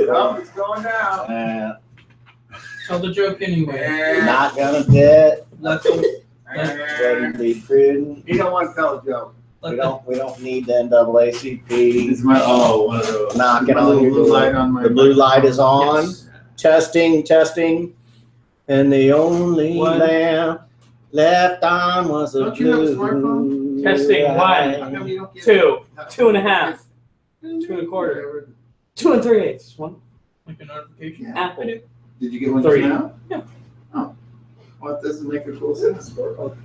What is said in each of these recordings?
Oh, it's going down. Tell the joke anyway. Not gonna bet. Let Wouldn't be prudent. You don't want to tell a joke. We don't need the NAACP. This is my one of those. Knocking My on little your blue door. light on my. The blue light is on. Yes. Testing. And the only lamp left on was a Don't you have a blue smartphone? Testing, light. How come you don't get 2, it? 2.5, 2.25, 2 3/8. One. like a notification. Yeah. Apple. Did you get one 3. just now? Yeah. Oh. Well, it doesn't make a cool sense.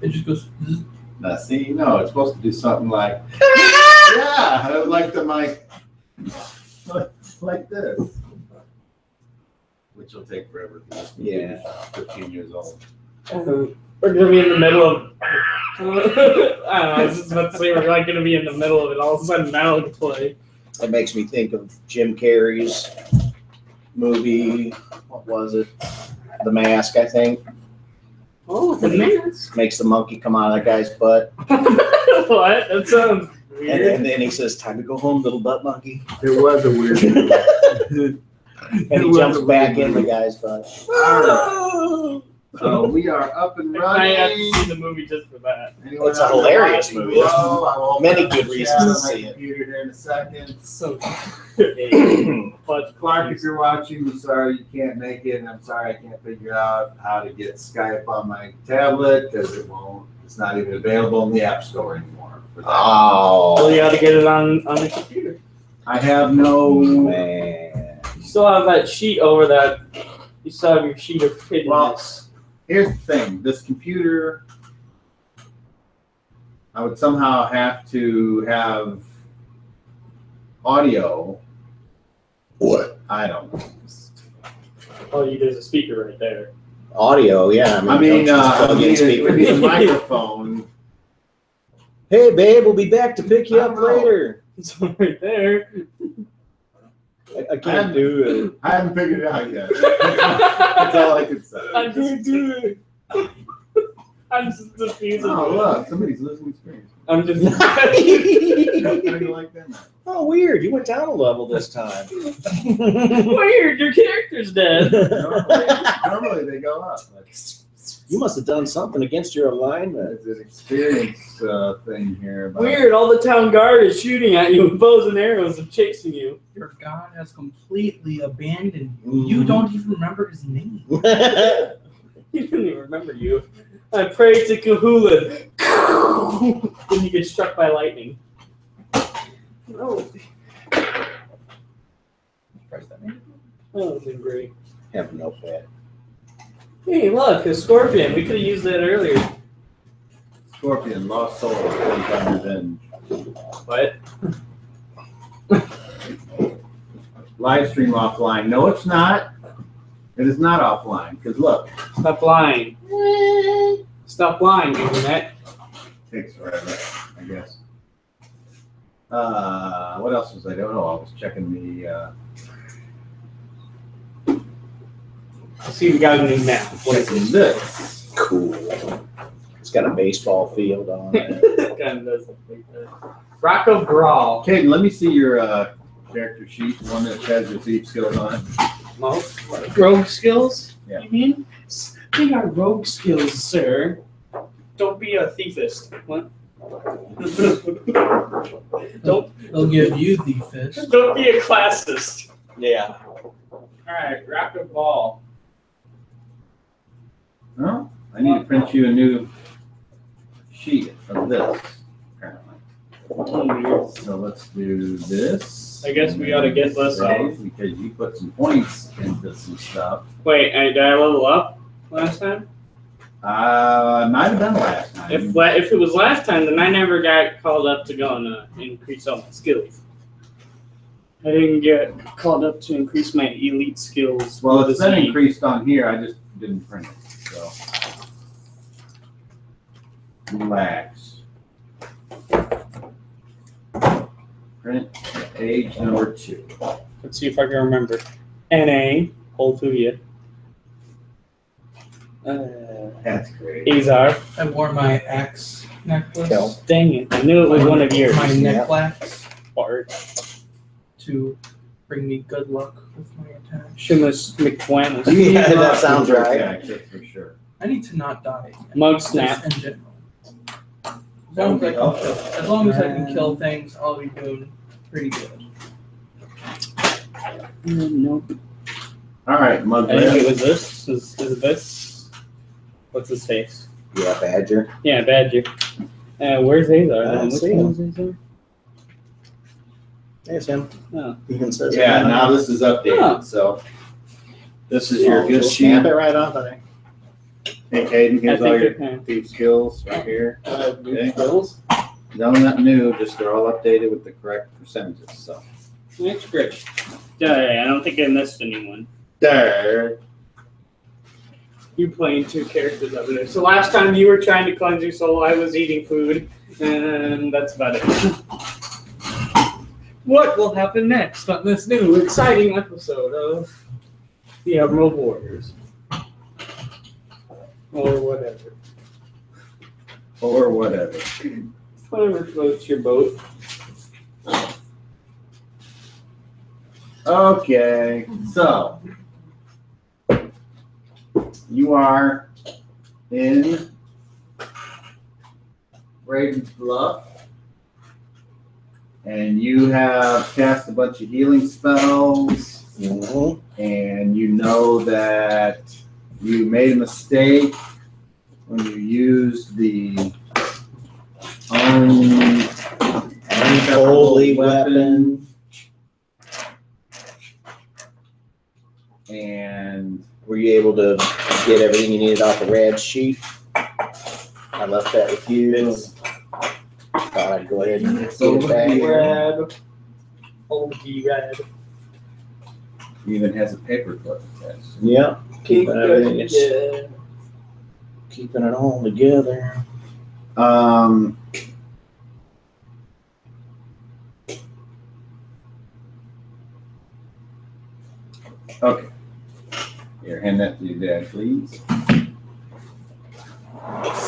It just goes. zzz. Now, see, no, it's supposed to do something like, yeah, like the mic, like this. Which will take forever. Yeah. 15 years old. We're gonna be in the middle of. I don't know. I was just about to say we're like gonna be in the middle of it. All of a sudden, now to play. It makes me think of Jim Carrey's movie. What was it? The Mask, I think. Oh, the mask. Makes the monkey come out of that guy's butt. What? That sounds weird. And then he says, "Time to go home, little butt monkey." It was a weird movie. And he jumps back in the guy's butt. So we are up and I have to running. see the movie just for that. Anyone It's a out hilarious there movie. watching? I will Many open up good the reasons chat to on my see it. computer here in a second. So. But Clark, if you're watching, I'm sorry you can't make it, and I'm sorry I can't figure out how to get Skype on my tablet because it's not even available in the App Store anymore. For that. Well, you Oh, got to get it on the computer. I have no. man. You still have that sheet over that. You still have your sheet of hiddenness. Here's the thing: this computer, I would somehow have to have audio. What? I don't know. There's a speaker right there. Audio, yeah. I mean, don't you just plug in it would be a speakers? microphone. Hey, babe, we'll be back to pick you I up don't know. later. It's right there. I can't do it. I haven't figured it out yet. That's all I could say. I can't do it. I'm just diffusing. Oh, look, somebody's losing experience. I'm just. How do you like that? Oh, weird. You went down a level this time. Weird, your character's dead. Normally they go up. You must have done something against your alignment. It's an experience thing here. About Weird, all the town guard is shooting at you with bows and arrows and chasing you. Your god has completely abandoned you. You don't even remember his name. He didn't even remember you. I prayed to Cahulin. Then you get struck by lightning. Oh, Surprised that made it. that would have been great. Have no bet. Hey, look, a scorpion. We could have used that earlier. Scorpion, lost soul, on revenge. What? Live stream offline. No, it's not. It is not offline. Because look, Stop lying. Stop lying, internet. takes forever, I guess. What else was I doing? Oh, I was checking the I see we got a new map. What is checking this. Cool. It's got a baseball field on it. it? Kind of does look like that. Rocco Brawl. Caden, let me see your character sheet, the one that has your thief skills on it. Rogue skills? Yeah. You mean? They are rogue skills, sir. Don't be a thiefist. What? They'll give you the fist. Don't be a classist. Yeah. Alright, Rocco Ball. No, I need to print you a new sheet of this, apparently. So let's do this. I guess we ought to get this Save, because you put some points into some stuff. Wait, did I level up last time? Might have been last time. If it was last time, then I never got called up to go and increase all my skills. I didn't get called up to increase my elite skills. Well, with it's a been Z. increased on here. I just didn't print it. So relax. Print page number 2. Let's see if I can remember. NA, hold to you. That's great. Azar. I wore my axe necklace. Kel. Dang it, I knew it was one of yours. My necklace Bart. to bring me good luck with my attack. Shimus McWamus. You need Yeah, that luck sounds with your right. attacks, that's for sure. I need to not die. Mug Just snap. in general. As long as I can kill things, I'll be doing pretty good. Nope. All right, Mug I think Red. it was this. Is it this? What's his face? Yeah, Badger. Yeah, Badger. Where's Azar? I don't Which see one is Azar? There's him. Oh. Even says it. Yeah, now this is updated, Oh. so this is your Oh, good just sheet. snap it right off of there. Hey, Caden, I here's all think your it thief skills right here. new Okay. skills. No, not new, just they're all updated with the correct percentages, so. That's great. Yeah, I don't think I missed anyone. There. You playing two characters over there. So last time you were trying to cleanse your soul, I was eating food, and that's about it. What will happen next on this new exciting episode of The Emerald Warriors? Or whatever. Or whatever. Whatever floats your boat. Okay, so. You are in Raven's Bluff. And you have cast a bunch of healing spells. Mhm. And you know that you made a mistake when you used the Unholy weapon. And Were you able to get everything you needed off the rad sheet? I left that with you. Thought I'd go ahead and It's get over it back. here. Red. Old red. even has a paperclip attached. Yeah, keeping everything, keeping it all together. Okay. Here, hand that to your dad, please.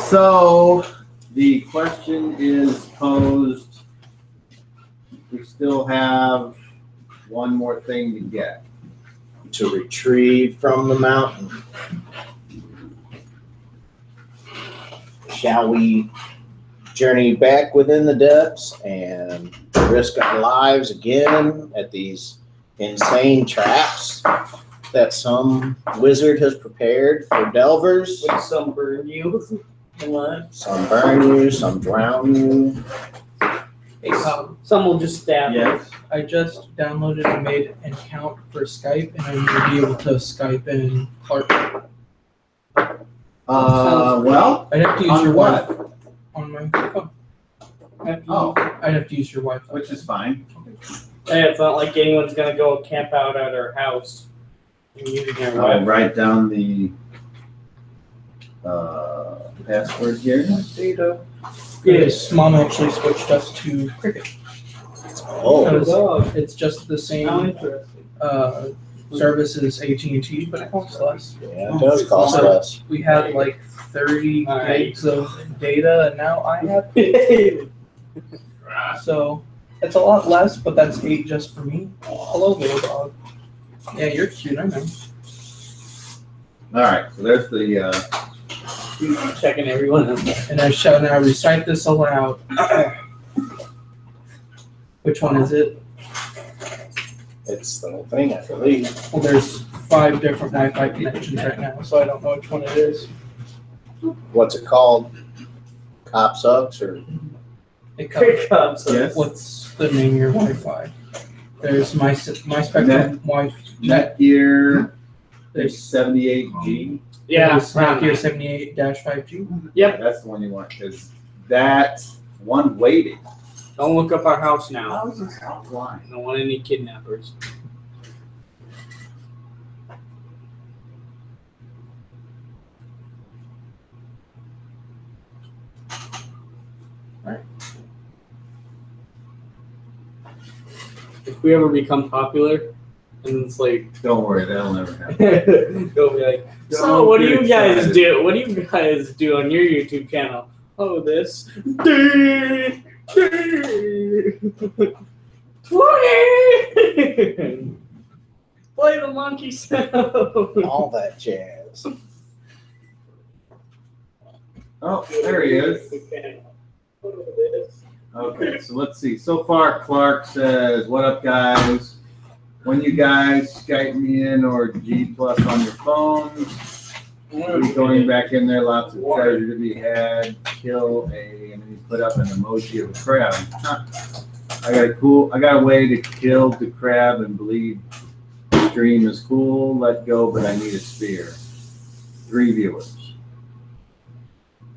So, the question is posed. We still have one more thing to get. To retrieve from the mountain. Shall we journey back within the depths and risk our lives again at these insane traps that some wizard has prepared for delvers? Would some burn you? Some burn you, some drown you. Hey, Some will just stab you. Yes. I just downloaded and made an account for Skype, and I'm going to be able to Skype in Clark. Well, I'd have to use on your what? Wi-Fi on my phone. Oh, I'd have to use your Wi-Fi. which is fine. Hey, it's not like anyone's gonna go camp out at our house and using their I'll Wi-Fi. write down the password here. Data. Yes, Mom actually switched us to Cricket. Oh, Because it's just the How same interesting. service as AT&T, but it costs less. yeah, it does cost less. We had like 30 Alright. gigs of data, and now I have. So it's a lot less, but that's 8 just for me. Hello, little dog. Yeah, you're cute, I know. All right, so there's the Checking everyone else. And I shall now recite this aloud. Which one is it? It's the whole thing, I believe. Well, there's 5 different Wi-Fi connections right now, so I don't know which one it is. What's it called? Cop sucks or It comes. Pick up. yes. What's the name of your Wi-Fi? There's my Spectrum Wi-Fi. Netgear There's 78G. Yeah. there's Netgear 78-5G. Yep. That's the one you want because that one waiting. Don't look up our house now. How is this outline? Don't want any kidnappers. If we ever become popular, and it's like, Don't worry, that'll never happen. they'll be like, so Don't what do get you guys excited. do? What do you guys do on your YouTube channel? Oh, this. 20! Play the monkey sound. All that jazz. Oh, there he is. Okay, so let's see. So far, Clark says, "What up, guys? When you guys Skype me in or G plus on your phones, keep going back in there. Lots of treasure to be had. Kill a," and then he put up an emoji of a crab. Huh. I got a way to kill the crab and believe the stream is cool. Let go, but I need a spear. 3 viewers.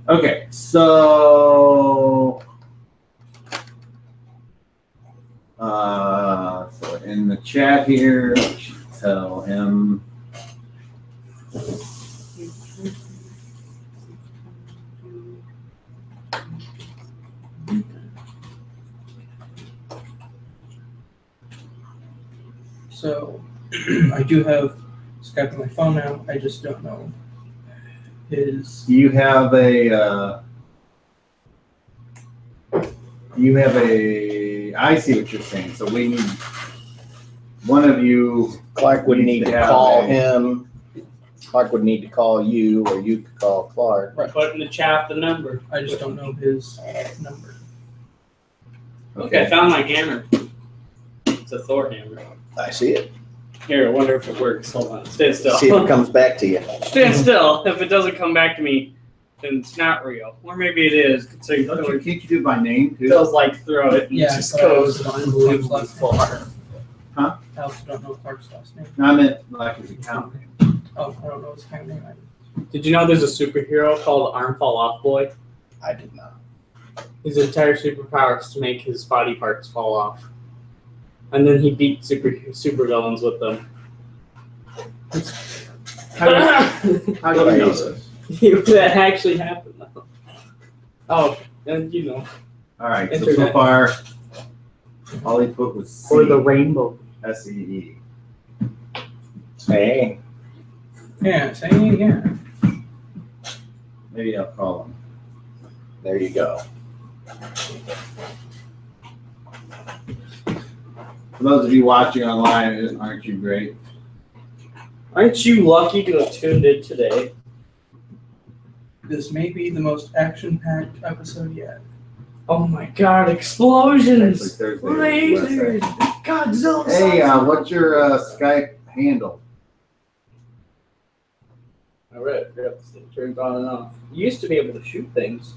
Okay, so in the chat here, I should tell him. So I do have Skype on my phone now. I just don't know his. You have a. I see what you're saying. So we need one of you. Clark would need to have call a- him. Clark would need to call you, or you could call Clark. Right. Put in the chat the number. I just don't know his number. Okay, I found my hammer. It's a Thor hammer. I see it. Here, I wonder if it works. Hold on. Stand still. See if it comes back to you. Stand still. If it doesn't come back to me, then it's not real. Or maybe it is. So you Can't you do it by name too? feels like throw it and Yeah, it just so I goes also don't know unbelievably Clark's last far. name. Huh? I also don't know Clark's last name. No, I meant like his account name. Oh, I don't know his account name either. Did you know there's a superhero called Arm Fall Off Boy? I did not. His entire superpower is to make his body parts fall off. And then he beat super villains with them. How do you know this? That actually happened though. Oh, and you know. All right, so Internet. far, all he put was C, Or the rainbow. S-E-E. Hey, Yeah, saying yeah. Maybe I'll call him. there you go. For those of you watching online, aren't you great? Aren't you lucky to have tuned in today? This may be the most action-packed episode yet. Oh my god, explosions! Actually, Thursday was Lasers! Godzilla! Hey, what's your Skype handle? Alright, I forgot this thing turned on and off. You used to be able to shoot things.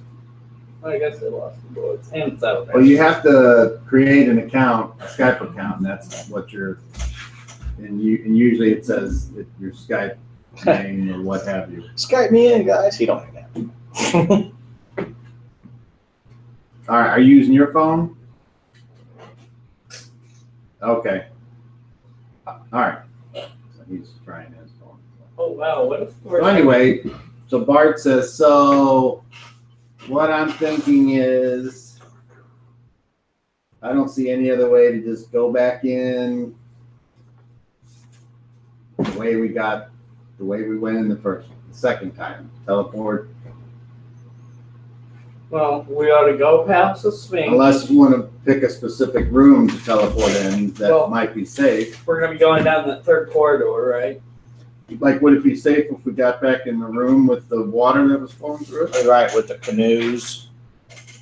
Well, I guess they lost the bullets. And it's out there. Well, you have to create an account, a Skype account, and that's what you're. And usually it says your Skype name or what have you. Skype me in, guys. He don't need that. All right, are you using your phone? Okay. All right. So he's trying his phone. Oh wow, what if So anyway, so Bart says, so what I'm thinking is, I don't see any other way to just go back in the way we went in the second time. Teleport. Well, we ought to go past the Sphinx. Unless you want to pick a specific room to teleport in that Well- might be safe. We're gonna be going down that third corridor, right? Like, would it be safe if we got back in the room with the water that was flowing through it? Right, with the canoes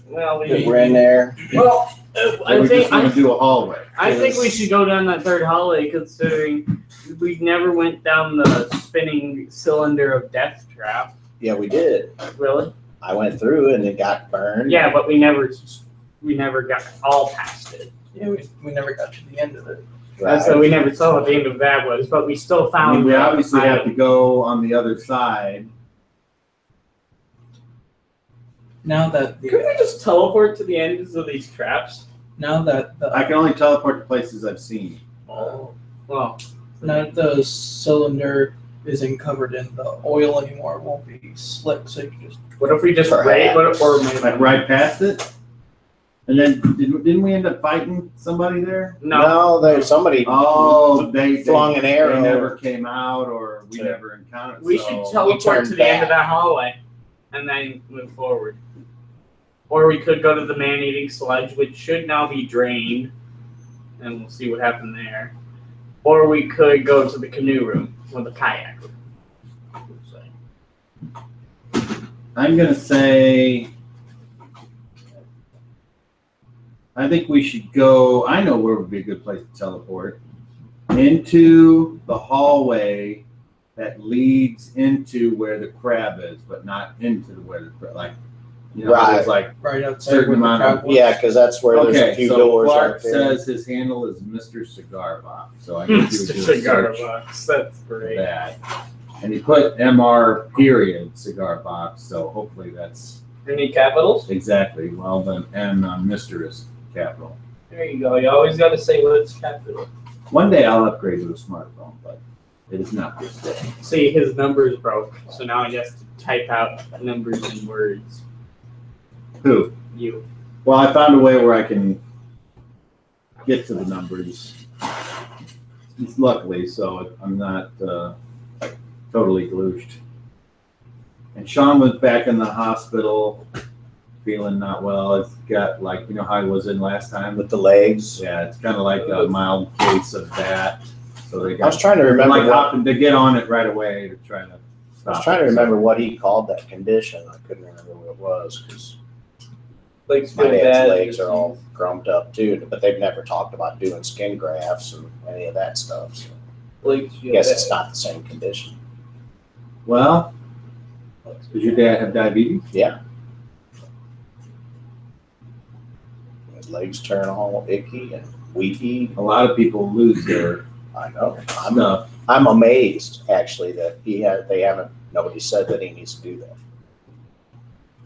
Well, that were in there. well, Or I we think just want to do a hallway? I think we should go down that third hallway, considering we never went down the spinning cylinder of death trap. Yeah, we did. Really? I went through and it got burned. Yeah, but we never got all past it. Yeah, we never got to the end of it. Right. So we never saw what the end of that was, but we still I found. mean, we the obviously have to item. go on the other side. Now that Could we just teleport to the ends of these traps? I can only teleport to places I've seen. Oh, well. now that the cylinder isn't covered in the oil anymore, it won't be slick, so you can just. What if we just Perhaps. raid? What if we're Like right past it? And then, didn't we end up fighting somebody there? no? There's somebody Oh, they flung an arrow. They never came out, or we Yeah. never encountered. We so- should teleport turned to the end of back. that hallway, and then move forward. Or we could go to the man-eating sludge, which should now be drained, and we'll see what happened there. Or we could go to the canoe room or the kayak room. I'm gonna say, I think we should go, I know where would be a good place to teleport. Into the hallway that leads into where the crab is, but not into where the crab, like, you know, Right. there's like Right outside certain where the amount crowd of, was. Yeah, because that's where there's a okay, few so doors Clark out there. says his handle is Mr. Cigar Box, so I guess he would do a Cigar search box. That's for great. that. And he put MR period cigar box, so hopefully that's Any capitals? exactly, well then M on Mr. is capital. There you go. You always got to say what's capital. One day I'll upgrade to a smartphone, but it is not this day. See, his numbers broke, so now he has to type out numbers and words. Who? You. Well, I found a way where I can get to the numbers. Luckily, so I'm not totally glooshed. And Sean was back in the hospital, feeling not well. It's got like, you know how I was in last time? With the legs. Yeah, it's kind of like a mild case of that. So they I got was trying to remember. like hopping to get on it right away to try to I stop. was trying to it. remember what he called that condition. I couldn't remember what it was because Legs my feel dad's bad. legs are all grumped up too. But they've never talked about doing skin grafts and any of that stuff. So Legs I feel guess bad. it's not the same condition. Well, does your dad have diabetes? Yeah. His legs turn all icky and weepy. A lot of people lose their I know. stuff. I'm amazed actually that nobody said that he needs to do that.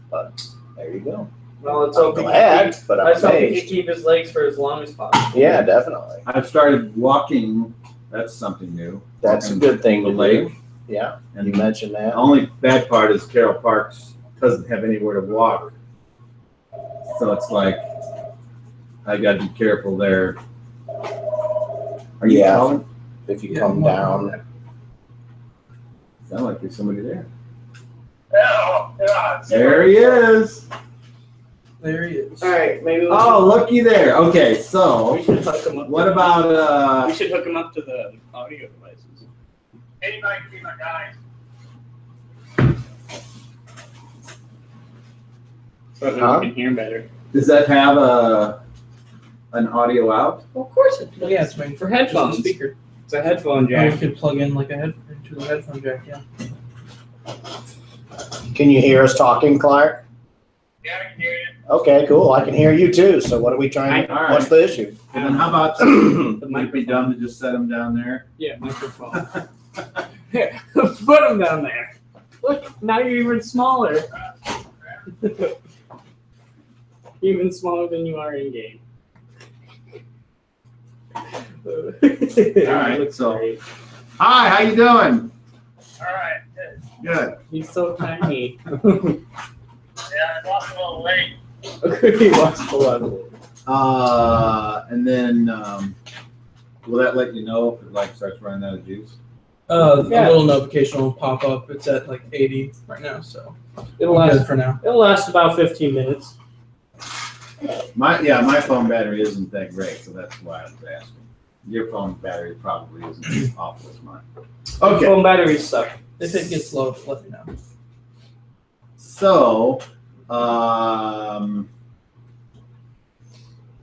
But there you go. Well, let's I'm hope he glad, but I'm let's hope he can amazed. keep his legs for as long as possible. Yeah, definitely. I've started walking. That's something new. That's a Walking good thing the to lake. do. Yeah, And you mentioned the that. only bad part is Carroll Parks doesn't have anywhere to walk. So it's like, I gotta be careful there. Are you Yeah. calling? If you Yeah, come more down, than Sound like there's somebody there. Yeah. There he is. There he is. All right, maybe we Oh, looky there. Okay, should, so we should hook him up. what to about we should hook him up to the audio devices. Anybody can be my guy. So that Huh? we can hear better. does that have an audio out? Well, of course it Well, yeah, it's made for just a headphones. speaker. It's a headphone Or jack. you could plug in like into a headphone jack. Yeah. can you hear us talking, Clark? Yeah, I can hear you. Okay, cool. I can hear you too. So what are we trying? All right. What's the issue? And then how about, The would it be dumb to just set him down there? Yeah, microphone. Here, put him down there. Look, now you're even smaller. Even smaller than you are in game. All right, so- Hi, how you doing? All right, good. Good. He's so tiny. Yeah, I lost a little weight. He lost a lot of weight. And then, will that let you know if it like starts running out of juice? Yeah. A little notification will pop up. It's at like 80 right now, so It'll we're good last. for now. It'll last about 15 minutes. My phone battery isn't that great, so that's why I was asking. Your phone battery probably isn't as awful as mine. Okay, Phone batteries suck. If it gets low, let me know. so,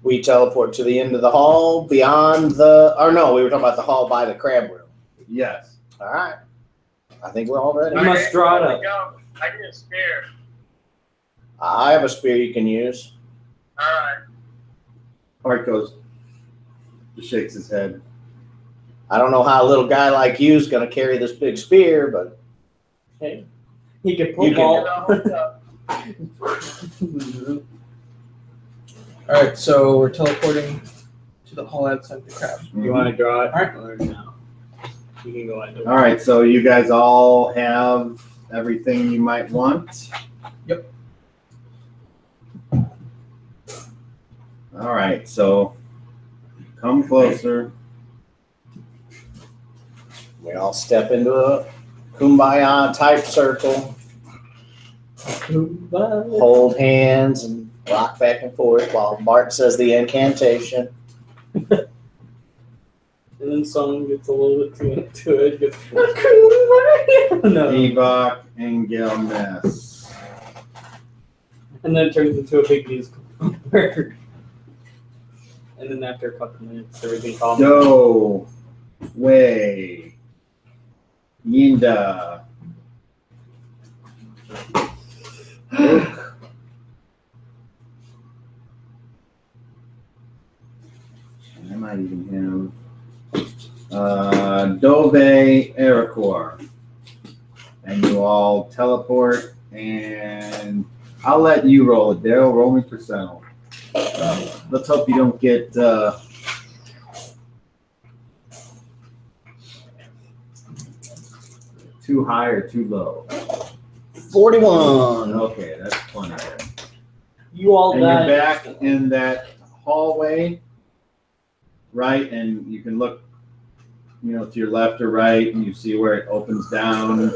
We teleport to the end of the hall beyond the, or no, we were talking about the hall by the crab room. yes. All right. I think we're all ready. You must draw it Here up. we go. I need a spear. I have a spear you can use. All right. Art goes, just shakes his head. I don't know how a little guy like you is going to carry this big spear, but Hey, he could pull You can- ball. Hold up. All right, so we're teleporting to the hall outside the crab. You want to draw it? All right. Or no? You can go ahead. All right, so you guys all have everything you might want? Yep. All right, so come closer. we all step into a kumbaya type circle, hold hands and rock back and forth while Bart says the incantation. And then someone gets a little bit too into it. Goes, no. Ebok and Gilness. And then it turns into a big musical number. And then after a couple minutes, everything calms down. Do. Way. Yinda. I might even have Dove Ericor. And you all teleport, and I'll let you roll it. Daryl, roll me percentile. Let's hope you don't get too high or too low. 41. Okay, that's plenty. You all And died. you're back in that hallway, right? And you can look, to your left or right, and you see where it opens down,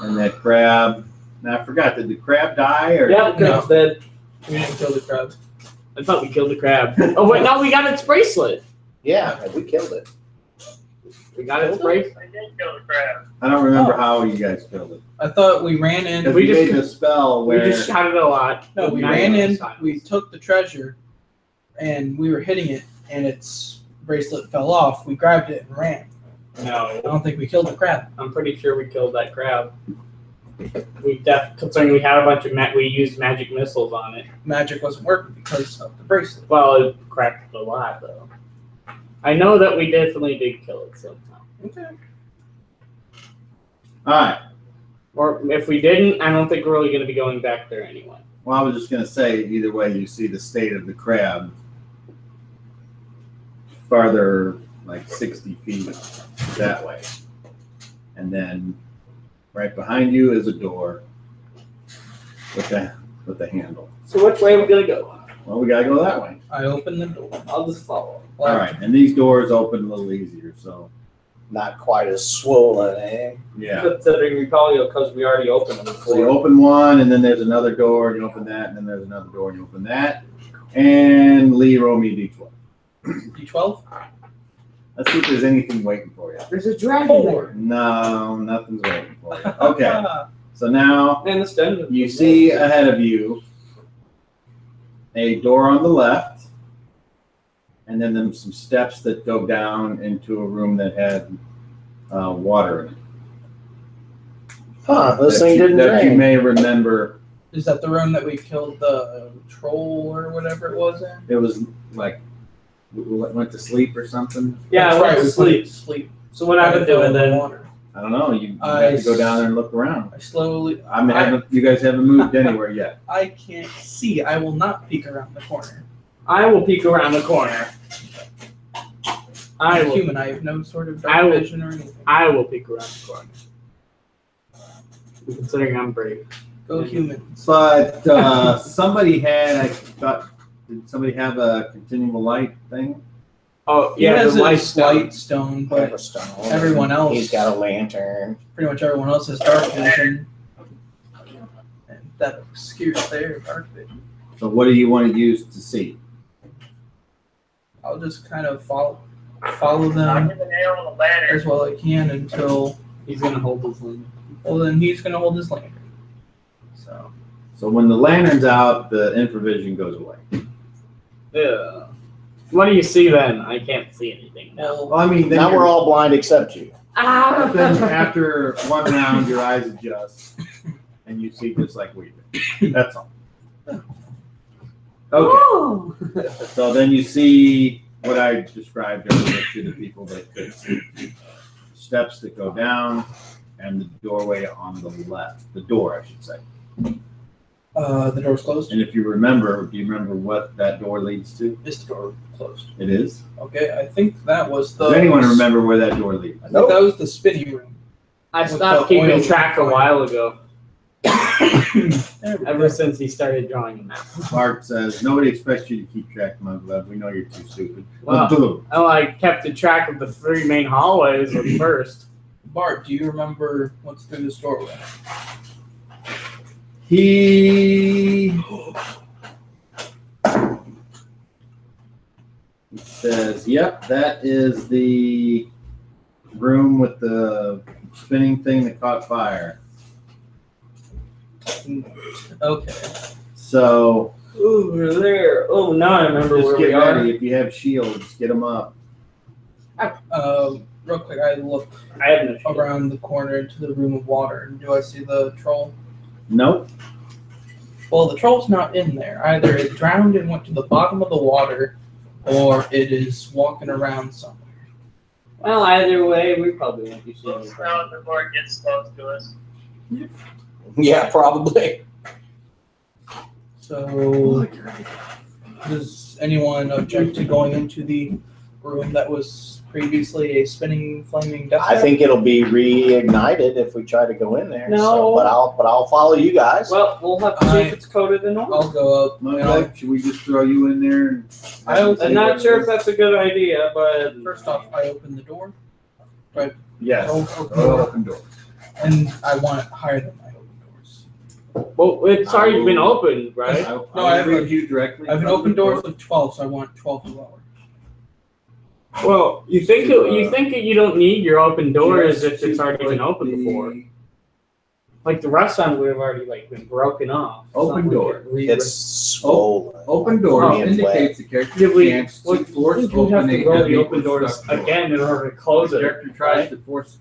and that crab. Now I forgot, did the crab die or? Yeah, the crab's dead. We didn't kill the crab. I thought we killed the crab. Oh wait, no, we got its bracelet. Yeah, we killed it. We got its bracelet. I did kill the crab. I don't remember how you guys killed it. I thought we ran in. Because We we just- made the spell We where just shouted a lot. No, we Now ran you're in. silent. We took the treasure, and we were hitting it, and its bracelet fell off. We grabbed it and ran. I No, don't think we killed the crab. I'm pretty sure we killed that crab. Considering we had a bunch of we used magic missiles on it. Magic wasn't working because of the bracelet. Well, it cracked a lot though. I know that we definitely did kill it somehow. Okay. all right. Or if we didn't, I don't think we're really going to be going back there anyway. Well, I was just gonna say, either way, you see the state of the crab farther, like 60 feet that way, and then right behind you is a door with the handle. So which way are we going to go? Well, we gotta go that way. I opened the door. I'll just follow. All right, and these doors open a little easier, so Not quite as swollen, eh? yeah. Considering we probably because we already opened them So you before. open one, and then there's another door, and you open that, and then there's another door, and you open that. And Lee, roll me D12. D12? Let's see if there's anything waiting for you. There's a dragon Four. No, nothing's waiting for you. Okay, Ah, so now there. And it's done. you see ahead of you a door on the left, and then there's some steps that go down into a room that had water in it. Huh, this That thing you- didn't that you drain. may remember. is that the room that we killed the troll or whatever it was in? It was like we went to sleep or something. Yeah, That's I went to we put it sleep. to sleep. So what happened to it then? Water. I don't know. You I have to go down there and look around. I slowly. You guys haven't moved anywhere yet. I can't see. I will not peek around the corner. I will peek around the corner. I I'm will. human. I have no sort of I dark will- vision or anything. I will peek around the corner. Considering I'm brave. Go humans. But somebody did somebody have a continual light thing? Oh He yeah, has the a light light stone, but Pepperstone. everyone else- He's got a lantern. pretty much everyone else has dark vision. And that obscures their dark vision. So what do you want to use to see? I'll just kind of follow I them hit the nail on the ladder. as well I can until, He's gonna hold his link. well, then he's going to hold his lantern. So, So when the lantern's out, the infravision goes away. Yeah. What do you see then? I can't see anything now. well, Well, I mean, then Now we're all blind except you. then after one round, your eyes adjust, and you see just like we did. That's all. Okay. Oh. So then you see what I described earlier to the people that could see. Steps that go down, and the doorway on the left. The door, I should say. the door's closed. And if you remember, do you remember what that door leads to? Is the door closed? It is. Okay, I think that was the. Does anyone remember where that door leads? I think that was the spinning room. I With stopped the keeping oil track a going. while ago. There we Ever go. since he started drawing a map. Bart says, nobody expects you to keep track, my love. We know you're too stupid. Well, I kept a track of the three main hallways at first. Bart, do you remember what's through this doorway? He said says, "Yep, that is the room with the spinning thing that caught fire." Okay. So Over there. Oh, now I remember just where get we are. ready. If you have shields, get them up. Real quick, I look I have no shield. around the corner into the room of water, and do I see the troll? Nope. Well, the troll's not in there. Either it drowned and went to the bottom of the water, or it is walking around somewhere. Well, either way, we probably won't be seeing We'll it. smell it before it gets close to us. Yeah, probably. So, does anyone object to going into the room that was previously a spinning, flaming death I trap? think it'll be reignited if we try to go in there. No. So, but I'll follow you guys. Well, we'll have to see if it's coded in order. I'll go up. And I'll, Okay. Should we just throw you in there? And I'm not sure if that's a good idea, but first off, I open the door, Yes. Open Oh, door. open door. and I want it higher than my open doors. well, it's already been opened, right? I No, I have read you directly. I have an from open the doors of 12, so I want 12 or lower. Well, you think you don't need your open doors if it's already been opened before. Like the rest of them would have already been broken off. It's Open not door. It's swollen. Open doors Oh, indicates the character Yeah, we can't well, force you have open to a roll heavy the open or doors stuck door. again in order to close The it. character tries right? to force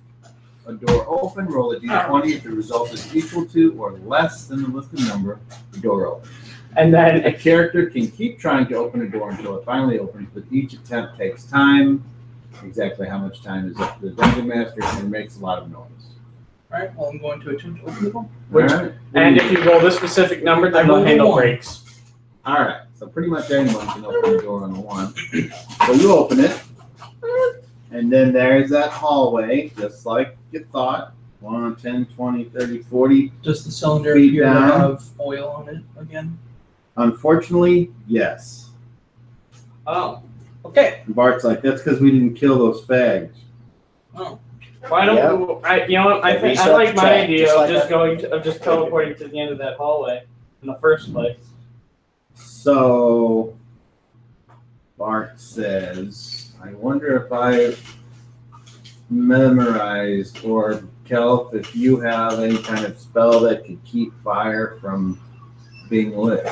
a door open, roll a d20 if the result is equal to or less than the listed number, the door opens. And then A character can keep trying to open a door until it finally opens, but each attempt takes time. Exactly how much time is up to the dungeon master and makes a lot of noise. Alright, well, I'm going to attempt to open the door. Which- All right. and if you roll this specific number, then I the rolled a handle 1. breaks. All right, so pretty much anyone can open the door on the one. So you open it, and then there's that hallway, just like you thought. 1, 10, 20, 30, 40. Does the cylinder Feet appear down. to have oil on it again? Unfortunately, yes. Oh. Okay. And Bart's like, that's because we didn't kill those fags. Oh. Why don't you know what? I Yeah, think I reset like the my track, idea just of like just that. of just teleporting to the end of that hallway in the first place. So Bart says, I wonder if I memorized, or Kelp, if you have any kind of spell that could keep fire from being lit.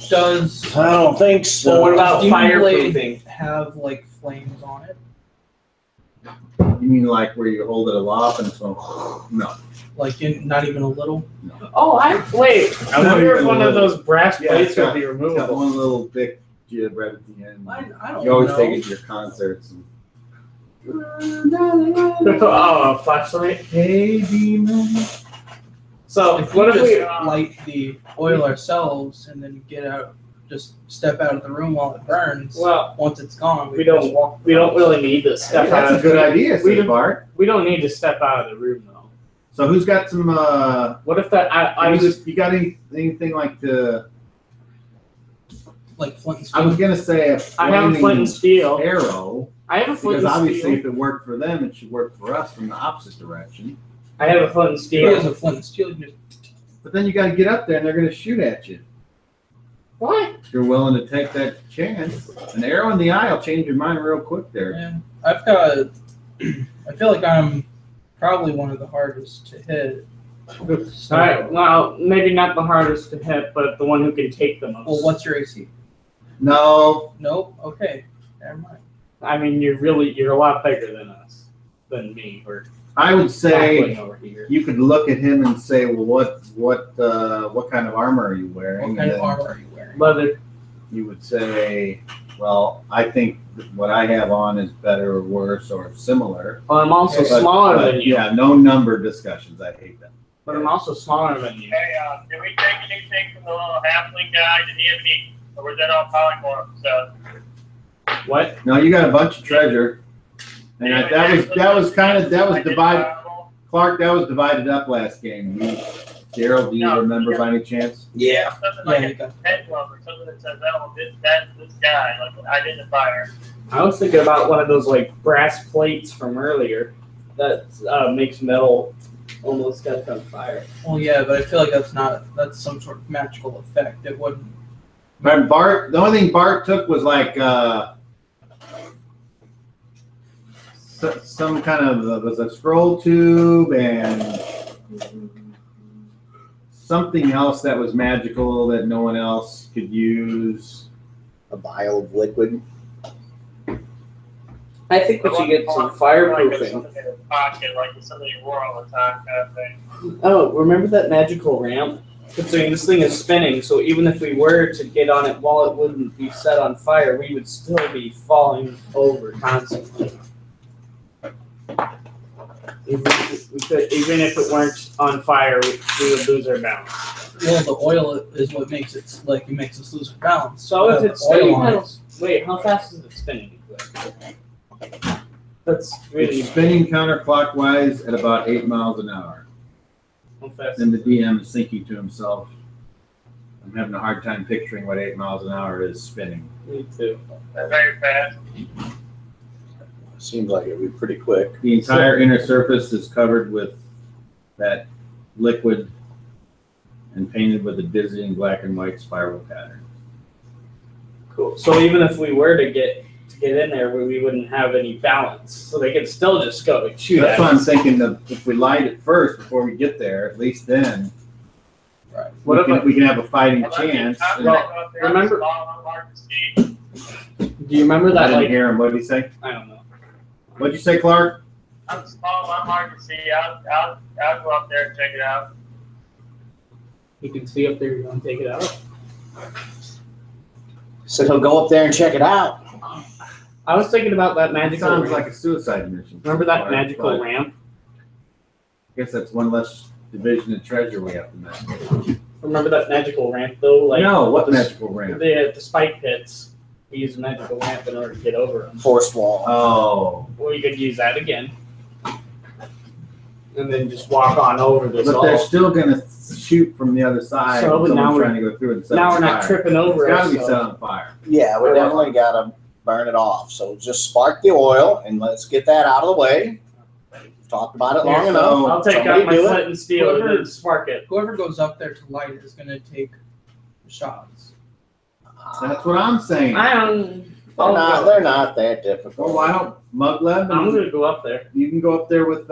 Does I don't think so. Well, what about Demon Blade fireproofing? have flames on it? You mean like where you hold it aloft and so? No. Not even a little? Oh, I wonder if one of those brass Yeah, plates it's got- would be It's got removable. one little big jib right at the end. I don't You always know. take it to your concerts. And, Oh, a flashlight. hey, demon. So If what we if we? just light the oil ourselves and then get out, just step out of the room while it burns. Well, Once it's gone, we can don't just walk. we don't really need to step out. That's a of good idea, We says do- Bart. We don't need to step out of the room though. So who's got some, What if that? I was you got anything like the, Like flint and I was steel. gonna say a I have a flint flaming and steel. arrow, I have a flint because and obviously steel. if it worked for them, it should work for us from the opposite direction. I have a flint and If he has steel. a flint and steel, you can just But then you gotta get up there and they're gonna shoot at you. What? If you're willing to take that chance. An arrow in the eye will change your mind real quick there. Yeah, I've got. I feel like I'm probably one of the hardest to hit. So, All right. Well, maybe not the hardest to hit, but the one who can take the most. well, what's your AC? No, Nope. Okay. Never mind. I mean, you're a lot bigger than me. We're I would say halfway over here. you could look at him and say, well, what kind of armor are you wearing? What kind And of then armor are you wearing? Leather. you would say, well, I think that what I have on is better or worse or similar. Well, I'm also But- smaller But, than you. yeah, no number discussions. I hate them. But I'm also smaller than you. Hey, did we take anything from the little halfling guy? Did he have any, or was that all polymorph stuff? What? No, you got a bunch of treasure, and that was divided. Clark, that was divided up last game. Daryl, do you No, remember yeah. by any chance? Yeah. Something Yeah, like you a got. head glove or something that says, oh, that's this guy, like an identifier. I was thinking about one of those brass plates from earlier that makes metal almost catch on fire. Well, yeah, but I feel like that's some sort of magical effect. It wouldn't. But Bart, the only thing Bart took was some kind of was a scroll tube and something else that was magical that no one else could use. A vial of liquid. I think we should get some Like fireproofing. something in his pocket, like something you wore all the time, kind of thing. Oh, remember that magical ramp? Considering this thing is spinning, so even if we were to get on it while it wouldn't be set on fire, we would still be falling over constantly. Even if it weren't on fire, we would lose our balance. Well, the oil is what makes it makes us lose our balance. So if it's oil spinning, on it. wait, how fast is it spinning? That's really It's spinning counterclockwise at about 8 miles an hour. how fast. Then the DM is thinking to himself, I'm having a hard time picturing what 8 miles an hour is spinning. Me too. That's very fast. Seems like it'd be pretty quick. The entire inner surface is covered with that liquid and painted with a dizzying black and white spiral pattern. Cool. So even if we were to get in there, we wouldn't have any balance. So they could still just go and shoot That's at why I'm us. thinking that if we light it first before we get there, at least then Right. we can have a fighting Well, that'd be chance. tough to Well, go up there. remember- It's long and hard to see. Do you remember I that? didn't Like, hear him. What did he say? I don't know. What'd you say, Clark? I'm small, I'm hard to see. I'll go up there and check it out. You can see up there. You want to take it out? So he'll go up there and check it out. I was thinking about that It magical sounds ramp. like a suicide mission. Remember that Clark, magical but ramp? I guess that's one less division of treasure we have to make. Remember that magical ramp though? Like No, what magical ramp? the spike pits. We use a magical ramp in order to get over them. Force wall. Oh, Well, you could use that again, and then just walk on over this. but they're still gonna shoot from the other side. So, when but now someone's we're- trying to go through and set now it we're on not fire. tripping over It's gotta us. be so- set on fire. Yeah, we definitely gotta burn it off. So just spark the oil and let's get that out of the way. We've talked about it long Here, enough. so- I'll take Somebody out my do it. flint and steel and Whoever- then spark it. Whoever goes up there to light it is going to take the shots. That's what I'm saying. I don't. They're not that difficult. Well, why don't Mugleb? I'm gonna go up there. You can go up there with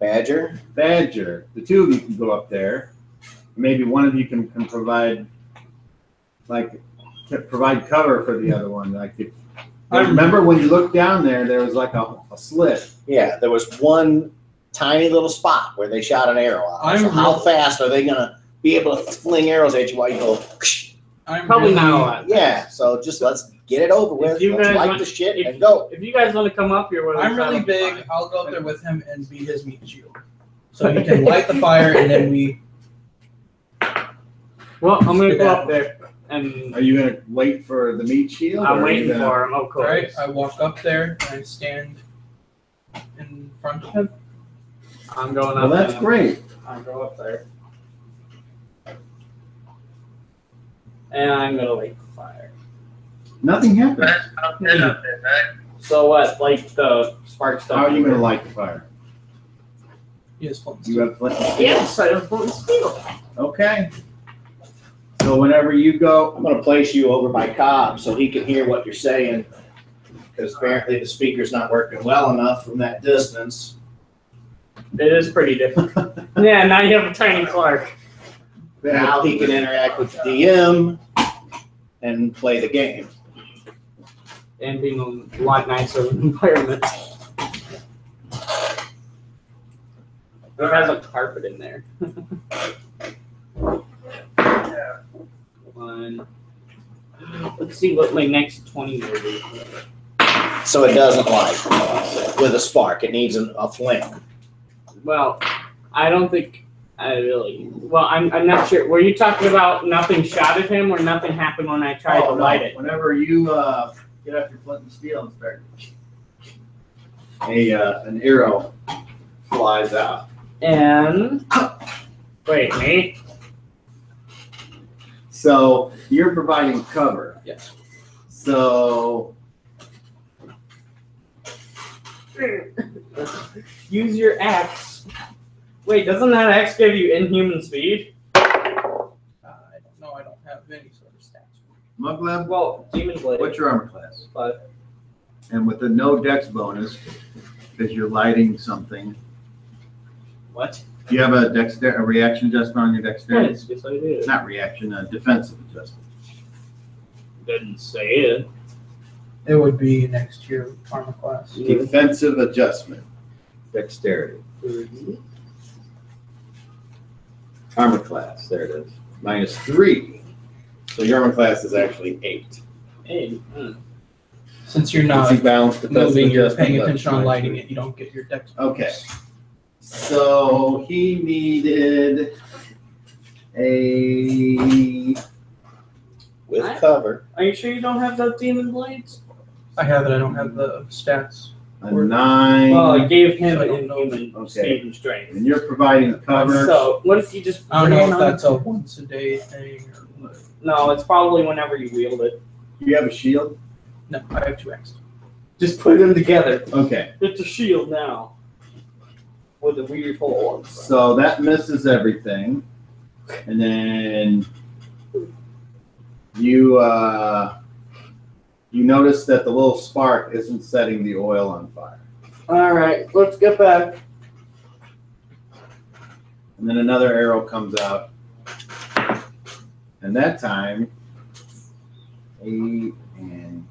Badger. Badger. The two of you can go up there. Maybe one of you can provide provide cover for the other one. Like if, I remember when you looked down there, there was like a slit. Yeah, there was one tiny little spot where they shot an arrow out. So I'm how real- fast are they gonna be able to fling arrows at you while you go? I'm Probably really, not a lot. Yeah, so just let's get it over with. If you Let's guys light want- the shit if- and go. If you guys want to come up here, I'm really big. I'll go up there with him and be his meat shield. So he can light the fire and then we. Well, I'm gonna Get go out. up there, and Are you gonna wait for the meat shield? I'm or are you waiting gonna- for him. Of All right, course. I walk up there and I stand in front of him. I'm going Well, up. that's there. great. I'll go up there, and I'm gonna light the fire. Nothing happened. That's good up there, right? So what? Like the spark stuff. How are you gonna light the fire? He has flint and You steel. have plenty. Yes, I have flint and steel. Okay. So whenever you go, I'm gonna place you over by Cobb so he can hear what you're saying. Because apparently the speaker's not working well enough from that distance. It is pretty different. Yeah, now you have a tiny Clark. Now he can interact with the DM and play the game. And being a lot nicer of an environment. It has a carpet in there. Yeah. One. Let's see what my next 20 will be. So it doesn't light with a spark. It needs a flame. Well, I don't think I really. Well, I'm not sure. Were you talking about nothing shot at him or nothing happened when I tried to no. light it? Whenever you get up your flint and steel and start, an arrow flies out. And wait, me? So you're providing cover. Yes. So Use your axe. Wait, doesn't that axe give you inhuman speed? I don't know. I don't have any sort of stats. Mugleb, Well, demon blade. what's your armor class? 5. And with a no dex bonus, because you're lighting something, What? do you have a reaction adjustment on your dexterity? Yes, I did. Not reaction, a defensive adjustment. Didn't say it. It would be next year armor class. Defensive adjustment, dexterity, armor class. There it is. -3. So your armor class is actually 8. Hey. Since you're Is not he balanced defensive moving, you're adjustment? paying attention on That's lighting -3. it, you don't get your dex. Okay. So he needed a With cover. Are you sure you don't have those demon blades? I have it, I don't have the stats. 9. Well, I gave him I an don't know. inhuman Okay. speed and strength. And you're providing cover. So, what if you just I don't bring know it if on- that's a once a day thing or what. No, it's probably whenever you wield it. Do you have a shield? No, I have 2x. Just put them together. Okay. It's a shield now. With a weird hole on the front. So that misses everything. And then you notice that the little spark isn't setting the oil on fire. Alright, let's get back. And then another arrow comes out. And that time, 8 and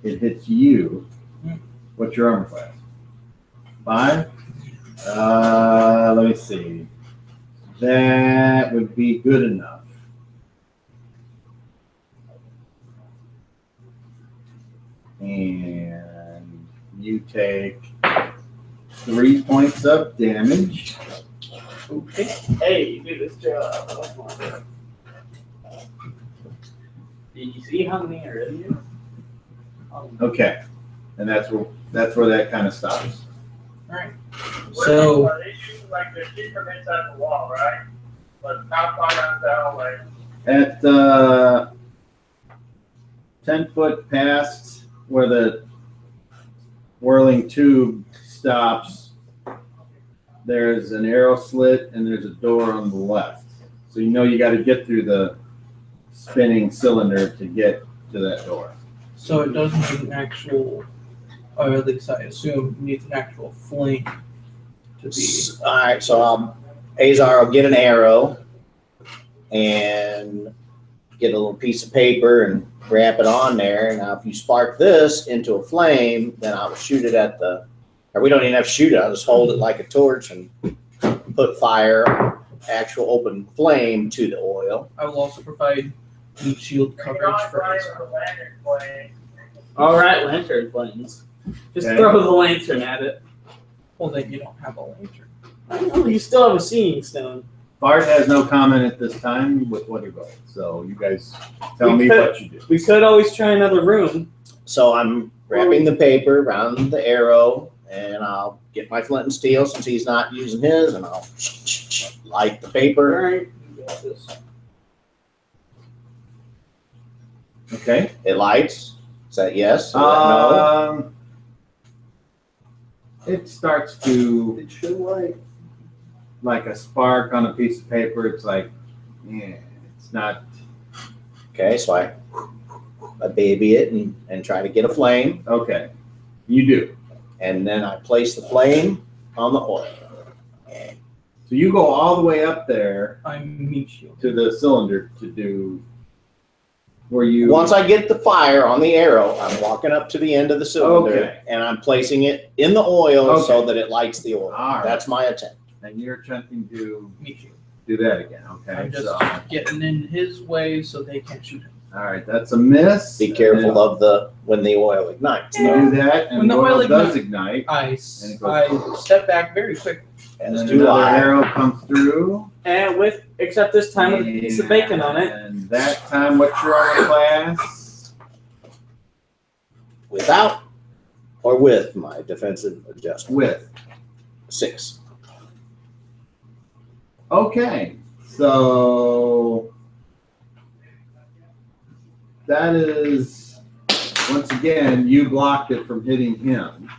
it hits you. What's your armor class? 5? Let me see. That would be good enough. And you take 3 points of damage. Okay. Hey, you do this job. Did you see how many are in here? Okay. And that's where that kind of stops. So- Are they using like the sheet from inside the wall, right? But top part on that way. At 10 foot past where the whirling tube stops, there's an arrow slit and there's a door on the left. So you know you got to get through the spinning cylinder to get to that door. So it doesn't need an actual, or at least I assume, it needs an actual flame to be. All right, so Azar will get an arrow and get a little piece of paper and wrap it on there. Now, if you spark this into a flame, then I will shoot it at the, or we don't even have to shoot it. I'll just hold it like a torch and put fire, actual open flame to the oil. I will also provide heat shield coverage for Azar. Alright, lantern flames. Just Okay. throw the lantern at it. Well, then you don't have a lantern. I know, you still have a seeing stone. Bart has no comment at this time with what he rolled. So you guys tell We me could- what you do. We could always try another room. So I'm wrapping the paper around the arrow, and I'll get my flint and steel since he's not using his, and I'll light the paper. Alright, you got this. Okay. It lights. Is that yes? Is that no? It starts to It should light. like a spark on a piece of paper. It's like, yeah, it's not. Okay, so I baby it and try to get a flame, Okay, you do. and then I place the flame on the oil. So you go all the way up there I'm heat shield. to the cylinder to do where you. Once I get the fire on the arrow, I'm walking up to the end of the cylinder, Okay. and I'm placing it in the oil so Okay. that it lights the oil. All right. That's my attempt. And you're attempting to Heat shield. do that again. Okay, I'm just so getting in his way so they can't shoot him. all right, that's a miss. Be careful of when the oil ignites. You do that, and When the the oil oil does ignite. I And it goes- step back very quick. And As then do another I. arrow comes through. And except this time with a piece of bacon on it. And that time, what's your armor class? Without or with my defensive adjustment. With. 6. Okay, so that is, once again, you blocked it from hitting him.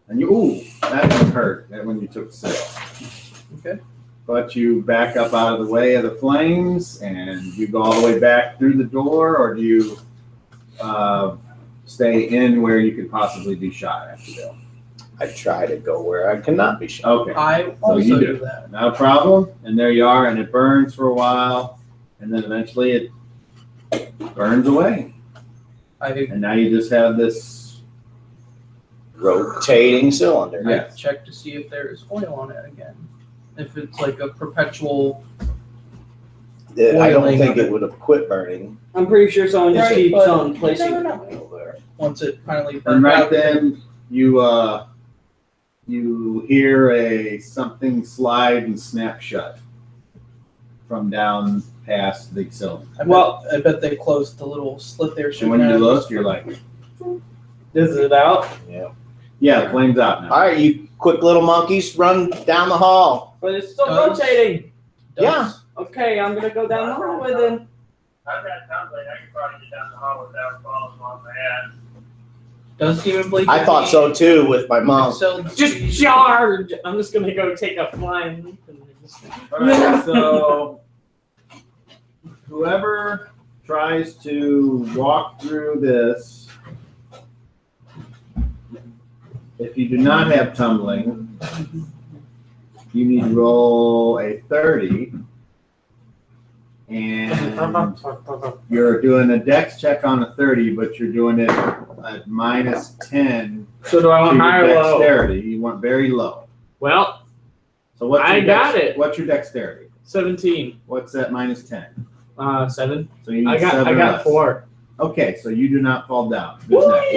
And you, ooh, that one hurt, that one you took 6. Okay. but you back up out of the way of the flames and you go all the way back through the door, or do you stay in where you could possibly be shot after that? I try to go where I cannot be shot. Okay, I So you also do. do that. not a problem. And there you are, and it burns for a while, and then eventually it burns away. And now you just have this. Rotating cylinder. Yeah. I check to see if there is oil on it again. If it's like a perpetual. I don't Oiling think of it. it would have quit burning. I'm pretty sure someone just Right, keeps but on you placing. never know. Once it finally burns And right out, then you hear a something slide and snap shut from down past the cylinder. I bet they closed the little slit there. And when you look, you're like, Is it out? Yeah. yeah, the flame's out now. All right, you quick little monkeys, run down the hall. But it's still Does- rotating. Yeah. Okay, I'm gonna go down the hallway then. I've got something, I could probably get down the hall without falling on my ass. Does Demon Blade? I thought so too with my mom. Just charge! I'm just gonna go take a flying leap. And just... All right, so whoever tries to walk through this, if you do not have tumbling, you need to roll a 30, and you're doing a dex check on a 30, but you're doing it at minus 10 So do I to want high your or low? dexterity. You want very low. Well, So what's your I got it. What's your dexterity? 17. What's that minus 10? 7. So you need I 7 got less. 4. Okay, so you do not fall down. Who's next?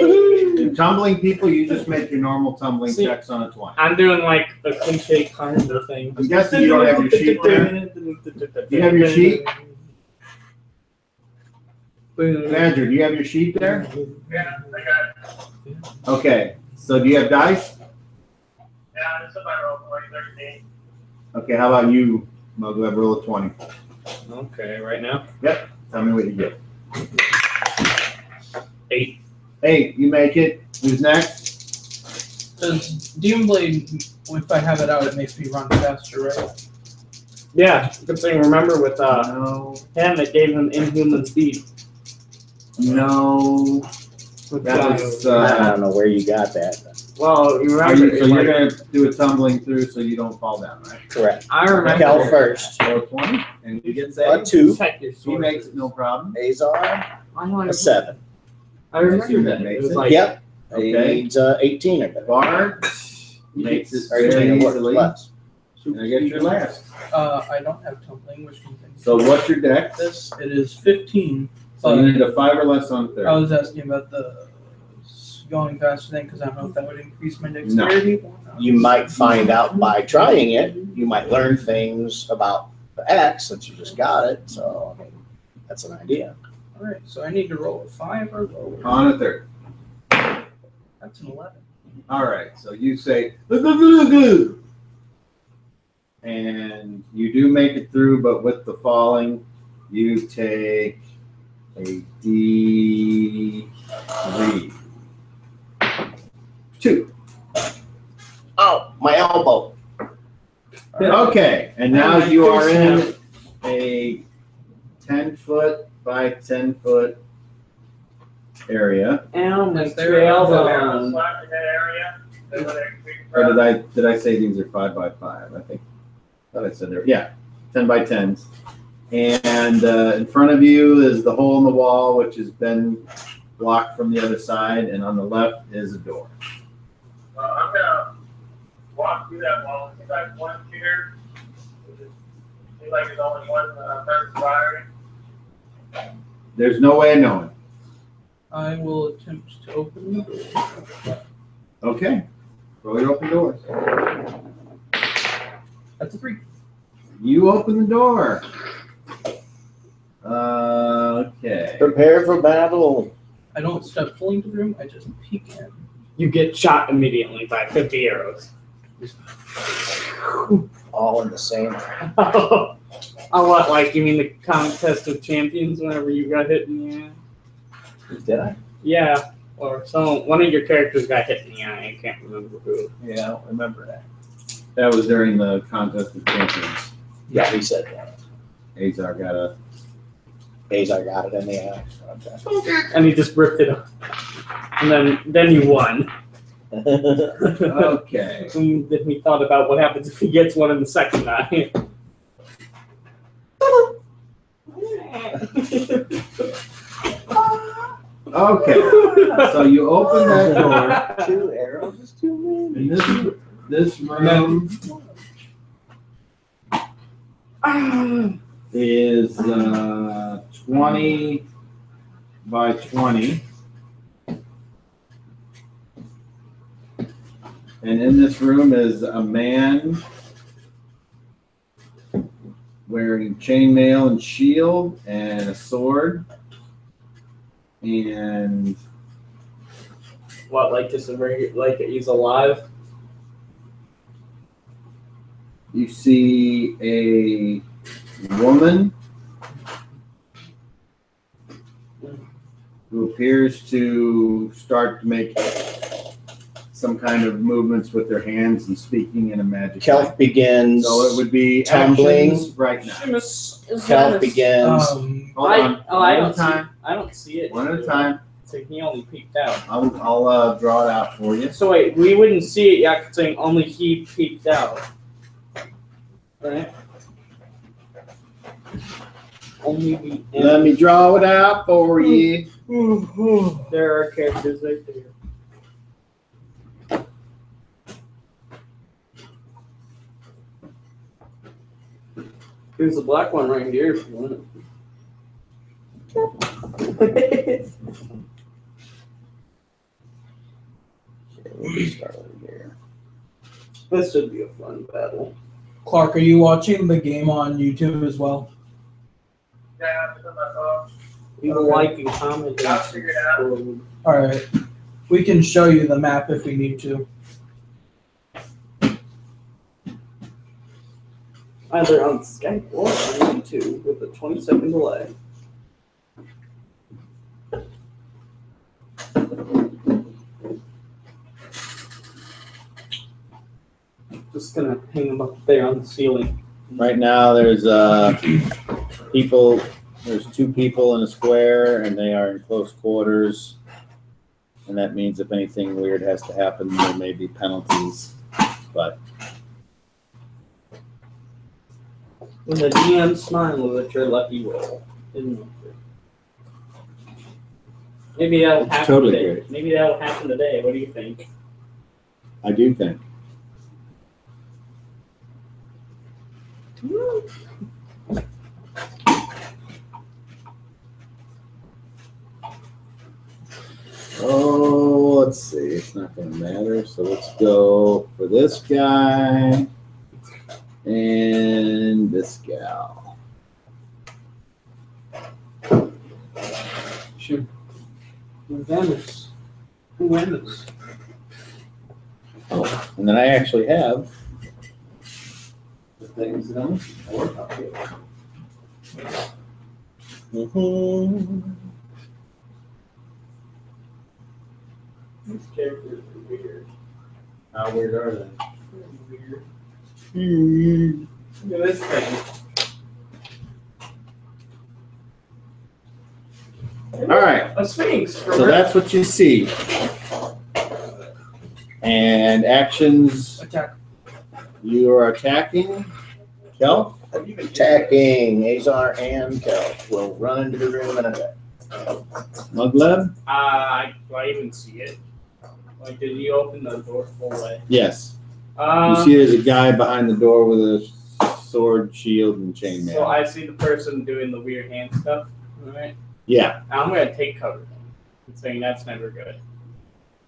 In tumbling people, you just make your normal tumbling See, checks on a 20. I'm doing like a cliche kind of thing. I'm guessing you don't have your sheet there. Do you have your sheet? Andrew, do you have your sheet there? Yeah, I got it. Okay, so do you have dice? Yeah, it's about roll 13. Okay, how about you, Mogu? Have roll a 20. Okay, right now? Tell me what you get. 8. 8, you make it. Who's next? Does Demon Blade, if I have it out, it makes me run faster, right? Yeah, good thing. Remember with No. him, it gave him inhuman speed. No. With, That was, I don't know where you got that. well, you Are remember. you, so you're going to do a tumbling through so you don't fall down, right? Correct. I remember. Kel first. Roll 20, and you get A saved. 2. Check your He sources. makes it no problem. Azar. I know I A 7. I remember assume that. that It makes was it. like, Yep. Okay. He needs 18 or better. Bard makes it Or very 18 or easily. less. And I guess you're last. I don't have tumbling, which means So what's your dex? this. It is 15. So you need a 5 or less on 30. I was asking about the going faster thing because I don't know if that would increase my dexterity. or not. You might find out by trying it. You might learn things about the X since you just got it. So I mean, that's an idea. All right, so I need to roll a 5 or lower. On a 30. That's an 11. All right. So you say, "Goo-goo-goo-goo-goo." And you do make it through, but with the falling, you take a D3. 2. Oh, my elbow. Okay, and now you are in a 10-foot by 10-foot area. Ow, my Is there trail a- bone. Slap in that area. Then when they- Or did I say these are 5 by 5? I thought I said there. Yeah, 10 by 10s. And in front of you is the hole in the wall, which has been blocked from the other side, and on the left is a door. I'm gonna walk through that wall. It seems like one shooter. It seems like there's only one person firing. There's no way of knowing. I will attempt to open the door. Okay, roll your open doors. That's a 3. You open the door. Okay. Prepare for battle. I don't step fully into the room, I just peek in. You get shot immediately by 50 arrows. All in the same. Oh, what? Like, you mean the contest of champions whenever you got hit in the eye? Did I? Yeah. Or one of your characters got hit in the eye. I can't remember who. Yeah, I don't remember that. That was during the contest of champions. Yeah, he said that. Azar got a. Azar got it in the air. Okay. And he just ripped it up. And then you won. Okay. And then he thought about what happens if he gets one in the second eye. Okay. So you open that door. 2 arrows is too many. And this room is 20 by 20. And in this room is a man wearing chainmail and shield and a sword. And What, like just like he's alive? you see a woman who appears to start to make some kind of movements with their hands and speaking in a magic Kelf language. begins. So it would be tumbling. actions right now. Kelf begins. Hold on. I don't see it. One at a time. So he only peeked out. I'll draw it out for you. So wait, we wouldn't see it yet because saying only he peeked out. Right? Only the Let me draw it out for you. There are characters right there. Here's the black one right here if you want it. We'll just start over here. This should be a fun battle. Clark, are you watching the game on YouTube as well? Yeah, it's on my phone. Leave a like and comment. I'll figure it out. All right. We can show you the map if we need to. Either on Skype or on YouTube with a 20-second delay. Just gonna hang them up there on the ceiling. Right now, there's people. There's 2 people in a square, and they are in close quarters. And that means if anything weird has to happen, there may be penalties. But When the DM smiles at your lucky roll, isn't it? Maybe that'll happen totally today. great. Maybe that'll happen today. What do you think? I do think. Oh, let's see. It's not going to matter. So let's go for this guy and this gal. Sure. Who wins? Who wins? Oh, and then I actually have the things that I'm working up here. These characters are weird. How weird are they? Weird. Look at this thing. All right. A sphinx. So that's what you see. And actions, Attack. you are attacking. Kelp? Attacking Azar and Kelf will run into the room and attack. Mugleb? Do I even see it? Like, did you open the door full way? Yes. You see there's a guy behind the door with a sword, shield, and chainmail. So I see the person doing the weird hand stuff. Alright. Yeah. I'm gonna take cover. I'm saying that's never good.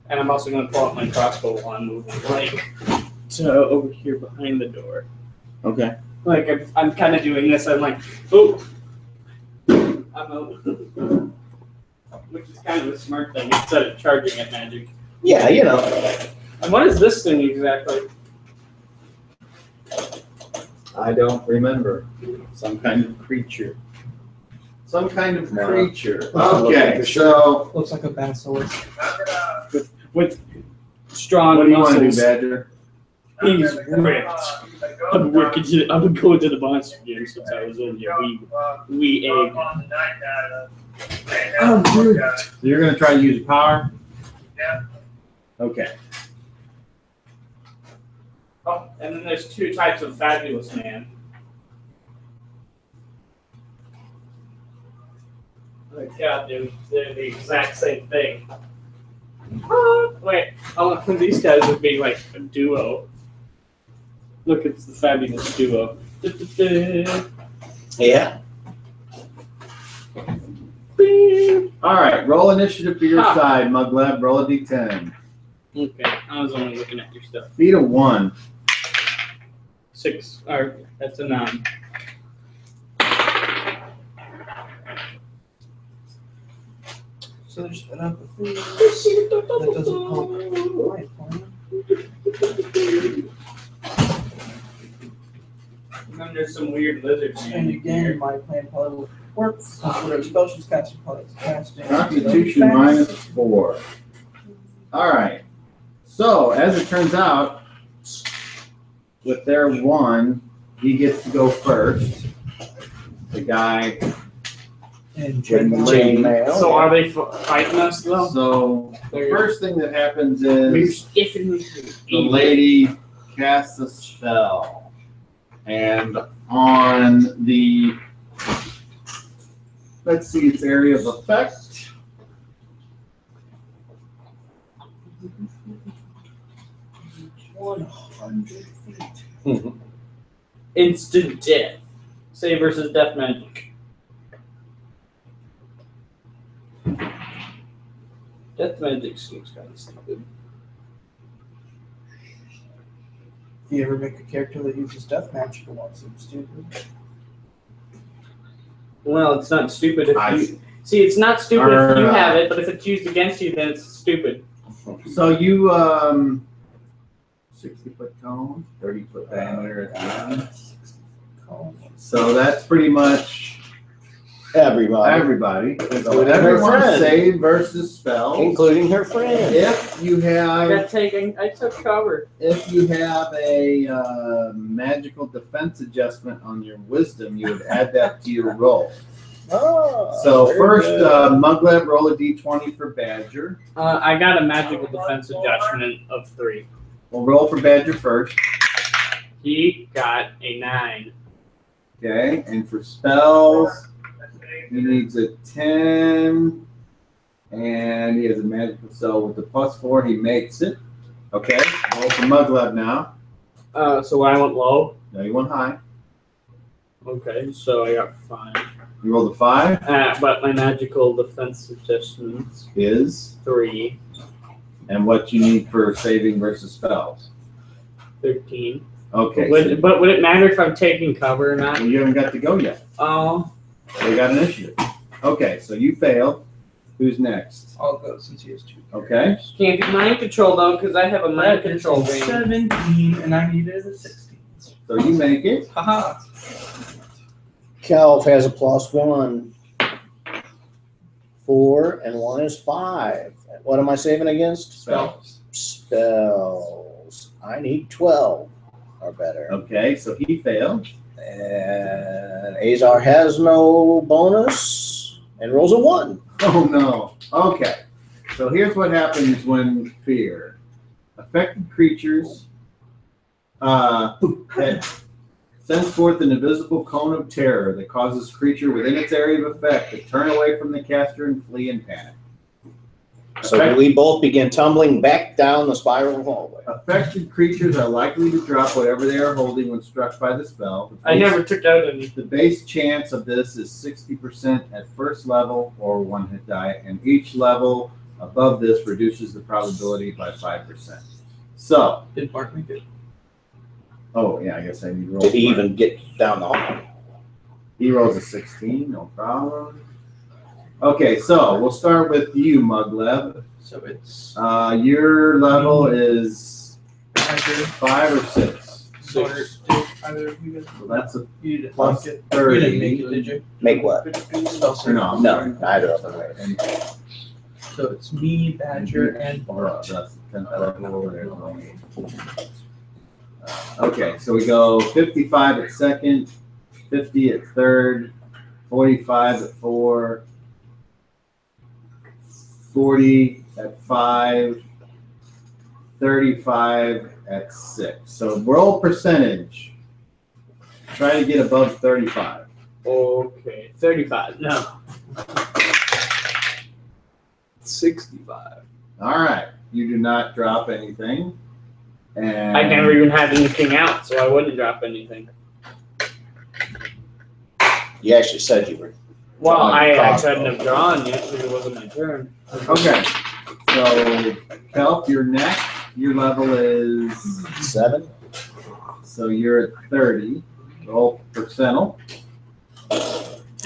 And I'm also gonna pull out my crossbow while I'm moving like to over here behind the door. Okay. Like I'm kind of doing this. I'm like, oh, I'm out. Which is kind of a smart thing instead of charging at magic. Yeah, you know. And what is this thing exactly? I don't remember. Some kind of creature. Some kind of creature. Okay, so Looks like a basilisk. With strong what do you want to do, muscles. Badger? He's ripped. I've been going to the monster game since I was only a wee egg. Oh, dude. You're gonna try to use power? Yeah. Okay. Oh, and then there's two types of fabulous man. Oh God, they're the exact same thing. Wait, these guys would be like a duo. Look, it's the fabulous duo. Yeah. All right, roll initiative for your side, Muglab. Roll a d10. Okay, I was only looking at your stuff. Beat a 1. 6, or that's a 9. So they're split up with this. That doesn't help my plan. And then there's some weird lizard man. And again, my plan probably will work. Whatever spell she's casting, probably casting. Constitution -4. All right. So, as it turns out, with their 1, he gets to go first. The guy And Chainmail. So are they fighting us though? So, the first thing that happens is definitely the lady casts a spell. And on the, let's see, its area of effect. Instant death. Save versus death magic. Death magic seems kind of stupid. if you ever make a character that uses death magic, it won't seem stupid. Well, it's not stupid if you see. It's not stupid if you have it, but if it's used against you, then it's stupid. So you 60-foot cone, 30-foot diameter at the end. So that's pretty much everybody. So Including her everyone friend. save versus spells. Including her friend. If you have I took cover. if you have a magical defense adjustment on your wisdom, you would add that to your roll. Oh, So very first, good. Muglab, roll a d20 for Badger. I got a magical defense adjustment of 3. We'll roll for Badger first. He got a 9. Okay, and for spells, he needs a 10, and he has a magical spell with the +4. He makes it. Okay, roll for Muglab now. So I went low. No, you went high. Okay, so I got 5. You rolled a 5. But my magical defense adjustments Is 3, and what you need for saving versus spells. 13. Okay, But would it matter if I'm taking cover or not? so you haven't got to go yet. Oh. We got initiative. Okay, so you failed. Who's next? I'll go since he has 2. Okay. Can't be mind control though, because I have a mind That is control a ring. 17, and I needed a 16. So you make it. Haha. Calv has a +1. 4 and 1 is 5. What am I saving against? Spells. Spells. I need 12 or better. Okay, so he failed. And Azar has no bonus and rolls a 1. Oh no. Okay. So here's what happens when fear. Affected creatures that sends forth an invisible cone of terror that causes creature within its area of effect to turn away from the caster and flee in panic. So we both begin tumbling back down the spiral hallway. Affected creatures are likely to drop whatever they are holding when struck by the spell. I never took out any. The base chance of this is 60% at first level or 1 hit die, and each level above this reduces the probability by 5%. So, Did Mark make it? oh yeah, I guess I need to roll. Did he for it. even get down the hall? He rolls a 16, no problem. Okay, so we'll start with you, Mugleb. So it's Your level is either 5 or 6. 6. Did either of you guys? So that's a You didn't plus make it. 30. You didn't make it, did you? Make what? Spell save. No. No, neither of them. Made it. So it's me, Badger, and Or that's 10th level over there. Okay, so we go 55 at second, 50 at third, 45 at 4, 40 at 5, 35 at 6. So roll percentage. Try to get above 35. Okay, 35. No. 65. All right, you do not drop anything. And I never even had anything out, so I wouldn't drop anything. You actually said you were. Well, Drawing I crossbow. couldn't have drawn yet because it wasn't my turn. Okay, so Kelp, you're next. Your level is 7. So you're at 30. Roll percentile.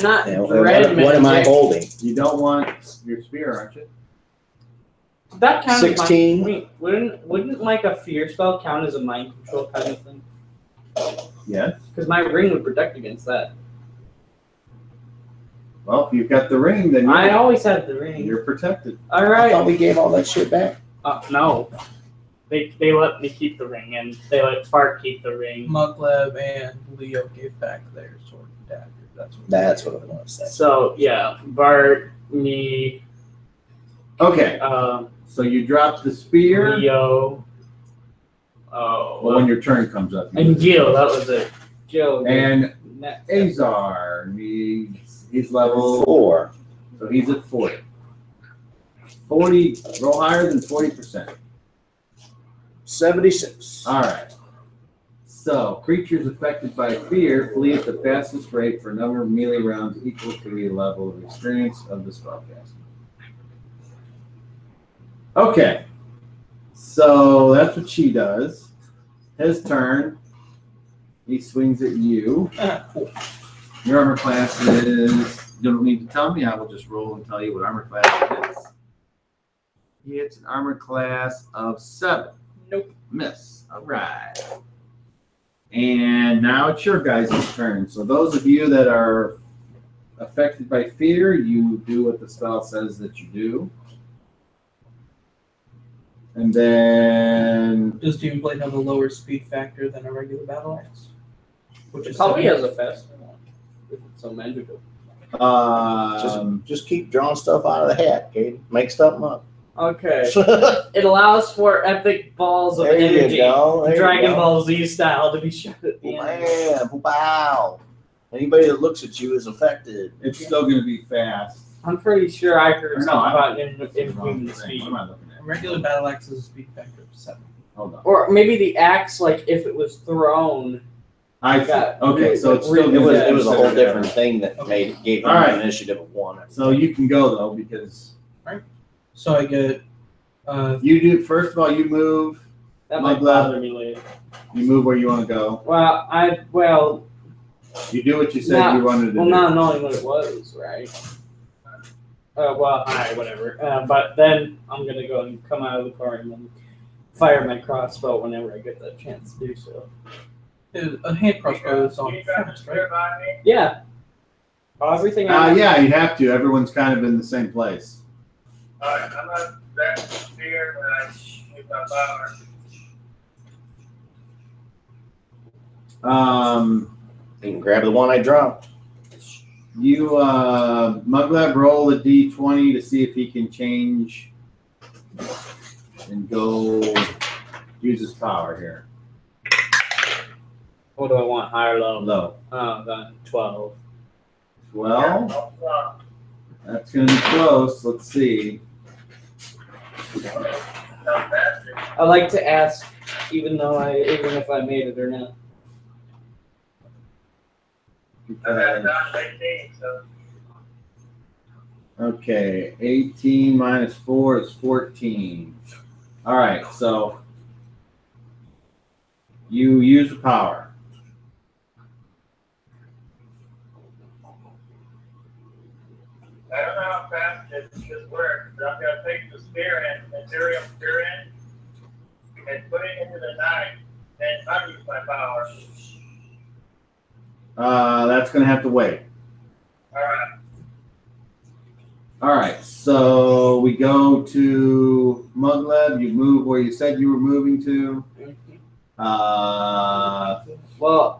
Not And red what am I magic. holding? You don't want your spear, aren't you? That count 16. As wait, wouldn't like a fear spell count as a mind control kind of thing? Yes. Because my ring would protect against that. Well, if you've got the ring, then I always had the ring. you're protected. All I right. thought we gave all that shit back. No. They let me keep the ring, and they let Bart keep the ring. Mugleb and Leo gave back their sword and dagger. That's what I want to say. So yeah, Bart, me, Okay, so you drop the spear. Leo, Well, when your turn comes up. you and do. Gil. That was it. Gil. And next. Azar needs, he's level, 4. so he's at 40. 40, roll higher than 40%. 76. All right. So, creatures affected by fear flee at the fastest rate for a number of melee rounds equal to the level of experience of the spellcaster. Okay. So, that's what she does. His turn. He swings at you. Cool. Your armor class is, you don't need to tell me, I will just roll and tell you what armor class it is. It's an armor class of 7. Nope. Miss. All right. And now it's your guys' turn. So those of you that are affected by fear, you do what the spell says that you do. And then Does Demon Blade have a lower speed factor than a regular battle axe? Which is Probably 7. has a faster one. If it's so magical. Just keep drawing stuff out of the hat, Katie. Make stuff up. Okay. It allows for epic balls of There you energy. go. There you Dragon go. Ball Z style to be shot at the end. Man, wow. Anybody that looks at you is affected. it's still going to be fast. I'm pretty sure I heard No, something I about Wrong inhuman thing. speed. What am I looking A at? regular battle axe has a speed factor of 7. Hold on. Or maybe the axe, like if it was thrown. I see. got Okay, so it's still It was gonna a be whole considered different thing that gave him All right. an initiative of 1. So you can go though because So I get you do. First of all, you move. That My might blood. bother me later. You move where you want to go. Well, You do what you said you wanted to do. not knowing what it was, right? Whatever. But then I'm gonna go and come out of the car and then fire my crossbow whenever I get that chance to do so. a hand crossbow is on You got the fast, right? spear by me? Yeah. Everything. I Yeah, you have to. Everyone's kind of in the same place. Alright, I'm gonna grab the spear when I shoot my power. You can grab the one I dropped. You, Muglab, roll a d20 to see if he can change and go use his power here. What do I want? High or low? Low. Oh, then 12. Well, that's going to be close. Let's see. Not bad. I like to ask, even if I made it or not. I got Because, down 18, so okay, 18 minus 4 is 14. All right, so you use the power. I don't know how fast this works, but I'm gonna take the spear and Ethereum spear in and put it into the knife, and not use my power. That's going to have to wait. Alright, All right, so we go to Mugleb. You move where you said you were moving to. Well,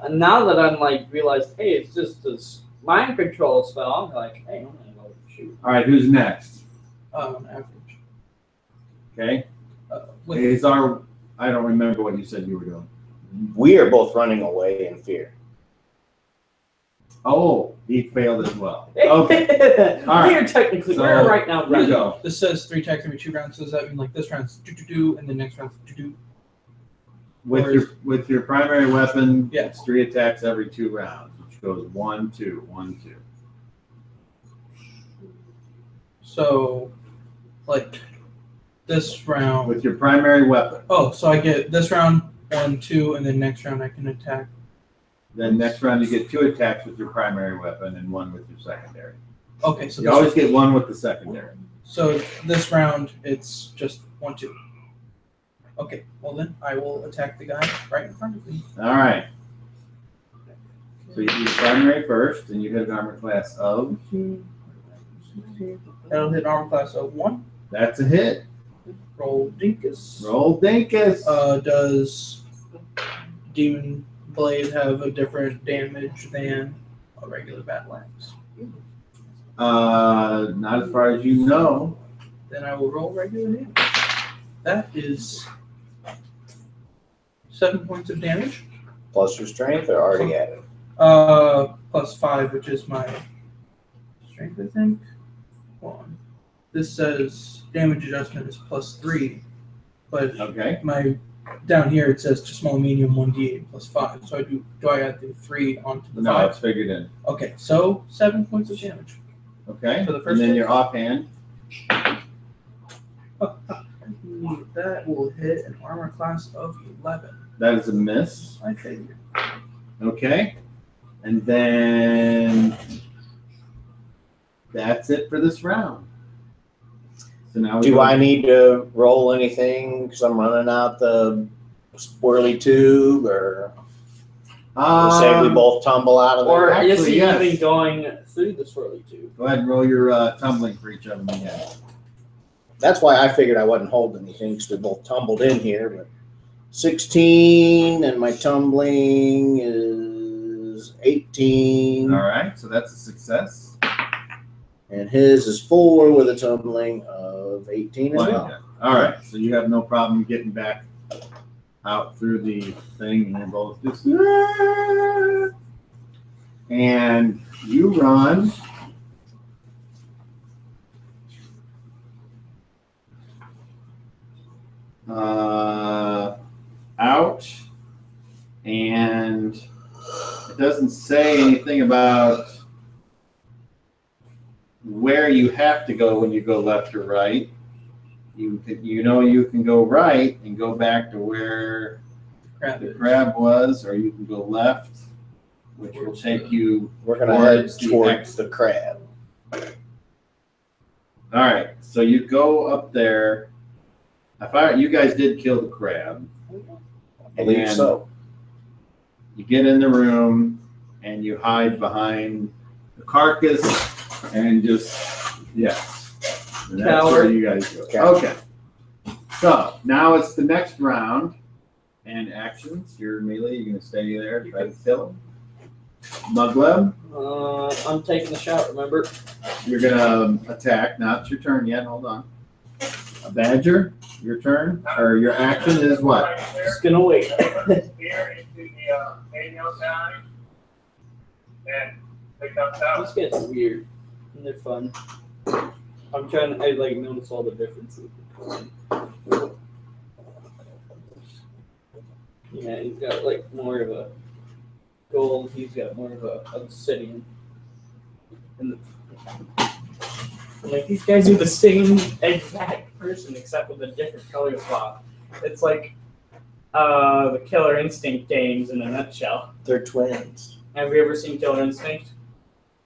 and now that I'm like realized, hey, it's just this mind control spell. I'm like, hey, I'm gonna go shoot. All right, who's next? Average. Okay. With It's our. I don't remember what you said you were doing. We are both running away in fear. Oh, he failed as well. Okay. All right. We're technically So, we're right now You running. go. this says 3 attacks every 2 rounds. So does that mean like this round's do and the next round's do? With your primary weapon, Yeah. it's 3 attacks every 2 rounds, which goes 1, 2, 1, 2. So, like this round. With your primary weapon. Oh, so I get this round 1, 2, and then next round I can attack. Then next round you get 2 attacks with your primary weapon and 1 with your secondary. Okay, so You always get 1 with the secondary. so this round it's just 1, 2. Okay, well then I will attack the guy right in front of me. All right. So you do your primary first, and you hit an armor class of. That'll hit armor class of 1. That's a hit. Roll Dinkus. Roll Dinkus. Does Demon Blade have a different damage than a regular battle axe? Not as far as you know. Then I will roll regular damage. That is 7 points of damage. Plus your strength are already added. Plus 5, which is my strength, I think. Hold on. This says damage adjustment is plus 3, but Okay. my down here it says to small medium 1d8 plus 5. So do I add the 3 onto the No, 5? it's figured in. Okay, so 7 points of damage. Okay. For the first and then one? your offhand. That will hit an armor class of 11. That is a miss. I figured. Okay. And then that's it for this round. So now Do I need to roll anything because I'm running out the swirly tube, or say we both tumble out of there? Or is Actually, he yes. even going through the swirly tube? Go ahead and roll your tumbling for each of them again. That's why I figured I wasn't holding anything because we both tumbled in here. But 16 and my tumbling is 18. All right, so that's a success. And his is 4 with a tumbling of 18 as well. All right, so you have no problem getting back out through the thing, and you're both just. And you run. Out, and it doesn't say anything about where you have to go when you go left or right. You can go right and go back to where the crab was, or you can go left, which will take you. We're going to head towards the towards exit. the crab. All right, so you go up there. You guys did kill the crab. I believe And so. You get in the room and you hide behind the carcass and just, yes. And that's where you guys go. Okay. So now it's the next round. And actions. You're melee. You're going to stay there, try to kill him. Mugleb, I'm taking the shot, remember? you're going to attack. Not your turn yet. Hold on. A badger, your turn, or your action is what? Right there. Just gonna wait. Put the spear into the manual guy, and it comes out. This gets weird. And they're fun. I like notice all the differences. Yeah, he's got like more of a gold, he's got more of a obsidian. And like these guys are the same exact person except with a different color swap. It's like the Killer Instinct games in a nutshell. They're twins. Have you ever seen Killer Instinct?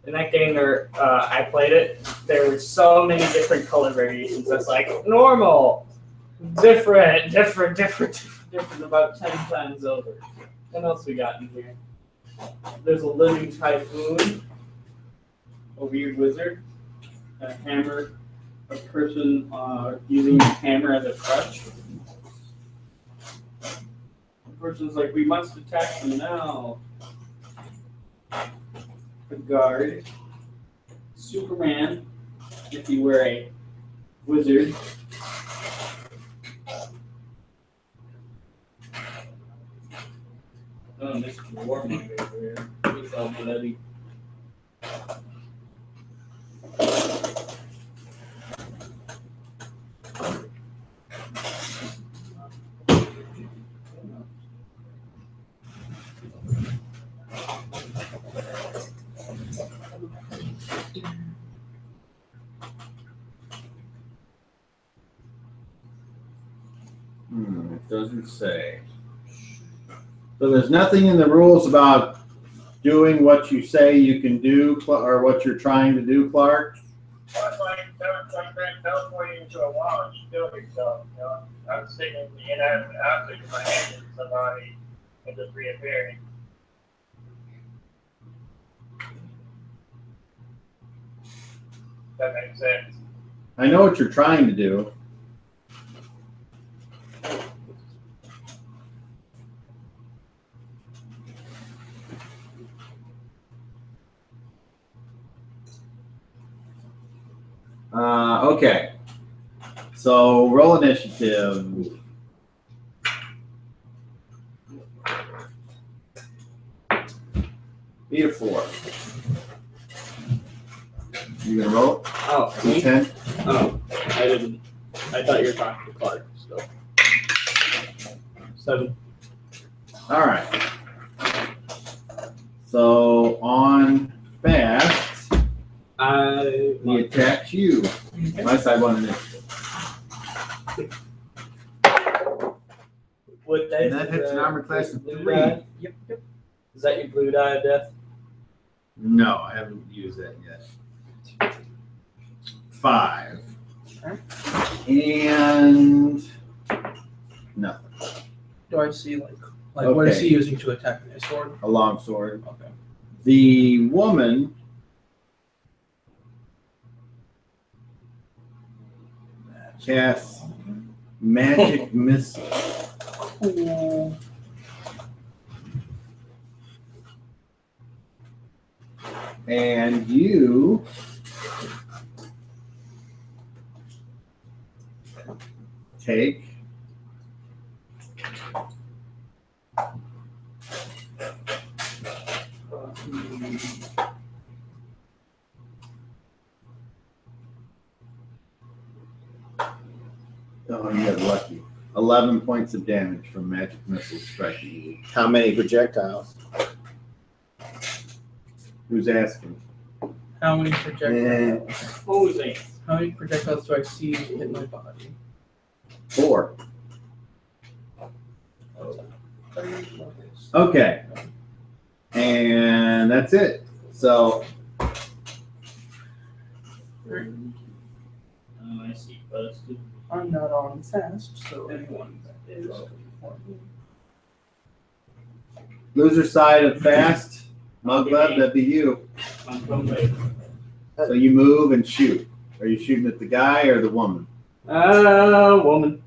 In that game, I played it. There were so many different color variations. That's like normal, different, about 10 times over. What else we got in here? There's a living typhoon, a weird wizard, a hammer, a person using a hammer as a crutch. person's like, we must attack them now. The guard. Superman, if you were a wizard. Oh, this is warming over here. It's all bloody. It doesn't say. So there's nothing in the rules about doing what you say you can do, or what you're trying to do, Clark? Well, it's like teleporting into a wall and you kill yourself, you know? I'm sitting in the inanimate object with my hand in somebody and just reappearing. That makes sense. I know what you're trying to do. Okay. So roll initiative. Be a 4. You gonna roll? Oh, me? D10? Oh, I didn't. I thought you were talking to Clark still. 7. All right. So on fast, he attacks you. My side one initiative. What dice? And that hits an armor class of 3. Yep. Is that your blue die of death? No, I haven't used that yet. 5. And nothing. Do I see like what is Okay. he using to attack me? A sword? A long sword. Okay. The woman casts magic missile. Cool. And you take oh, you got lucky. 11 points of damage from magic missiles striking you. How many projectiles? Who's asking? How many projectiles? Posing. How many projectiles do I see hit my body? 4. Okay. And that's it. So Oh, I see. Busted. I'm not on fast, so anyone that is. loser side of fast, Muggleb, that'd be you. I'm from later. So you move and shoot. Are you shooting at the guy or the woman? Woman.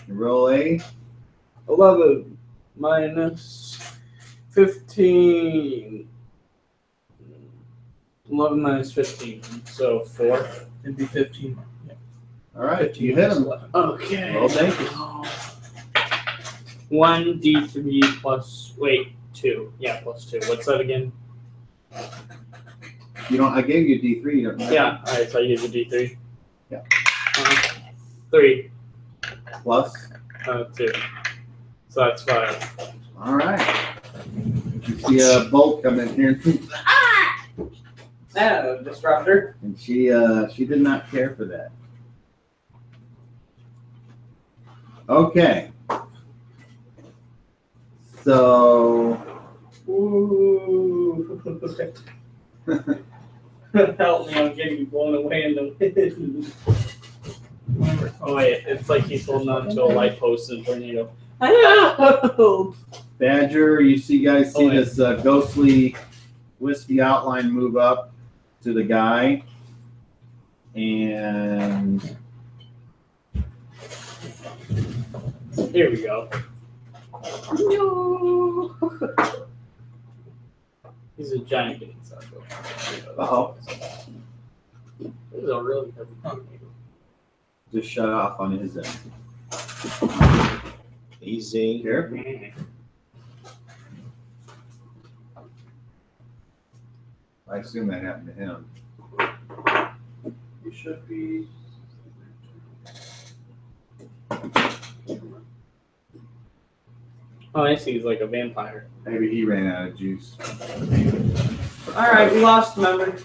You roll a 11 minus 15. 11 minus 15. So 4. It'd be 15. Yeah. all right. 15 You hit minus him. 11. Okay. Roll damage. 1d3 plus. Wait, 2. Yeah, plus 2. What's that again? You don't. I gave you a D3. You don't. Yeah. Alright, so I use a d3. Yeah. 3. Plus. 2. So that's 5. All right. You see a bolt come in here, Disruptor. and she did not care for that. Okay. So. Ooh. Help me, I'm getting blown away in the wind. Oh wait, it's like he's holding on to a light post in a tornado. Help! Badger, you guys see Oh, yeah. this ghostly, wispy outline move up to the guy, and Here we go. No. He's a giant getting sucked. Uh-oh. This is a really heavy tornado. Just shut off on his end. Easy. Here. I assume that happened to him. You should be. Oh, I see. He's like a vampire. Maybe he ran out of juice. All right, we lost member.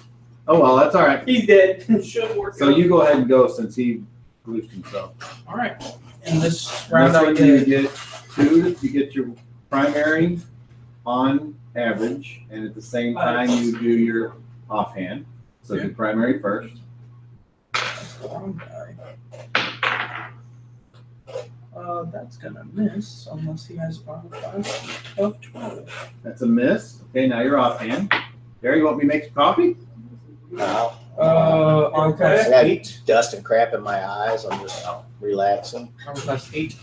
Oh well, that's all right. He's dead. Should work. So you go ahead and go since he boosted himself. All right. In this And round, that's I what you get get two. You get your primary on average, and at the same time you do your offhand. So Okay. do primary first. the wrong guy. That's gonna miss unless he has modifiers of 12. That's a miss. Okay, now you're offhand. Gary, you want me to make some coffee? No. On I class got 8. dust and crap in my eyes. I'm just relaxing. On class 8.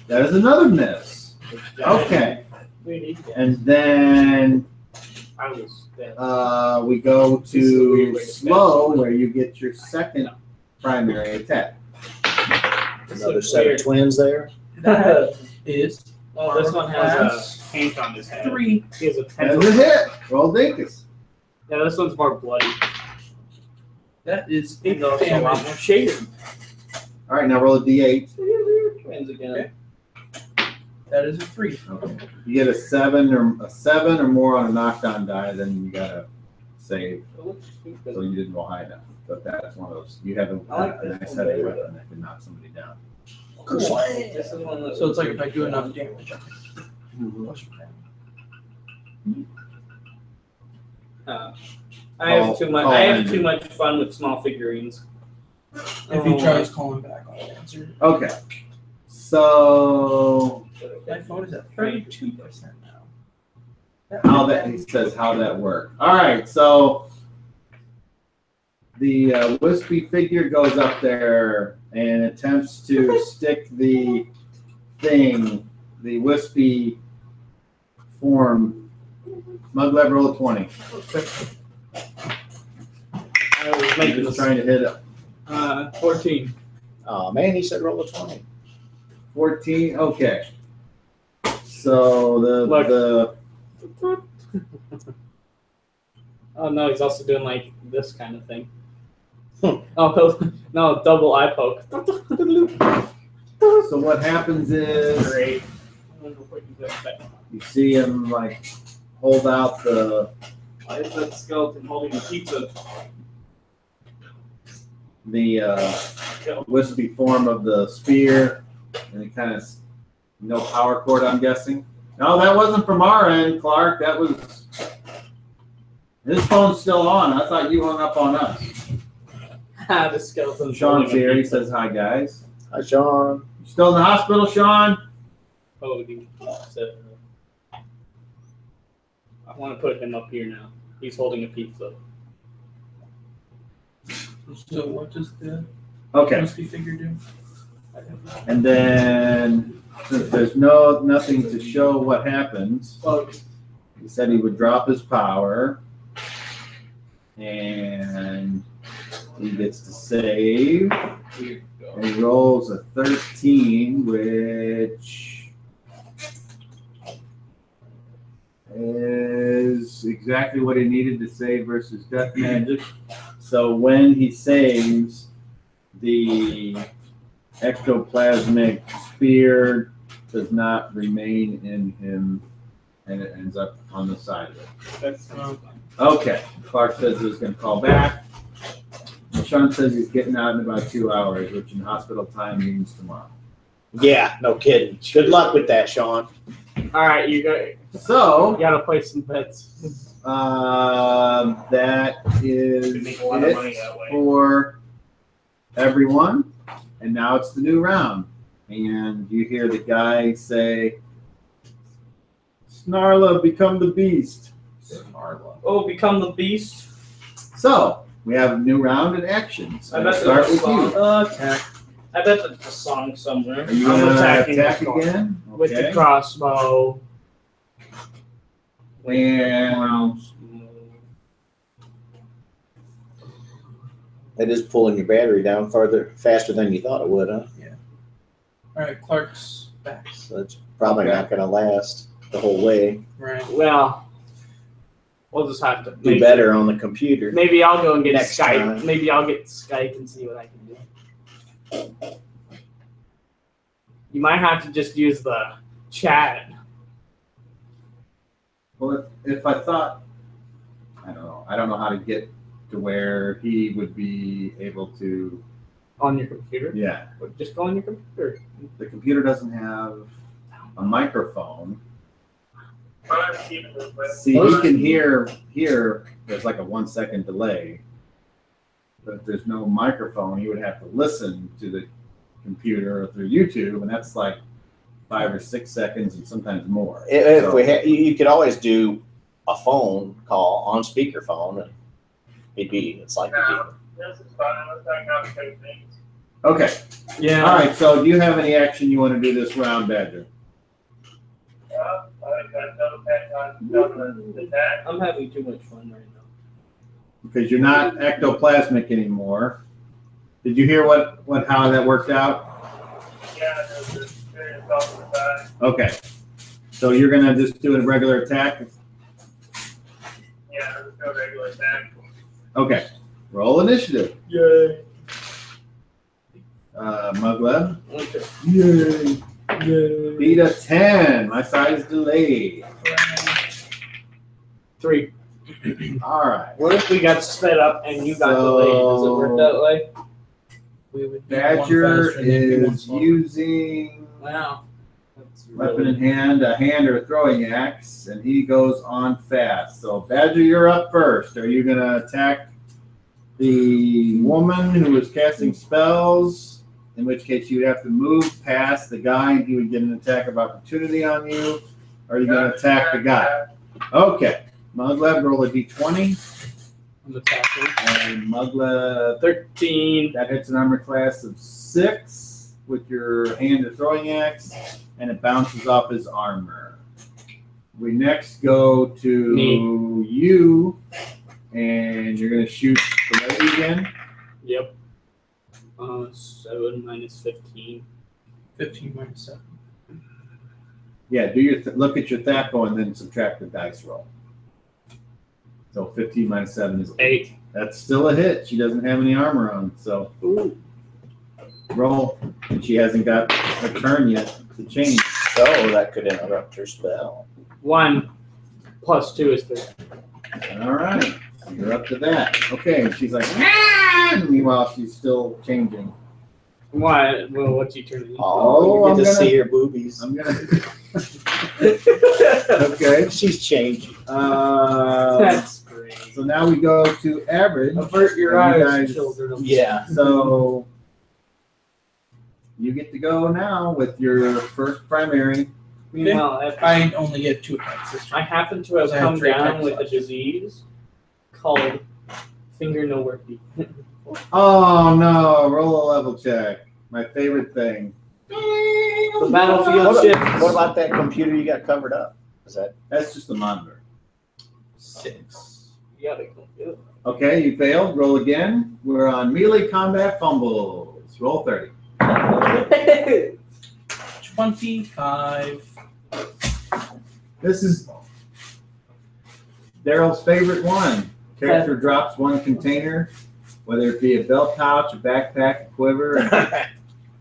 That is another miss. Okay, We need to get. and then I was dead. we go This is a weird to way to slow, spell. where you get your second primary attack. Another set of twins there. That is Well, this one has class a paint on his head. 3. He has a That's pencil. a hit. Roll dinkus. Yeah, this one's more bloody. That is It 8 goes a lot more damage. shaded. All right, now roll a d8. Twins again. Okay. That is a 3. You get a seven or more on a knockdown die, then you gotta save. It looks stupid. So you didn't roll high enough. But that's one of those. You have I like a this nice one heavy better. weapon that can knock somebody down. Cool. This is one that So it's like if I do enough damage, I can push it down. I have too much. Oh, I have and- too much fun with small figurines. If he tries calling back, I'll answer. Okay. So My phone is at 32% now. how that he says how that worked. All right, so the wispy figure goes up there and attempts to stick the thing, the wispy form. Muglev, roll a 20. I was I'm making just this. trying to hit it. 14. Oh man, he said roll a 20. 14. Okay. So Look. the Oh no, he's also doing like this kind of thing. Oh no, double eye poke. so what happens is Great. I wonder what you got back. you see him like hold out the Why is that skeleton holding a pizza? wispy form of the spear, and it kind of no power cord, I'm guessing. No, that wasn't from our end, Clark. That was his phone's still on. I thought you hung up on us. The skeleton. Sean's here. He says hi, guys. Hi, Sean. You still in the hospital, Sean? Oh, dude. So, I want to put him up here now. He's holding a pizza. So what does the Okay. wispy figure do? And then since there's nothing to show what happens, he said he would drop his power, and he gets to save. And he rolls a 13, which is exactly what he needed to save versus death magic. So when he saves, the ectoplasmic spear does not remain in him, and it ends up on the side of it. That's Okay, Clark says he's going to call back. Sean says he's getting out in about 2 hours, which in hospital time means tomorrow. Yeah, no kidding. Good luck with that, Sean. all right. You So, gotta play some bets. that is We make a lot of money it that way. for everyone. And now it's the new round. And you hear the guy say, Snarla, become the beast. Snarla. Oh, become the beast. So, we have a new round in actions. I I'm bet gonna start there's with a you. Attack. I bet that's a song somewhere. Are you I'm gonna attacking attack this one again? with the Okay. crossbow. And It is pulling your battery down faster than you thought it would, huh? All right, Clark's back. So it's probably Okay. not going to last the whole way. Right. Well, we'll just have to Do better on the computer. Maybe I'll go and get Next Skype. time. Maybe I'll get Skype and see what I can do. You might have to just use the chat. well, if I thought, I don't know how to get to where he would be able to. On your computer? Yeah, Just go on your computer. the computer doesn't have a microphone. Try to keep it this way. See, he can hear here. There's like a 1 second delay, but if there's no microphone, he would have to listen to the computer through YouTube, and that's like 5 or 6 seconds, and sometimes more. If So- we you could always do a phone call on speakerphone, and it's like No, this is fine. Let's not complicate things. Okay. Yeah. All right. So, do you have any action you want to do this round, Badger? I think that's double tap on the attack. I'm having too much fun right now. Because you're not ectoplasmic anymore. Did you hear how that worked out? Yeah, there's a serious off the side. Okay. So you're gonna just do a regular attack. Yeah, there's no regular attack. Okay. Roll initiative. Yay. Muglev. Okay. Yay. Yay. Beat a 10. My side is delayed. 3. All right. What if we got sped up and you got So- delayed? Does it work that way? We would be Badger one faster and then be one is slower. using Wow. That's weapon in hand, a hand or a throwing axe, and he goes on fast. So Badger, you're up first. Are you gonna attack the woman who is casting spells? In which case you'd have to move past the guy and he would get an attack of opportunity on you. Or are you gonna attack the guy? Okay. Muglev, roll a d20. I'm attacking. And Muglev, 13. that hits an armor class of 6 with your hand or throwing axe, and it bounces off his armor. We next go to Me. you, and you're going to shoot the lady again. Yep. 7 minus 15. 15 minus 7. Yeah, do your look at your THACO and then subtract the dice roll. So 15 minus 7 is 8. That's still a hit. She doesn't have any armor on, so Ooh. roll. And she hasn't got a turn yet to change. so that could interrupt her spell. 1 plus 2 is 3. All right, you're up to that. Okay, and she's like, ah! Meanwhile, she's still changing. Why? Well, what's you turning into? Oh, I'm you get to gonna- see her boobies. I'm gonna. Okay. She's changing. That's great. So now we go to average. Avert your And you eyes, guys- children. Of Yeah. So you get to go now with your first primary. Meanwhile, I only get 2 attacks this I turn. happen to have I have come 3 down attacks with a left. disease called finger no worky. Oh no! Roll a level check. My favorite thing. The battlefield What, shifts. what about that computer you got covered up? Is that That's just a monitor. 6. You gotta go get it. Okay, you failed. Roll again. We're on melee combat fumbles. Roll 30. 25. This is Daryl's favorite one. Character drops 1 container, whether it be a belt pouch, a backpack, a quiver, and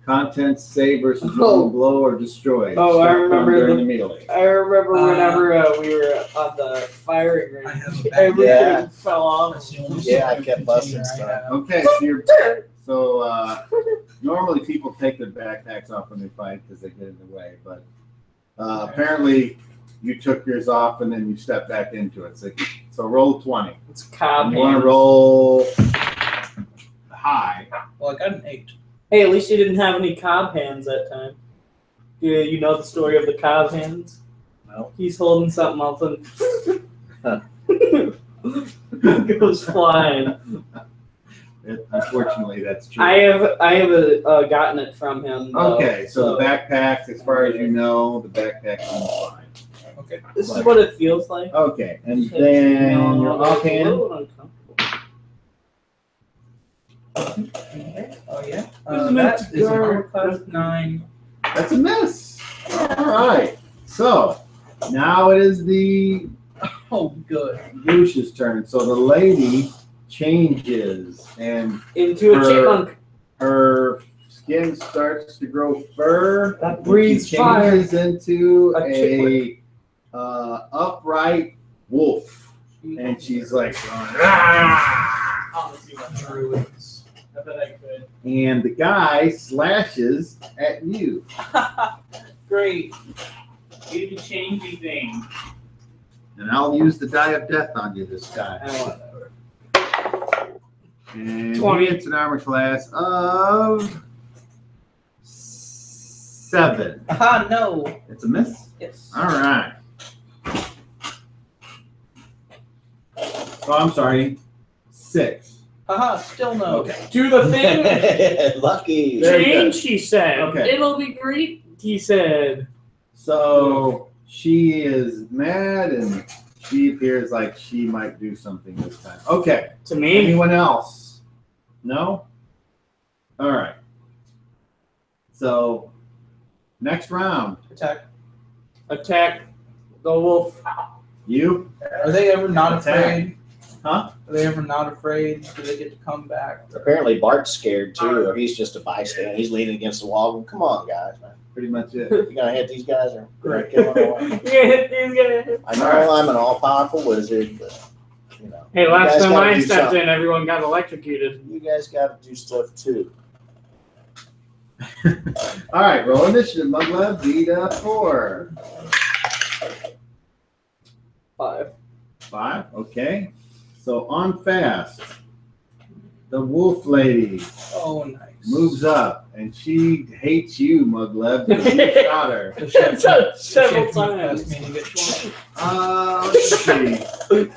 contents save versus roll, blow, or destroy. Oh, I Stop remember during the- the melee. I remember whenever we were on the firing range, I have a backpack. everything Yeah. fell off. That's the only Yeah, I second kept busting container I stuff. have. Okay, so normally people take their backpacks off when they fight because they get in the way, but apparently you took yours off and then you stepped back into it. So roll 20. It's cob And you want hands. to roll high. Well, I got an 8. Hey, at least you didn't have any cob hands that time. Yeah, you know the story of the cob hands? No. He's holding something else and it goes flying. Unfortunately, that's true. I have gotten it from him. Though, Okay, so the backpack, as far as you know, the backpack seems fine. Okay. This is what it feels like. Okay, and then No, your that's a offhand. little uncomfortable. Okay. Oh yeah. Isn't That it is an good? armor class 9. That's a miss. All right. So now it is the Oh, good. Lucia's turn. So the lady changes, and Into a chipmunk. her skin starts to grow fur. That breathes she fire. changes into A a upright wolf, and she's like going, "Ah!" I want to see what Druids. I bet I could. And the guy slashes at you. Great. You can change anything. And I'll use the die of death on you this time. Whatever. And 20. it's an armor class of 7. Aha, no. It's a miss? Yes. All right. Oh, I'm sorry. 6. Aha, still no. Okay. Do the thing. Lucky. Very Change, he said. Okay. It'll be great, he said. So she is mad, and she appears like she might do something this time. Okay. To me, Anyone else? No? All right. So next round. Attack. attack the wolf. You? Are they ever not Attack. afraid? Huh? Are they ever not afraid? Do they get to come back? Apparently Bart's scared too, or he's just a bystander. He's leaning against the wall. Come on, guys, man. Pretty much it. You gonna hit these guys or kill them away? Hey, I know I'm an all-powerful wizard, but you know. you last guys time gotta I do stepped something. in, everyone got electrocuted. You guys got to do stuff too. All right, roll initiative. Mugla, beat up 4. 5. 5, okay. So on fast, the wolf lady Oh, nice. moves up, and she hates you, Muglev, because you shot her. Several Times. times. Mean, you get 20. Let's see.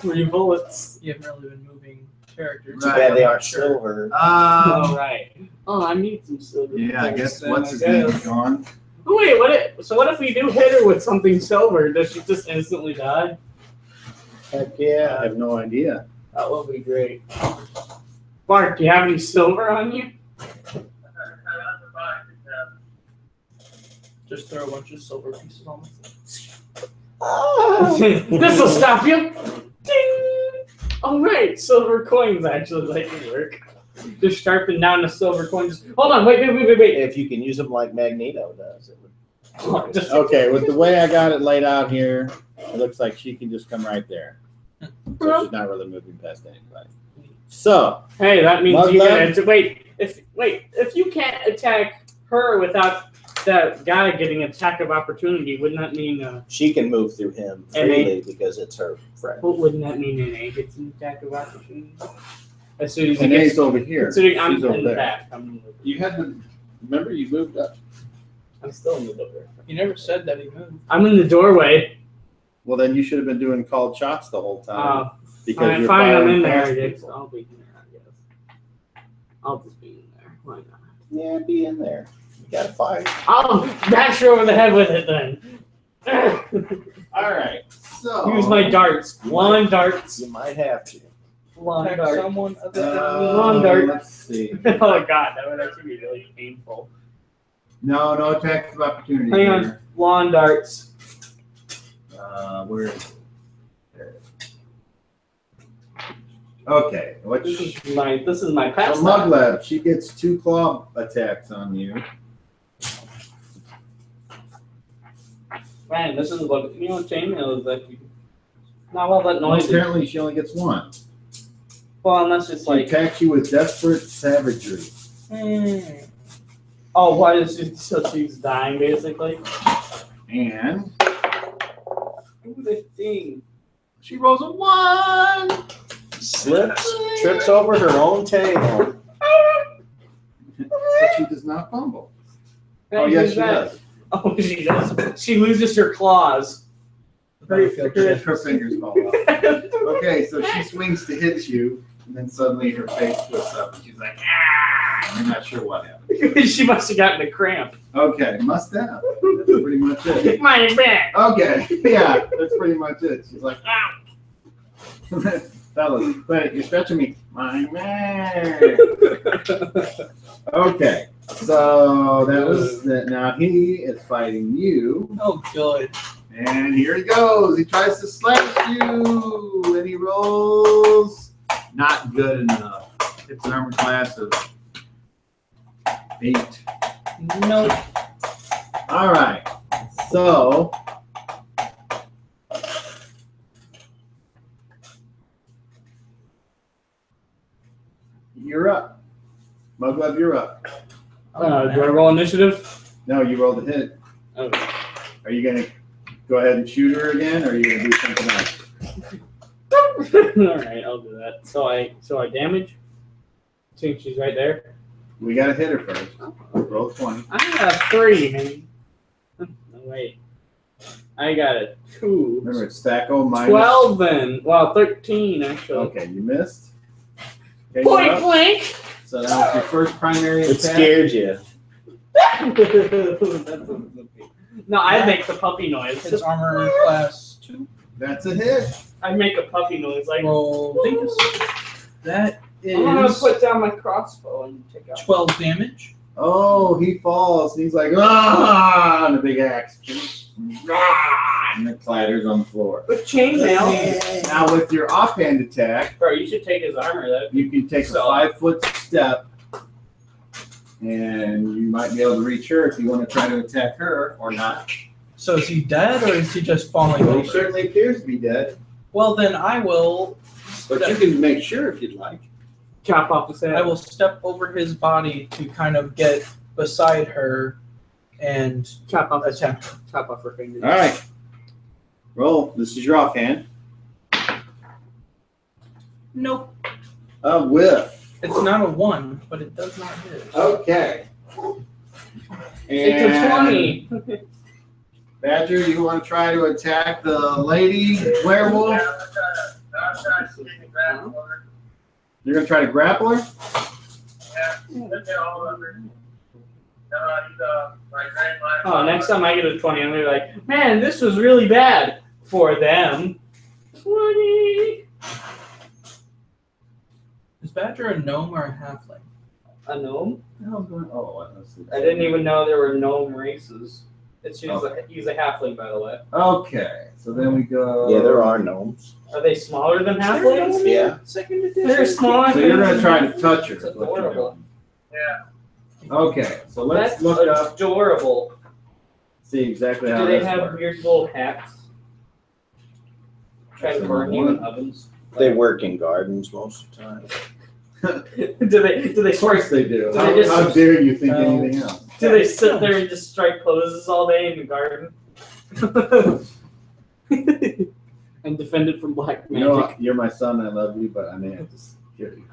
3 bullets. You haven't really been moving characters. Right. Yeah, they aren't silver. Oh, right. Oh, I need some silver. Yeah, I guess then, what's I his name guess. is gone. Oh, wait, what if we do hit her with something silver? Does she just instantly die? Heck yeah. I have no idea. That would be great. Mark, do you have any silver on you? Just throw a bunch of silver pieces on the Oh. This will stop you. Ding! All right, silver coins actually like to work. Just sharpen down the silver coins. Hold on, wait. If you can use them like Magneto does, it would. Oh, just- Okay, with the way I got it laid out here, it looks like she can just come right there. So she's not really moving past anybody. So, Hey, that means you Mugler? can wait. If you can't attack her without that guy getting an attack of opportunity, wouldn't that mean She can move through him freely because it's her friend. wouldn't that mean NA gets an attack of opportunity? As soon as he and gets, A's over here. considering I'm She's over in the there. back, I'm You had to remember you moved up. still in the door. You never said that he moved. I'm in the doorway. Well, then you should have been doing called shots the whole time. Because Fine, you're I'm firing in there. past I guess. people. I'll be in there. I guess. I'll just be in there. Why not? Yeah, be in there. You gotta fight. I'll bash her over the head with it then. All right. So Use my darts. Lawn darts. You might have to. Lawn Attack darts. someone other than Lawn dart. Let's see. Oh god, that would actually be really painful. No attacks of opportunity Hang on. here. Lawn darts. Where is it? There it is. Okay. This is my So past. Muglev, she gets 2 claw attacks on you. Man, this is what chainmail is like. Not all that noisy. Apparently, she only gets 1. Well, unless it's She like. attacks you with desperate savagery. Oh, why is she? So she's dying basically. And Ooh, the thing. she rolls a 1. Trips over her own tail. But she does not fumble. Oh, yes, she does. Oh, she does. She loses her claws. Her fingers fall off. Okay, so she swings to hit you, And then suddenly her face twists up and she's like, ah! I'm not sure what happened. She must have gotten a cramp. Okay, must have. That's pretty much it. My back. Okay, yeah, that's pretty much it. She's like, ah! Fellas, quit it, you're stretching me. My man. Okay, so that was that. Now he is fighting you. Oh, good. And here he goes. He tries to slash you. And he rolls. Not good enough. It's an armor class of 8. Nope. All right. So. You're up. Mugweb, you're up. Do I roll initiative? No, you rolled a hit. Oh. Are you going to go ahead and shoot her again, or are you going to do something else? All right, I'll do that. So I damage. Think she's right there. We got to hit her first. Roll 20. I got 3, man. No, wait. I got a 2. Remember, it's Stacko minus. 12 then. Well, 13 actually. Okay, you missed. Okay, Point you're up. blank. So that was your first primary It attack. scared you. No, I make the puppy noise. It's armor class 2. That's a hit. I make a puppy noise like. Roll dingus. That I'm gonna is put down my crossbow and take out. 12 damage. Oh, he falls. He's like, ah, and a big axe. Ah, and it clatters on the floor. With chainmail. Now with your offhand attack, Bro, you should take his armor. That you can take a 5-foot step, and you might be able to reach her if you want to try to attack her or not. So is he dead or is he just falling Well, he over? certainly appears to be dead, Well, then I will. but you can make sure if you'd like. chop off his head. I will step over his body to kind of get beside her and chop off attack. chop off her fingers. All right. Roll. This is your offhand. Nope. A whiff. It's not a 1, but it does not hit. Okay. It's a 20. Badger, you want to try to attack the lady werewolf? Yeah, I'm trying to get the grab for her. You're going to try to grapple her? Yeah, let's get all of her. He's my grandma. Oh, next time I get a 20, I'm gonna be like, man, this was really bad for them. 20. Is Badger a gnome or a halfling? A gnome? Oh, I didn't even know there were gnome races. He's a halfling, by the way. Okay, so then we go. Yeah, there are gnomes. Are they smaller than halflings? Yeah. Second edition. They're smaller. So you're going to try to touch her. It's is what you're adorable. doing. Yeah. Okay, so let's That's look up, adorable. see exactly how Do they this have works. weird little hats? Try to That's burn number you in one. ovens. They work in gardens most of the time. do they Of course they do. Do they just- How dare you think Oh. anything else? do they sit there and just strike poses all day in the garden? And defend it from black You know, magic. you're my son, I love you, but I may have to kill you.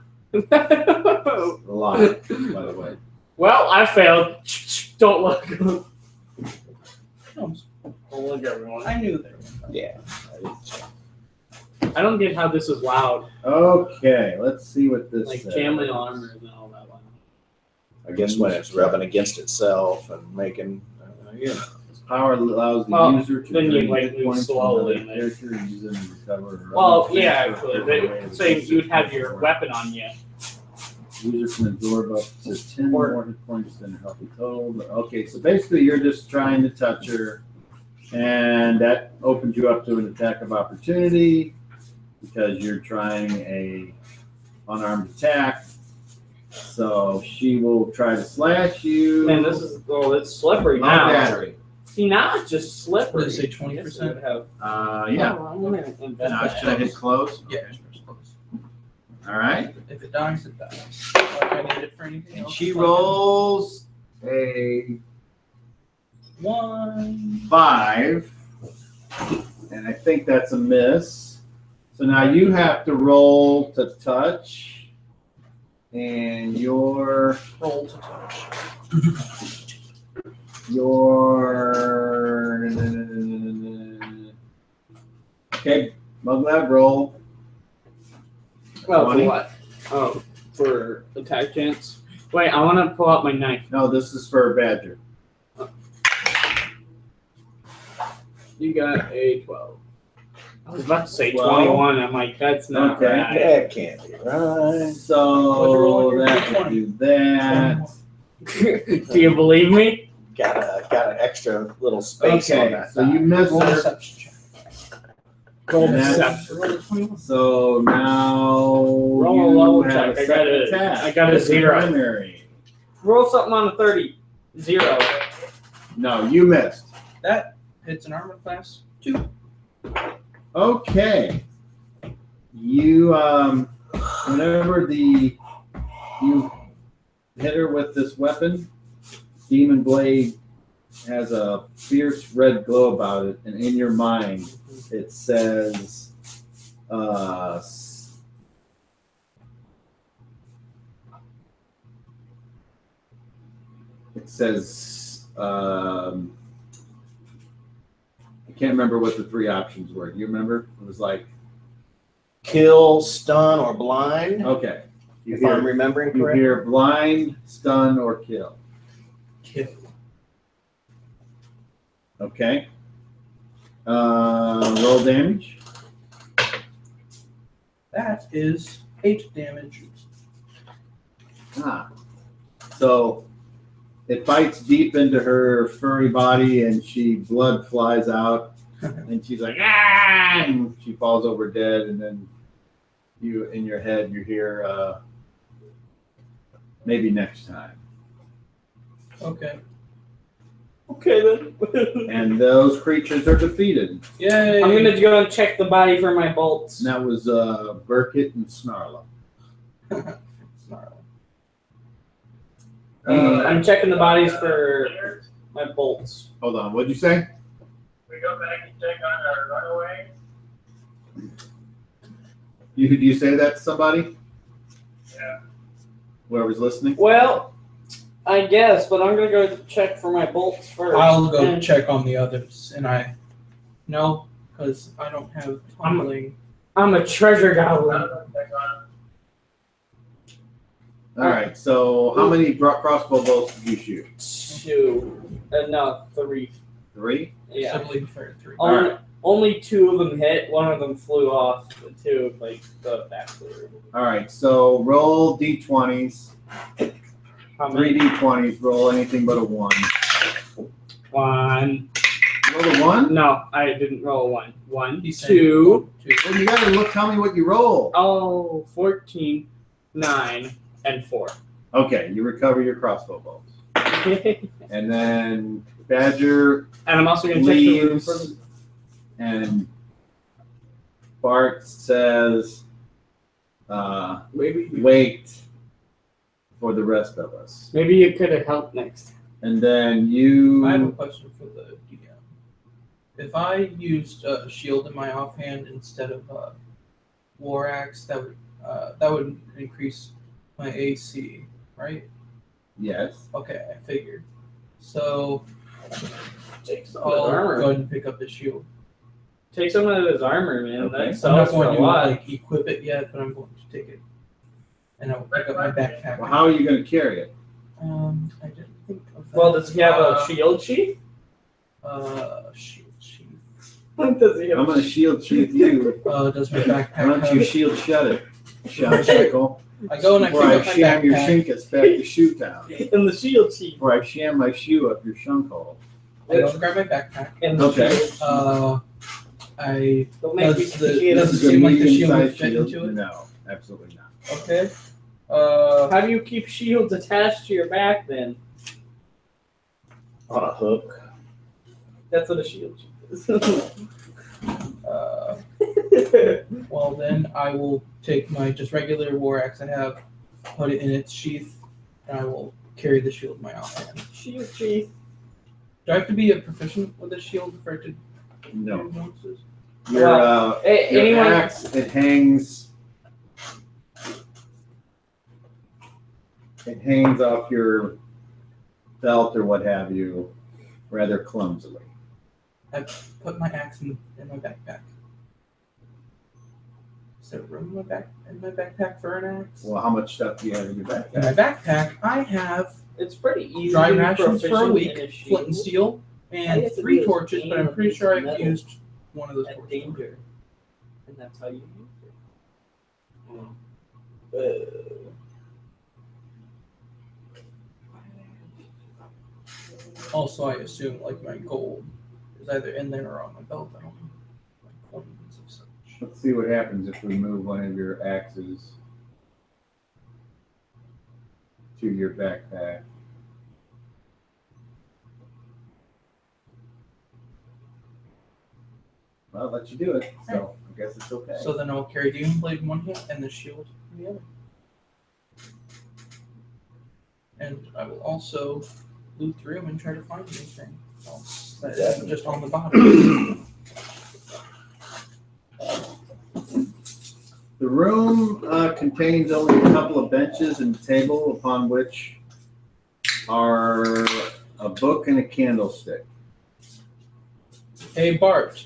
A lot, by the way. Well, I failed. Don't look. Gnomes. Don't look, everyone. I knew there were. Yeah. I don't get how this is loud. Okay, let's see what this Like says. chainmail armor is not all that loud. I guess when it's rubbing against itself and making, This power allows the Well, user to then you, drain like, hit move points from slowly another and then- character and use them to recover. or Well, other yeah, transfer actually. further away. So you'd have your weapon on you. User can absorb up to 10 Or- more hit points than a healthy total. But okay, so basically you're just trying to touch her, and that opens you up to an attack of opportunity because you're trying a unarmed attack. So she will try to slash you. Man, this is it's slippery on now. battery. See, now it's just slippery. What did it say, I guess 20%? it would have- Yeah. Oh, I'm gonna invest Now that. should I hit close? Yeah, it's close. All right. If it dies, it dies. Like I need it for anything And else. she Like a rolls a 1. 5, and I think that's a miss. So now you have to roll to touch, and your Roll to touch. okay, Mug Lab roll. Well, for 20. what? Oh, for attack chance. Wait, I want to pull out my knife. No, this is for Badger. You got a 12. I was about to say 12? 21. I'm like, that's not Okay. right. That can't be right. What'd you roll So on your that D20? would do that. Do you believe me? Got an extra little space on Okay, that. so you die. missed Roll her. deception check. Roll And that's- deception. Roll a 21. So now Roll a you level have check. a second attack. I got a That's your 0. primary. Roll something on a 30. 0. No, you missed. That hits an armor class 2. Okay. You whenever you hit her with this weapon, Demon Blade has a fierce red glow about it, and in your mind it says I can't remember what the 3 options were. Do you remember? It was like, Kill, stun, or blind. okay. You If I'm hear, remembering you correctly. hear blind, stun, or kill. Kill. Okay. Roll damage. That is 8 damage. So it bites deep into her furry body, and blood flies out, and she's like, ah! And she falls over dead, and then you, in your head, you hear, maybe next time. Okay. Okay, then. And those creatures are defeated. Yay! I'm going to go and check the body for my bolts. And that was Burkett and Snarla. Snarl. I'm checking the bodies for my bolts. Hold on, what'd you say? We go back and check on our runaway. Did you say that to somebody? Yeah. Whoever's listening? Well, I guess, but I'm going to go check for my bolts first. I'll go And check on the others, and no, because I don't have tumbling. I'm a treasure goblin. Check on. All right, so how many crossbow bolts did you shoot? 2. No, 3. 3? I Yeah. believe for 3. Only 2 of them hit. 1 of them flew off. The 2, like, the back flew. All right, so roll d20s. How 3 many? d20s, roll anything but a 1. 1. Roll a 1? No, I didn't roll 1. 1, He said 2. 2. Well, you gotta tell me what you roll. Oh, 14, 9, and 4. Okay, you recover your crossbow bolts. And And then Badger I'm also going to check the room leaves, for the and Bart says, maybe wait for the rest of us. maybe you could have helped next. And then I have a you, question for the DM. If I used a shield in my offhand instead of war axe, that would increase my AC, right? yes. Okay, I figured. So Take some I'll of his go armor. ahead and pick up the shield. Take some of his armor, man. Okay. That I'm not sells for going a to lot. like equip it yet, but I'm going to take it, and I'll pick up my backpack. Well, how are you gonna carry it? I didn't think of that. Well, does he have a shield sheath? Shield sheath. Does he have I'm gonna shield sheath you. Does my backpack Why don't have? you shield shut it, Shackle? I go and I Before I pick up my sham your backpack. shinkus back to shoot down. in the shield sheath? Before I sham my shoe up your shunk hole. I go and grab my backpack. In the Okay. shield. I Don't make Does me the- see it. does This it is a seem like the shield would medium-sized fit shield? into it? No, absolutely not. okay. How do you keep shields attached to your back then? On a hook. That's what a shield sheath Well, then I will take my just regular war axe I have, put it in its sheath, and I will carry the shield in my offhand. is. Shield sheath. Do I have to be a proficient with a shield for it to No. do bonuses? Your, Hey, your anyone? axe, it hangs off your belt or what have you, rather clumsily. I put my axe in my backpack. there room in my backpack for an axe? Well, how much stuff do you have in your backpack? In my backpack, I have It's pretty easy. dry to be rations for a proficient week, in a flint and shield. steel, All you and have to 3 do is torches, but aim I'm pretty against sure I've metal used one of those At torches. danger. And that's how you use Also, I assume like my gold is either in there or on my belt. I don't know. Like coins of such. Let's see what happens if we move one of your axes to your backpack. Well, I'll let you do it, so I guess it's okay. So then I'll carry Demon Blade in one hand and the shield in the other. And I will also loot through them and try to find anything else that isn't just on the bottom. The room contains only a couple of benches and a table upon which are a book and a candlestick. Hey Bart,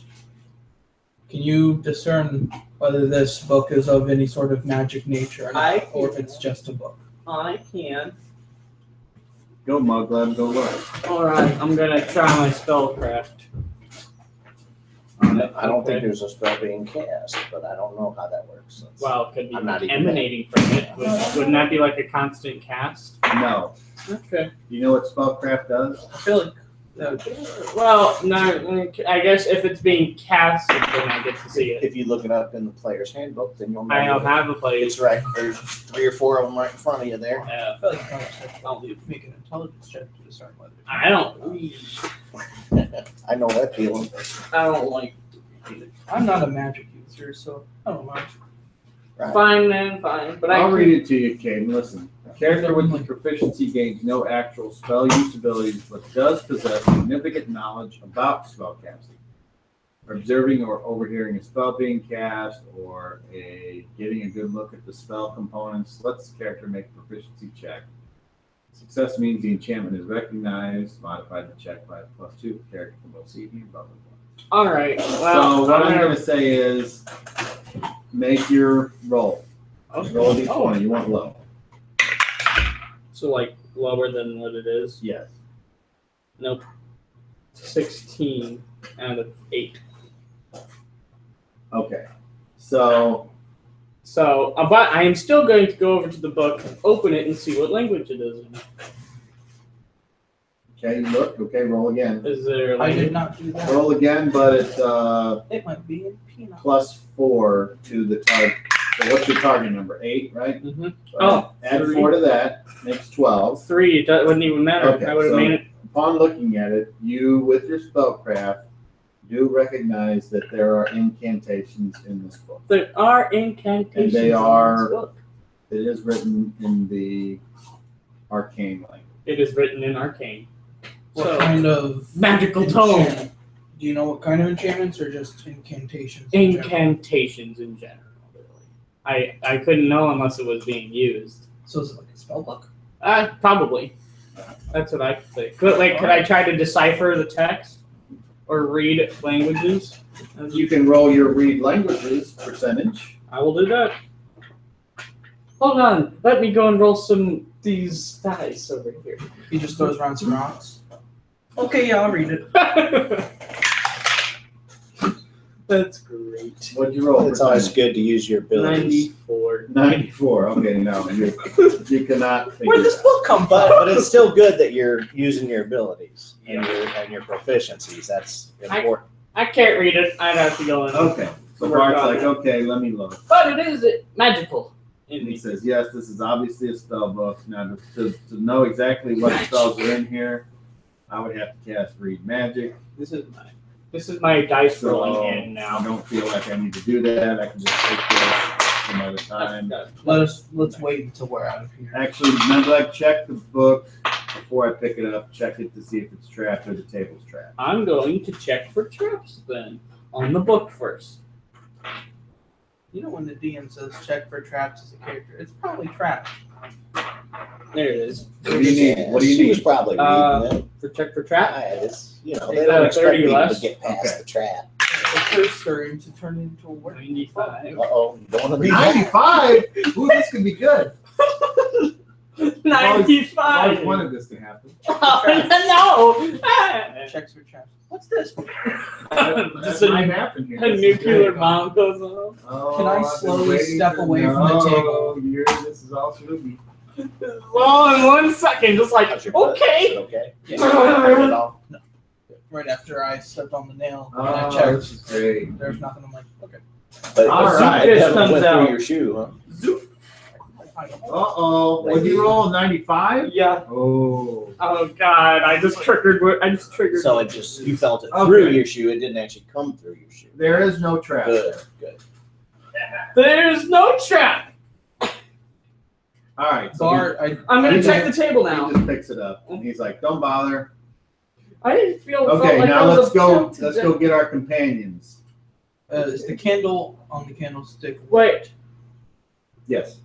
can you discern whether this book is of any sort of magic nature or not, or if it's just a book? I can. Go, Mugleb, go look. Alright, I'm gonna try my spellcraft. I don't think there's a spell being cast, but I don't know how that works. Well, it could be I'm not like even- emanating from it. Wouldn't that be like a constant cast? No. Okay. You know what spellcraft does? I feel like Well, no, I guess if it's being casted, then I get to see it. If you look it up in the player's handbook, then you'll know. I don't that have a place. It's right. There's 3 or 4 of them right in front of you there. I feel like I'll make an intelligence check to discern whether. I don't. I know that feeling. I don't like. I'm not a magic user, so I don't know. Right. Fine, man, fine. But I'll I read it to you, Caden. Listen. A character with this proficiency gains no actual spell use abilities, but does possess significant knowledge about spellcasting. Observing or overhearing a spell being cast, or getting a good look at the spell components, lets the character make a proficiency check. Success means the enchantment is recognized. Modify the check by +2. The character can both see and blah blah blah. All right. Well, So what I'm going to say is, make your roll. Roll a d20. You want low. So like lower than what it is. Yes. Nope. 16 out of 8. Okay. So But I am still going to go over to the book, open it, and see what language it is in. okay, you look. Okay, roll again. Is there I like did not do that. Roll again, but it's It might be in peanut. +4 to the target. So what's your target number? 8, right? Mhm. So Oh, add 3. 4 to that makes 12. 3? It wouldn't even matter. Okay, I would have so- made it. Upon looking at it, you, with your spellcraft, do recognize that there are incantations in this book. There are incantations. And they in are- this book. It is written in the arcane language. It is written in arcane. What So kind of magical tone. enchantment? Do you know what kind of enchantments or just incantations? in general? Incantations in general. Really. I couldn't know unless it was being used. So is it like a spell book? Probably. That's what I think. Could I try to decipher the text or read languages? You can roll your read languages percentage. I will do that. Hold on. Let me go and roll these dice over here. He just throws around some rocks. Okay, yeah, I'll read it. That's great. What'd you roll? It's always good to use your abilities. 94. 94. Okay, no, you cannot figure Where'd it this out. book come But from? it's still good that you're using your abilities and your proficiencies. That's important. I can't read it. I'd have to go in. Okay, so Work Bart's on like, it. okay, let me look. But it is magical. And he says, yes, this is obviously a spell book. Now, to know exactly what spells are in here, I would have to cast Read Magic. This is my dice So rolling hand I now. don't feel like I need to do that. I can just take this some other time. Let's wait until we're out of here. Actually, remember, I check the book before I pick it up. Check it to see if it's trapped or the table's trapped. I'm going to check for traps then on the book first. You know when the DM says check for traps as a character, it's probably trapped. There it is. What do you need? What do you She was need? probably reading it. For check for trap. It's, Is they that don't a expect 30 people less? to get past Okay. the trap. first turn to turn into a work. 95. Uh-oh, you don't want to be 95? Ooh, this could be good. I 95. always wanted this to happen. Oh, no. Checks for traps. What's this? That Just might a, happen here. a This is nuclear great. bomb goes off. Oh, Can I I've been slowly waiting step for- away from the table? This is all spooky. Well, in 1 second, just like, How's your butt? Is okay. it okay? Yeah. Hurt at all? Right after I stepped on the nail, and Oh, I this checked. is great. There's nothing. I'm like, okay. But All it right. definitely Comes went out. through your shoe, huh? Zoop. Uh-oh. Would you roll 95? Yeah. Oh. Oh God! I just triggered. So it just, you felt it Okay. through your shoe. It didn't actually come through your shoe. There is no trap. Good, good. There's no trap. All right. So Bart, I'm He gonna check the just- table he now. just picks it up and he's like, "Don't bother." I didn't feel. Okay, felt like now I was let's go. about to Let's die. go get our companions. is the candle on the candlestick? Wait, Yes.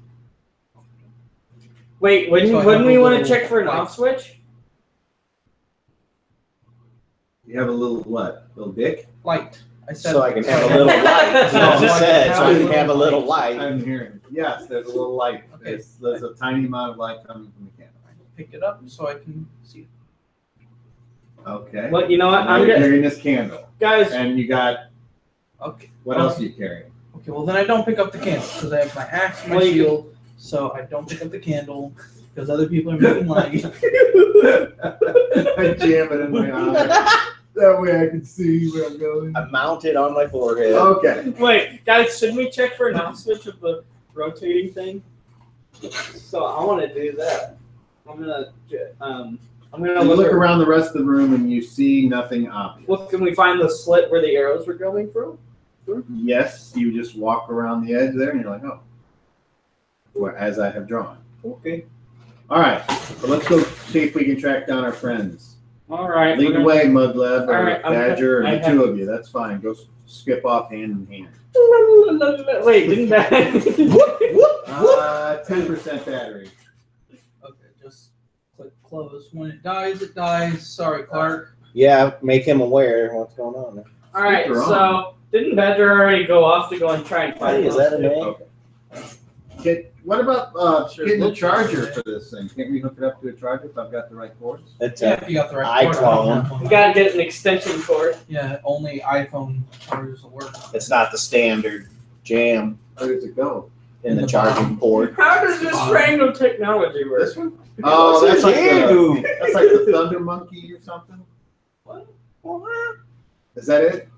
wait. Wouldn't So I wouldn't have we a want to little check for an light. off switch? You have a little what? Little dick? Light. I said. So I can have a little light. That's what you said, so I can have a little light. I'm hearing. Yes, there's a little light. Okay. There's a tiny amount of light coming from the candle. Pick it up so I can see. Okay. Well, you know what? Now I'm you're gonna, carrying this candle, guys. and you got Okay. what else are you carrying? Okay. Well, then I don't pick up the candle because I have my axe and my Well, you shield. So I don't pick up the candle because other people are making light. I jam it in my eye. That way I can see where I'm going. I mount it on my forehead. Okay. Wait, guys. Should we check for an off switch of the rotating thing? So I want to do that. I'm gonna You look around the rest of the room and you see nothing obvious. Well, can we find the slit where the arrows were going through? Yes, you just walk around the edge there and you're like, oh. Well, as I have drawn. Okay. All right, so let's go see if we can track down our friends. All right. Lead the way, Mudleb or All right, Badger, or I the have- two of you. That's fine. Go skip off hand in hand. Wait, didn't that? 10% battery. Okay. Just click close. When it dies. Sorry, Clark. Yeah, make him aware of what's going on there. All right. Speaker So didn't Badger already go off to go and try and find? Hey, is that a name? Okay. What about Sure. getting a charger for this thing? Can't we hook it up to a charger if I've got the right cords? It's Yeah, if you got the right cord, I iClone. don't have one. We gotta get an extension cord. Yeah, only iPhone chargers will work. It's not the standard jam Where does it go? in the charging port. How does this random technology work? This one? Oh, that's like you. the Thunder Monkey or something. Is that it?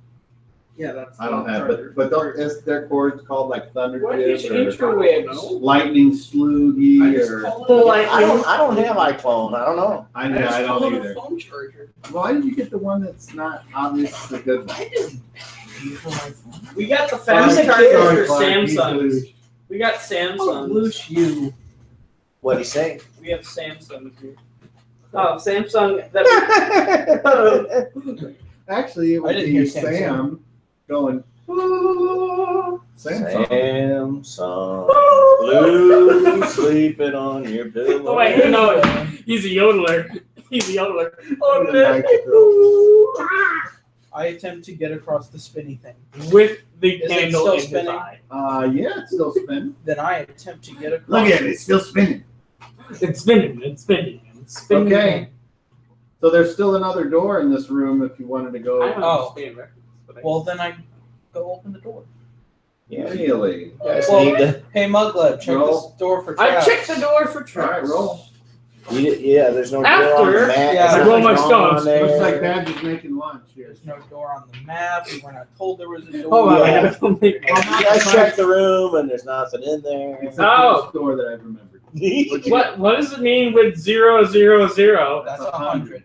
Yeah, that's. I don't have, but don't, is their cords called like Thunder What is Tip or interwebs? Lightning Sloogie or? I don't have iClone. I don't know. I don't either. Phone charger. Why did you get the one that's not obvious the good one? I didn't pay for my phone. We got the Sorry, fast chargers sorry, for Clark, Samsungs. We got Oh, Samsungs. loose you. What'd he say? We have Samsungs here. Oh, Samsung. That Actually, it I would didn't be hear Samsung. Sam going. Samsung. Samsung. Blue sleeping on your pillow. Oh, wait, no, he's a yodeler. He's a yodeler. I attempt to get across the spinny thing. With the Is it candle still in his spinning? eye. Yeah, it's still spinning. Then I attempt to get across. Look at it, it's still spinning. It's spinning. It's spinning. It's spinning. Okay. So there's still another door in this room if you wanted to I go. don't Oh. understand records, but I- Well, then I go open the door. Yeah, you Really? guys Well, need to. Hey, Muggleb, check Roll. this door for I traps. checked the door for All right, traps. roll. Yeah, there's no door on After- the map. Yeah, There's I roll nothing my stones. on there. Looks like Badger's making lunch here. There's no door on the map. We were not told there was a door. Hold on, Yeah. I gotta go make. You guys checked the room and there's nothing in there. Except for Oh. this door that I've remembered. What does it mean with 000? That's 100.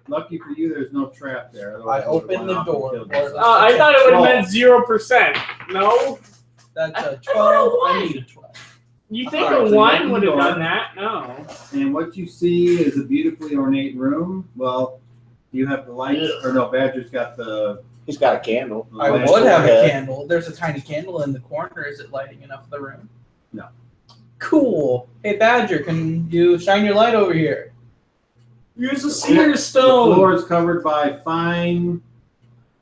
Lucky for you, there's no trap there. I Otherwise, it would've opened went the off and door. killed Or us. the- Oh, I thought it would have Roll. meant 0%. No, That's a 12. I need a 12. you think Alright, a so you 1 open would the have door. done that? No. And what you see is a beautifully ornate room. Well, you have the lights, or no, Badger's got the. He's got a candle. I lamp would have a overhead. candle. There's a tiny candle in the corner. Is it lighting enough of the room? No. Cool. Hey, Badger, can you shine your light over here? Use a seer The stone. floor is covered by fine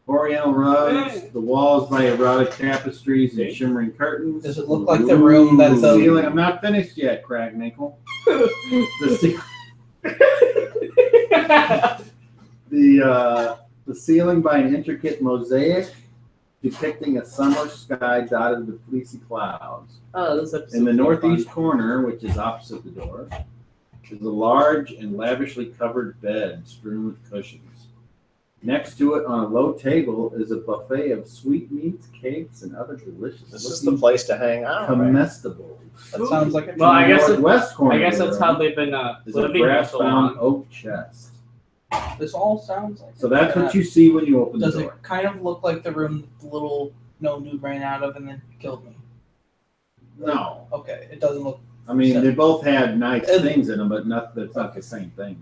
Oriental rugs, the walls by erotic tapestries and shimmering curtains. Does it look like the room that The the ceiling, I'm not finished yet, Craig Nichol. The ceiling by an intricate mosaic depicting a summer sky dotted with fleecy clouds. Oh, this episode. In the northeast corner, which is opposite the door, is a large and lavishly covered bed strewn with cushions. Next to it, on a low table, is a buffet of sweetmeats, cakes, and other delicious. This is the place to hang out. Right? Comestibles. that sounds like a Well, I guess Northwest corner. I guess of the that's room how they've been is a living for so brass-bound long. oak chest. this all sounds like So that's what you see when you open the Does door. it kind of look like the room that the little no dude ran out of and then killed me? No, Okay, it doesn't look I mean they both had nice It- things in them, but that's not the same things.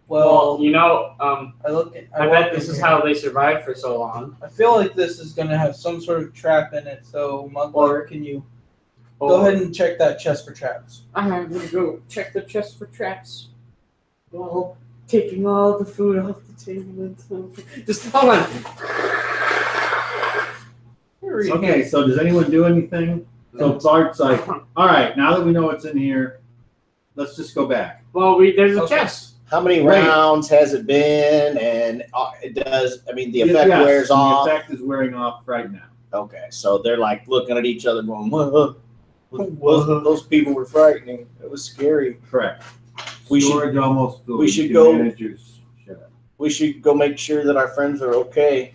Well, well. you know, I look at. I bet this is how they survived for so long. I feel like this is gonna have some sort of trap in it. So, Mugler, can you go ahead and check that chest for traps? I'm gonna go check the chest for traps. While taking all the food off the table and stuff. Just hold on. Okay, so does anyone do anything? So Bart's like, all right, now that we know what's in here, let's just go back. Well, there's a Okay. chest. How many Wait. rounds has it been? And it does. I mean, the effect Yes, wears off. The effect is wearing off right now. Okay, so they're like looking at each other, going, "Whoa, those people were frightening. It was scary." Correct. We should- Storage almost full. we You should can go- manage your shit. We should go make sure that our friends are okay.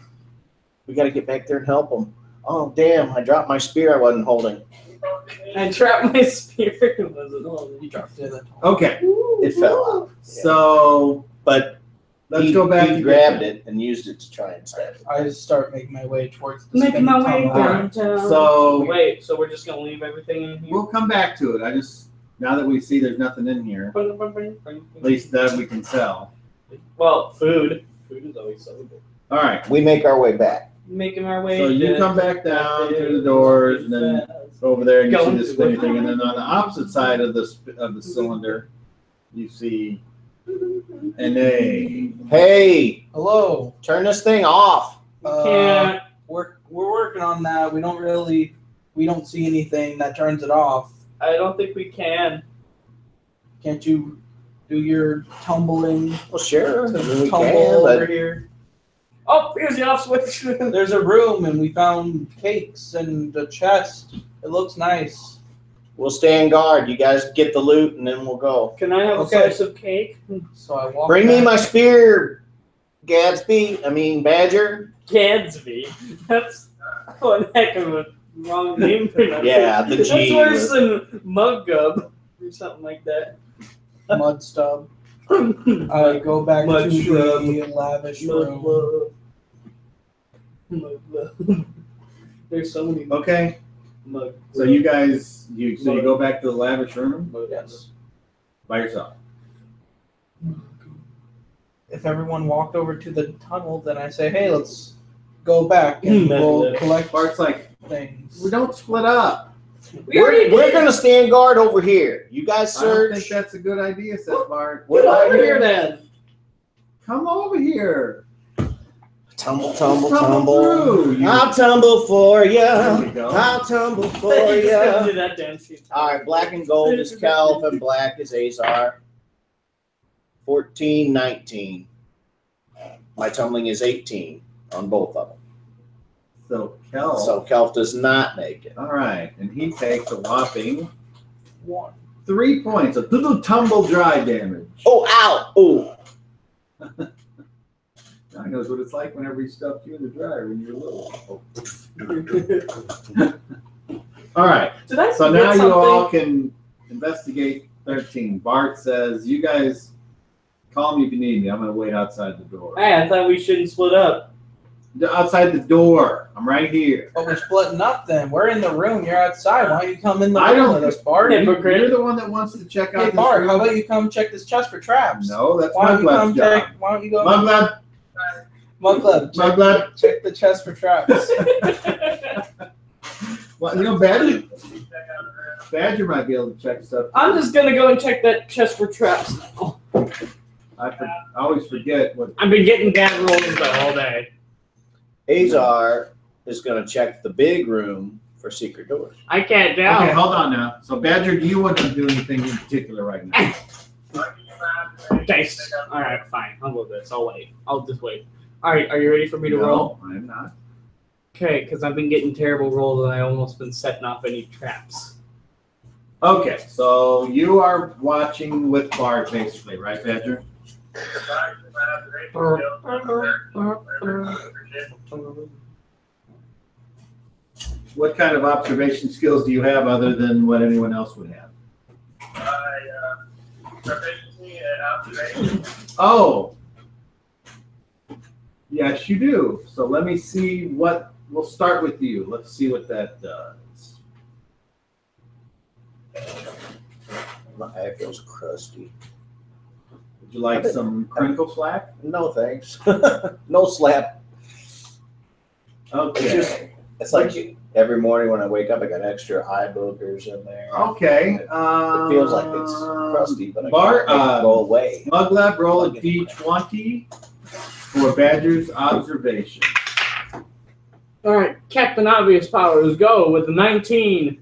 We got to get back there and help them. Oh, damn! I dropped my spear I wasn't holding. I trapped my spear. Was it on? You dropped it. Okay, It fell out. so But let's go back. He and grabbed get it and used it to try and stab it. I just start making my way towards the Making my way spinning tunnel. downtown. So- wait, so we're just gonna leave everything in here? We'll come back to it. I just now that we see there's nothing in here, at least that we can sell. Well, food. Food is always so good. All right. We make our way back. Making our way. So you come back down through the doors and then go over there and you see this spinny thing, and then on the opposite side of the cylinder, you see an A. Hey, Hello. turn this thing off. Can't. We're working on that. We don't see anything that turns it off. I don't think we can. Can't you do your tumbling Well, sure. to I mean, we tumble can, over but here? Oh, here's the off switch. There's a room and we found cakes and a chest. It looks nice. we'll stand guard. You guys get the loot and then we'll go. Can I have Okay. a slice of cake? So I walk. Bring me back. my spear, Badger. Gadsby. That's one heck of a wrong name for that. Yeah, the That's G worse than Mudgub or something like that. Mud stub. I go back Mud to shrub. the lavish room. Mud. There's so many Okay. mud. So you guys, you go back to the lavish room Yes. by yourself. If everyone walked over to the tunnel, then I say, hey, let's go back and we'll collect Bart's like, things. we don't split up. We're gonna stand guard over here. You guys I don't think search. that's a good idea, says Bart. Get over here then. Come over here. Tumble, Tumble tumble. through, you- I'll tumble for There ya. we go. I'll tumble for You just gotta ya. do that dance. All right, black and gold is Kelv and black is Azar. 14, 19. My tumbling is 18 on both of them. So Kel. So Kelv does not make it. All right, and he takes a whopping 1. 3 points of little tumble dry damage. Oh, ow! Oh, Now he knows what it's like whenever he stuffed you in the dryer when you were little. All right, Did I so forget now you something? all can investigate 13. Bart says, you guys call me if you need me. I'm going to wait outside the door. Hey, I thought we shouldn't split up. Outside the door. I'm right here. But we're splitting up then. We're in the room. You're outside. Why don't you come in the I room don't- with us, Bart? Yeah, You're the one that wants to check out Hey, this Bart, room. how about you come check this chest for traps? No, that's Why don't you come Mudblood's job. check? Why don't you go? Mudblood, Mudblood, check, Mudblood. check the chest for traps. Well, you know, Badger might be able to check stuff. I'm just gonna go and check that chest for traps now. I always forget what. I've been getting bad rolls the whole day. Azar is going to check the big room for secret doors. I can't tell. Okay, hold on now. So Badger, do you want to do anything in particular right now? Dice. All right, fine. I'll go with this. I'll wait. I'll just wait. All right, are you ready for me to roll? No, I'm not. Okay, because I've been getting terrible rolls and I almost been setting off any traps. Okay, so you are watching with Clark, basically, right, Badger? What kind of observation skills do you have other than what anyone else would have? Proficiency and observation. Oh, yes, you do. So let me see what. We'll start with you. Let's see what that does. My eye feels crusty. Would you like some crinkle slack? No thanks. No slap. Okay. It's like every morning when I wake up, I got extra eye boogers in there. Okay. It feels like it's crusty, but I Bart, can't make it go away. Muglab, roll a d20 for Badger's observation. All right, Captain Obvious Powers, go with the 19.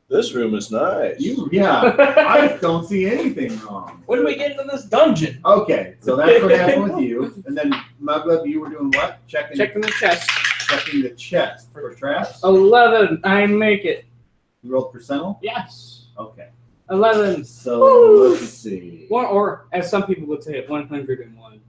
This room is nice. I don't see anything wrong. When do we get into this dungeon? Okay, so that's what happened with you. And then Muglab, you were doing what? Checking the chest. Checking the chest for traps. 11. I make it. You rolled percentile? Yes. Okay. 11. So Woo! let's see. Or as some people would say, 101.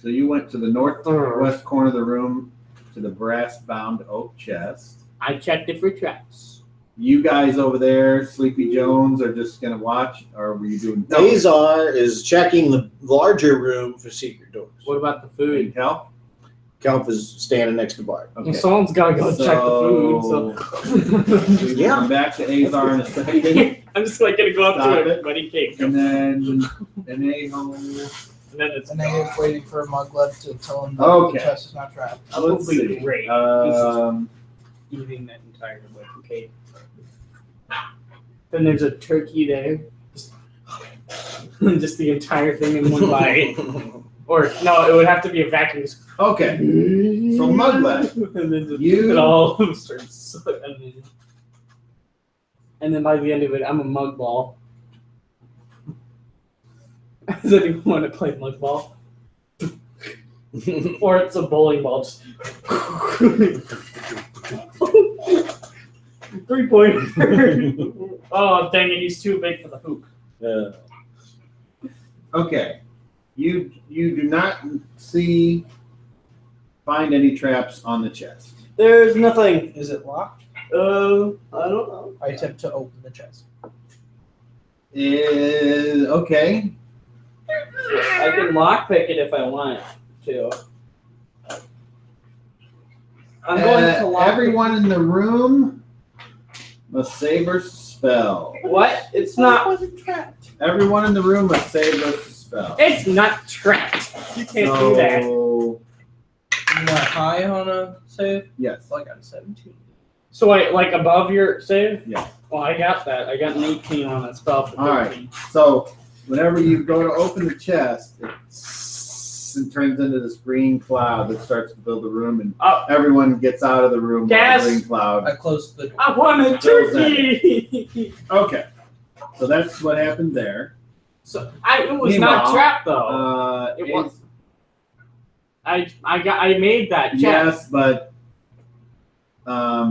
So you went to the northwest corner of the room to the brass-bound oak chest. I checked it for traps. You guys over there, Sleepy Jones, are just going to watch, or were you doing? Azar is checking the larger room for secret doors. What about the food? Help? Kelp is standing next to Bart. Okay. Well, someone's got to go check the food. So. We come back to Azar in a second. I'm just like gonna go up Stop to it. it, but he can't go. And then an A-hole. And then it's And I is waiting for Muglab to tell him that Okay. the chest is not trapped. Let's see. Great. Eating that entire like okay. Then there's a turkey there. Just the entire thing in one bite. Or no, it would have to be a vacuum. Okay. So Muglab, And then just you- it all starts. And then by the end of it, I'm a mug ball. Does anyone want to play mug ball? Or it's a bowling ball. Just 3-pointer. Oh, dang it, he's too big for the hoop. Okay. You do not find any traps on the chest. There's nothing. Is it locked? I don't know. I attempt to open the chest. Okay. I can lockpick it if I want to. I'm going to lock everyone in the room must save versus spell. What? It's not. wasn't trapped. Everyone in the room must save versus spell. It's not trapped. You can't do that. So, You want high on a save? yes. So I got a 17. So wait, like above your save? Yeah. Well, I got that. I got an 18 on that spell for 13. All right. So whenever you go to open the chest, it turns into this green cloud that starts to fill the room, and everyone gets out of the room. Gas. The green cloud. I closed the door. I want a turkey. Okay. So that's what happened there. So it was Meanwhile, not trapped though. It was. I made that check. Yes, but I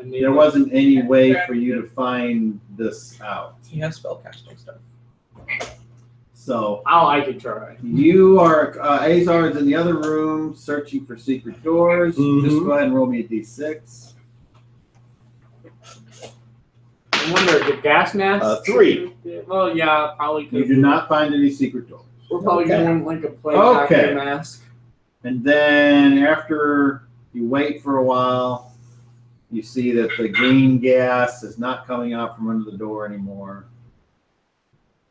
made there it. wasn't any way for you to find this out. He has spellcasting stuff. So I could try. you are Azar is in the other room searching for secret doors. Mhm. Just go ahead and roll me a d6. I wonder the gas mask. 3. Well, yeah, probably. You Could. do not find any secret doors. We're probably Okay. doing like a play Okay. actor mask. And then after you wait for a while, you see that the green gas is not coming out from under the door anymore.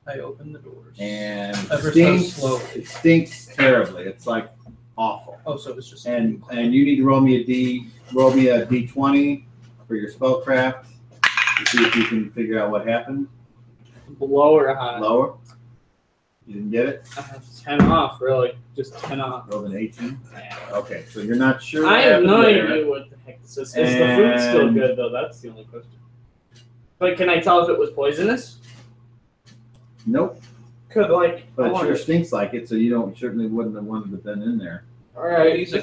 I opened the doors. And Ever so stinks, slowly. it stinks terribly. It's like awful. Oh, so it's just And you need to roll me a d20 for your spellcraft to see if you can figure out what happened. Low or high? Lower. You didn't get it? 10 off, really. Just 10 off. Rolled an 18. Okay, so you're not sure. I have no what happened there. idea what the heck this is. Is the food still good, though? That's the only question. But can I tell if it was poisonous? Nope. Could, like, But I it wonder. sure stinks like it, so you certainly wouldn't have wanted to have been in there. Alright. He is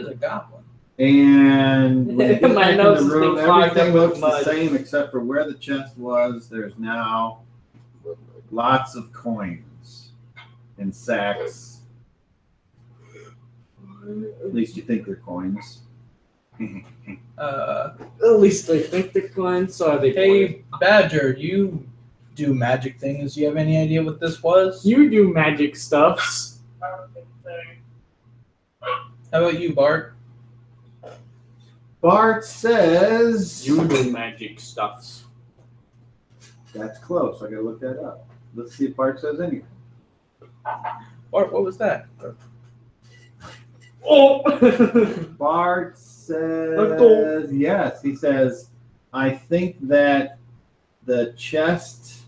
a goblin. And when you get My back in nose the has room, been clogged everything up with looks the mud. same except for where the chest was. There's now lots of coins in sacks. At least you think they're coins. At least I think they're coins, so are they Hey, Badger, you do magic things. Do you have any idea what this was? You do magic stuffs. How about you, Bart? Bart says You do magic stuffs. that's close. I gotta look that up. Let's see if Bart says anything. Bart, what was that? Oh! Bart says yes. He says, I think that the chest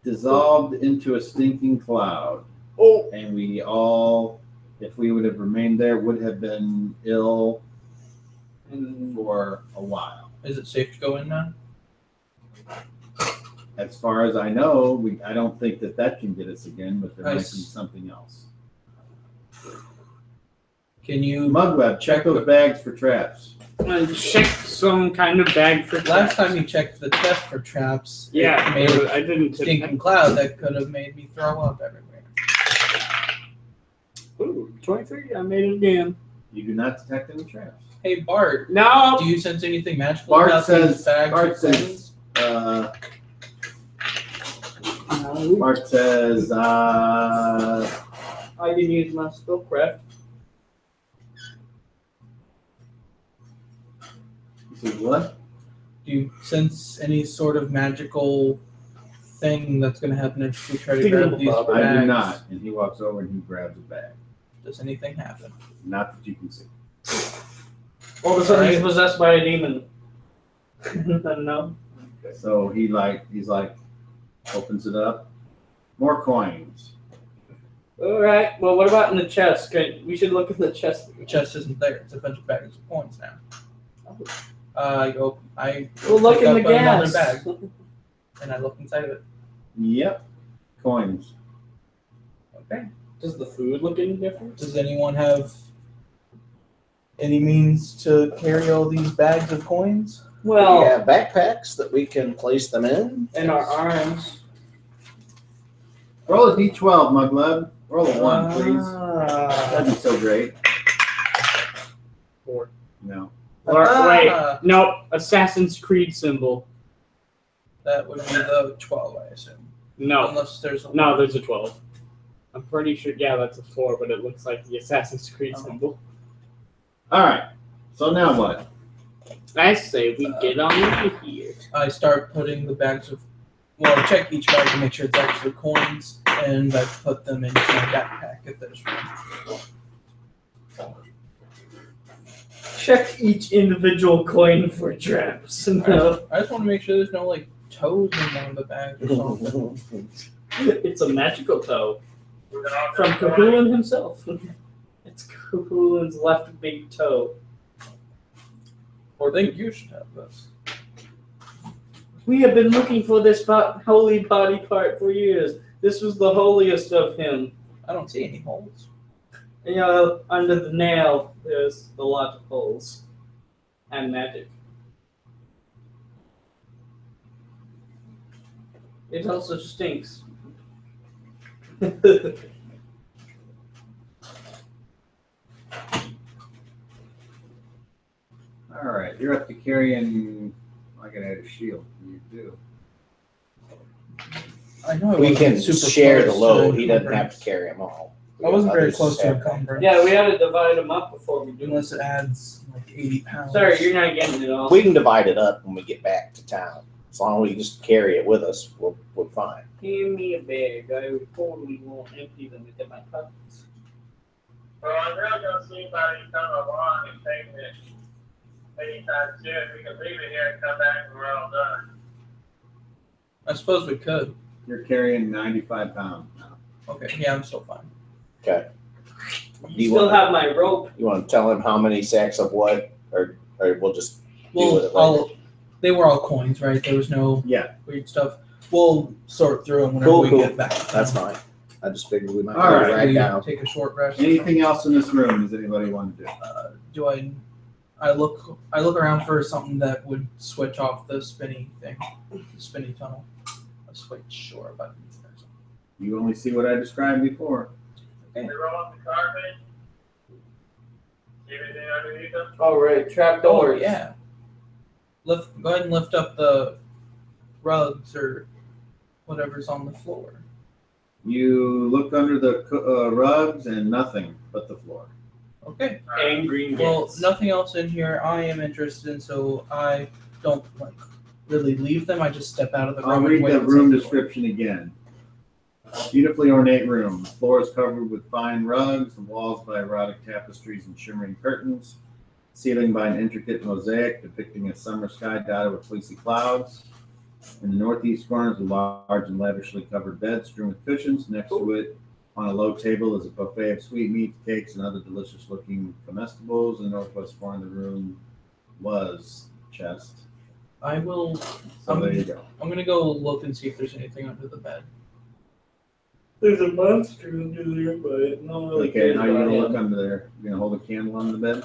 dissolved into a stinking cloud. Oh! And we all, if we would have remained there, would have been ill for a while. Is it safe to go in now? As far as I know, I don't think that can get us again, but there might be something else. Can you? Mugweb, check those bags for traps. Check some kind of bag for Last traps. time you checked the chest for traps, Yeah, it made a I didn't. stinking cloud that could have made me throw up everywhere. Ooh, 23. I made it again. You do not detect any traps. Hey, Bart, No. do you sense anything magical Bart about says- these bags Bart of says- coins? Bart says, I can use my spellcraft. he says, what? Do you sense any sort of magical thing that's going to happen if we try to Think grab about these it. bags? I do not. And he walks over and he grabs a bag. Does anything happen? Not that you can see. All of a sudden, he's Alright. possessed by a demon. No. So he's like, opens it up. More coins. All right. Well, what about in the chest? We should look in the chest. The chest isn't there. It's a bunch of bags of coins now. I We'll look pick in the up another gas. bag and I look inside of it. Yep. Coins. Okay. Does the food look any different? Does anyone have any means to carry all these bags of coins? Well, We have backpacks that we can place them in. in our arms. Roll a d12, Mugleb. Roll a 1, please. Ah. That'd be so great. 4. No. Or, wait. Ah. Nope. Assassin's Creed symbol. That would be the 12, I assume. No. Unless there's a No, there's a 12. I'm pretty sure. Yeah, that's a 4, but it looks like the Assassin's Creed Oh. symbol. All right. So now what? I say we get on over here. I start putting the bags of. Well, I check each bag to make sure it's actually coins, and I put them into my backpack if there's room. Check each individual coin for traps. No. I just want to make sure there's no like toes in one of the bags or something. It's a magical toe from Cahoolin himself. It's Cahoolin's left big toe. Or think you should have this. We have been looking for this holy body part for years. This was the holiest of him. I don't see any holes. You know, under the nail, there's a lot of holes. And magic. It also stinks. All right. You're up to carrying. I can add a shield. You do. I know I We wasn't can super share the close load. to He doesn't have encumbrance. to carry them all. I wasn't very Others close to have- encumbrance. Yeah, we had to divide them up before we do it. Unless it adds like 80 pounds. Sorry, you're not getting it all. We can divide it up when we get back to town. As long as we just carry it with us, we're fine. Give me a bag. I totally won't empty them into my pockets. Well, I'm not gonna see anybody come along and take it anytime soon. We can leave it here and come back when we're all done. I suppose we could. You're carrying 95 pounds now. Okay, yeah, I'm still fine. Okay. You still have my rope. You want to tell him how many sacks of what, or we'll just deal with it Well, they were all coins, right? There was no Yeah. weird stuff. We'll sort through them whenever we get back. That's fine. I just figured we might All right. right We now. take a short rest. Anything else in this room? Does anybody want to do? Do I look around for something that would switch off the spinny thing, the spinny tunnel. A switch, sure, but You only see what I described before. We roll up the carpet. See anything underneath them? All right, trap oh doors. yeah. Go ahead and lift up the rugs or whatever's on the floor. You look under the rugs and nothing but the floor. Okay. And green Well, gates. nothing else in here I am interested in, so I don't really leave them. I just step out of the room. I'll and read wait the until room the- description again. Beautifully ornate room. The floor is covered with fine rugs, the walls by erotic tapestries and shimmering curtains, ceiling by an intricate mosaic depicting a summer sky dotted with fleecy clouds. In the northeast corner is a large and lavishly covered bed strewn with cushions. Next to it, on a low table, is a buffet of sweetmeats, cakes, and other delicious-looking comestibles. In the northwest corner of the room was a chest. I will. So there you go. I'm gonna go look and see if there's anything under the bed. There's a monster under there, but no really Okay, cares how are you about gonna him. look under there? You gonna hold a candle on the bed?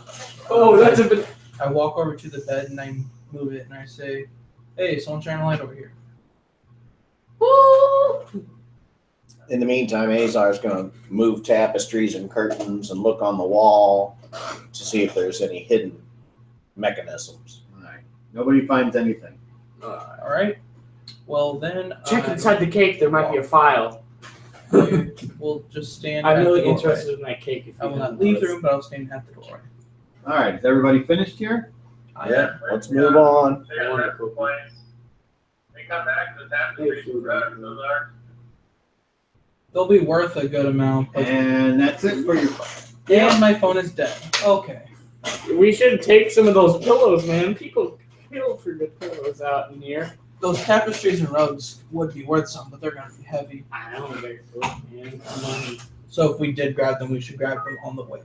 Oh, that's a bit. I walk over to the bed and I move it and I say, "Hey, someone shine a light over here." In the meantime, Azar's going to move tapestries and curtains and look on the wall to see if there's any hidden mechanisms. All right. Nobody finds anything. All right. Well then, Check inside the cake. There might be a file. We'll just stand. I'm at really the doorway. interested in that cake. If I will you not leave the room, but I'll stand at the doorway. All right. Is everybody finished here? Yeah, let's move on. They got their complaints. They come back to the tapestries and rugs. Those are. They'll be worth a good amount. But And that's it for your. and my phone is dead. Okay. We should take some of those pillows, man. People kill for good pillows out in here. Those tapestries and rugs would be worth some, but they're gonna be heavy. I don't think so, man. Come on. So if we did grab them, we should grab them on the way.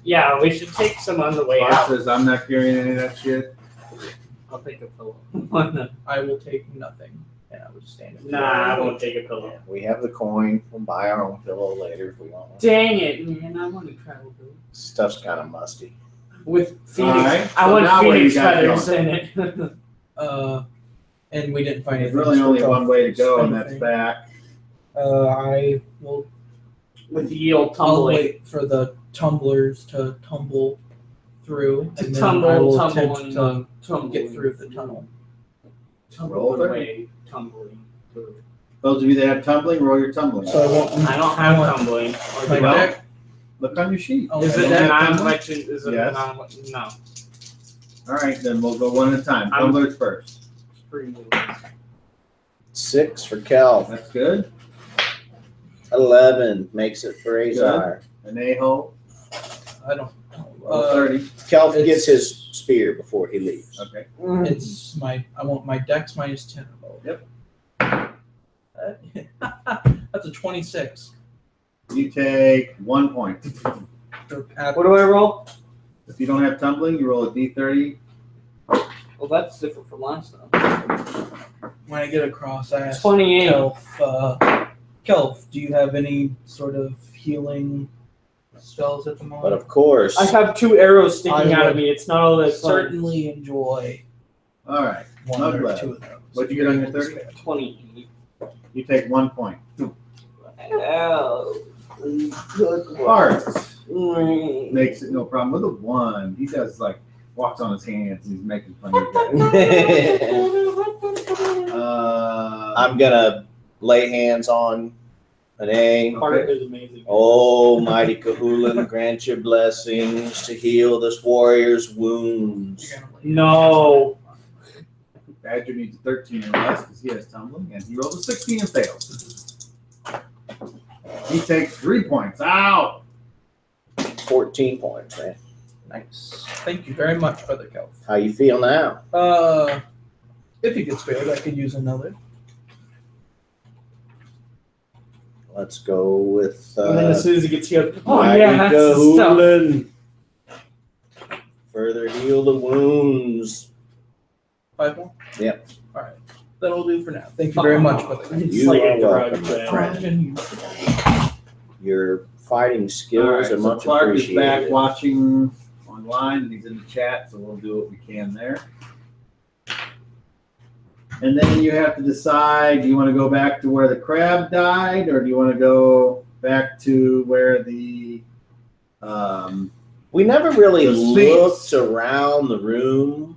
Yeah, we should take some on the way Boss out. says I'm not carrying any of that shit. I'll take a pillow. I will take nothing, and I will just stand. at the Nah, I won't take a pillow. Yeah, we have the coin. We'll buy our own pillow later if we want one. Dang it, man! I want to travel pillow Stuff's kind of musty. with Phoenix. Alright, I so want now what do you Phoenix got feathers in it. door. And we didn't find There's anything. really to only switch one off way to go, and spin that's thing. back. I will. with the old I'll tumbling. wait for the tumblers to tumble through, To and then I will tumble attempt and to tumble. get through the tunnel. Roll Tumble it. away, tumbling. Those of you that have tumbling, roll your tumbling. So I won't. I don't have tumbling. Or My do I? deck. Look on your sheet. Oh, Is You it don't a have tumbling? non-election? Is it Yes. a non-election? No. All right, then we'll go one at a time. I'm- Tumblers first. It's pretty new. 6 for Kel. That's good. 11 makes it for Azar. An a-hole. I don't. Roll 30. Kel It's- gets his spear before he leaves. Okay. It's my. I want my dex minus 10. Yep. That's a 26. You take 1 point. What do I roll? If you don't have tumbling, you roll a d30. Well, that's different from last time. When I get across, I ask 28. Kelf, do you have any sort of healing spells at the moment? But of course, I have 2 arrows sticking I out of would me. It's not all that fun. certainly enjoy All right. one Not or bad. 2 of those. What'd you get on your 30? 28. You take 1 point. Oh. Bart makes it no problem with a 1. He does like walks on his hands and he's making fun of you guys. I'm gonna lay hands on an A. Bart is amazing. Oh, mighty Cahulan, grant your blessings to heal this warrior's wounds. You're gonna lay No. Badger needs a 13 or less because he has tumbling, and he rolls a 16 and fails. He takes 3 points. Ow! 14 points, man. Nice. Thank you very much, Brother Kelf. How you feel now? If you get spared, I could use another. Let's go with And then as soon as he gets healed, oh Maggie yeah, that's the stuff. Cahoolin. Further heal the wounds. 5 more? Yep. All right. That'll do for now. Thank you very much, brother. It's You like are a drug, welcome, my yeah. friend. Your fighting All skills right, are so much Clark is back appreciated. watching online, and he's in the chat, so we'll do what we can there. And then you have to decide, do you want to go back to where the crab died, or do you want to go back to where the We never really The Sphinx. looked around the room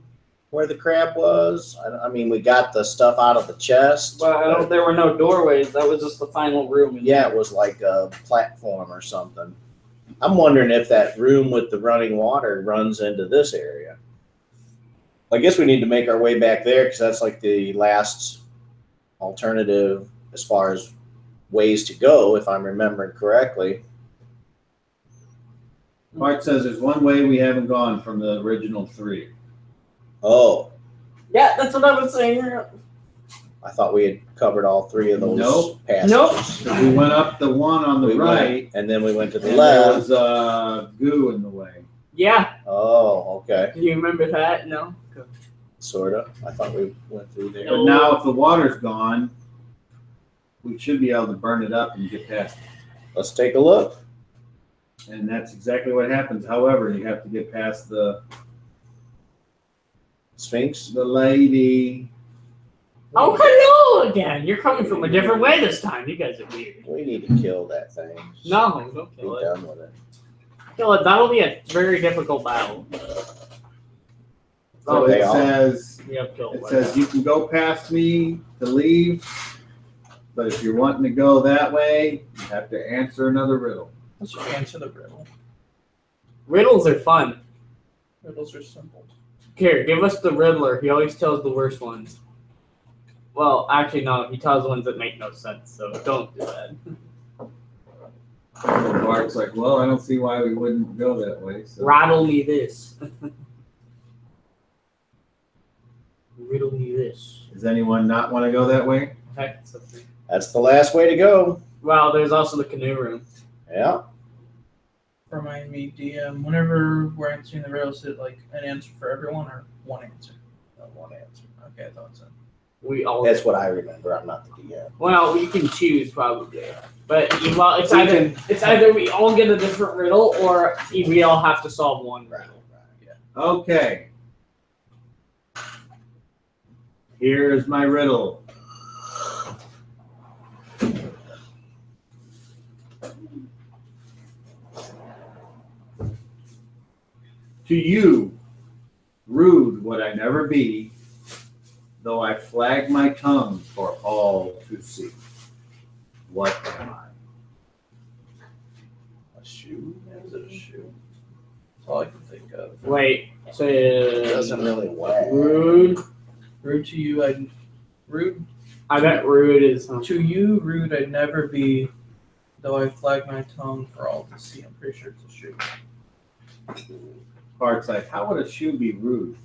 where the crab was. I mean, we got the stuff out of the chest. Well, there were no doorways. That was just the final room. Yeah, it was like a platform or something. I'm wondering if that room with the running water runs into this area. I guess we need to make our way back there because that's like the last alternative as far as ways to go, if I'm remembering correctly. Mark says there's one way we haven't gone from the original 3. Oh, Yeah, that's what I was saying. I thought we had covered all 3 of those Nope. passages. Nope. So we went up the one on the We right, went, and then we went to the and there left. was goo in the way. Yeah. Oh, okay. Do you remember that? No. Sort of. I thought we went through there. But now if the water's gone, we should be able to burn it up and get past it. Let's take a look. And that's exactly what happens. However, you have to get past the Sphinx. lady. Oh, hello again. You're coming from a different way this time. You guys are weird. We need to kill that thing. No, don't Be kill it. done with it. Kill it. That'll be a very difficult battle. Oh, They it all- says Yep, kill it says you can go past me to leave, but if you're wanting to go that way, you have to answer another riddle. Let's just answer the riddle. Riddles are fun. Riddles are simple. Here, give us the Riddler. He always tells the worst ones. Well, actually, no. He tells ones that make no sense, so don't do that. And Bart's like, well, I don't see why we wouldn't go that way. So. Rattle me this. Riddle me this. Does anyone not want to go that way? Okay, so three. That's the last way to go. Well, there's also the canoe room. Yeah. Remind me, DM, whenever we're answering the riddle, is it like an answer for everyone or one answer? One answer. Okay, I thought so. We all. That's what I remember. I'm not the DM. Well, we can choose probably, but well, it's either we all get a different riddle or we all have to solve one riddle. Okay. Here is my riddle. To you, rude would I never be, though I flag my tongue for all to see. What am I? A shoe? Is it a shoe? That's all I can think of. Wait, so It doesn't really wag. rude. Rude to you, rude I bet rude is. to you, rude I'd never be, though I flag my tongue for all to see. I'm pretty sure it's a shoe. Bart's like, how would a shoe be rude?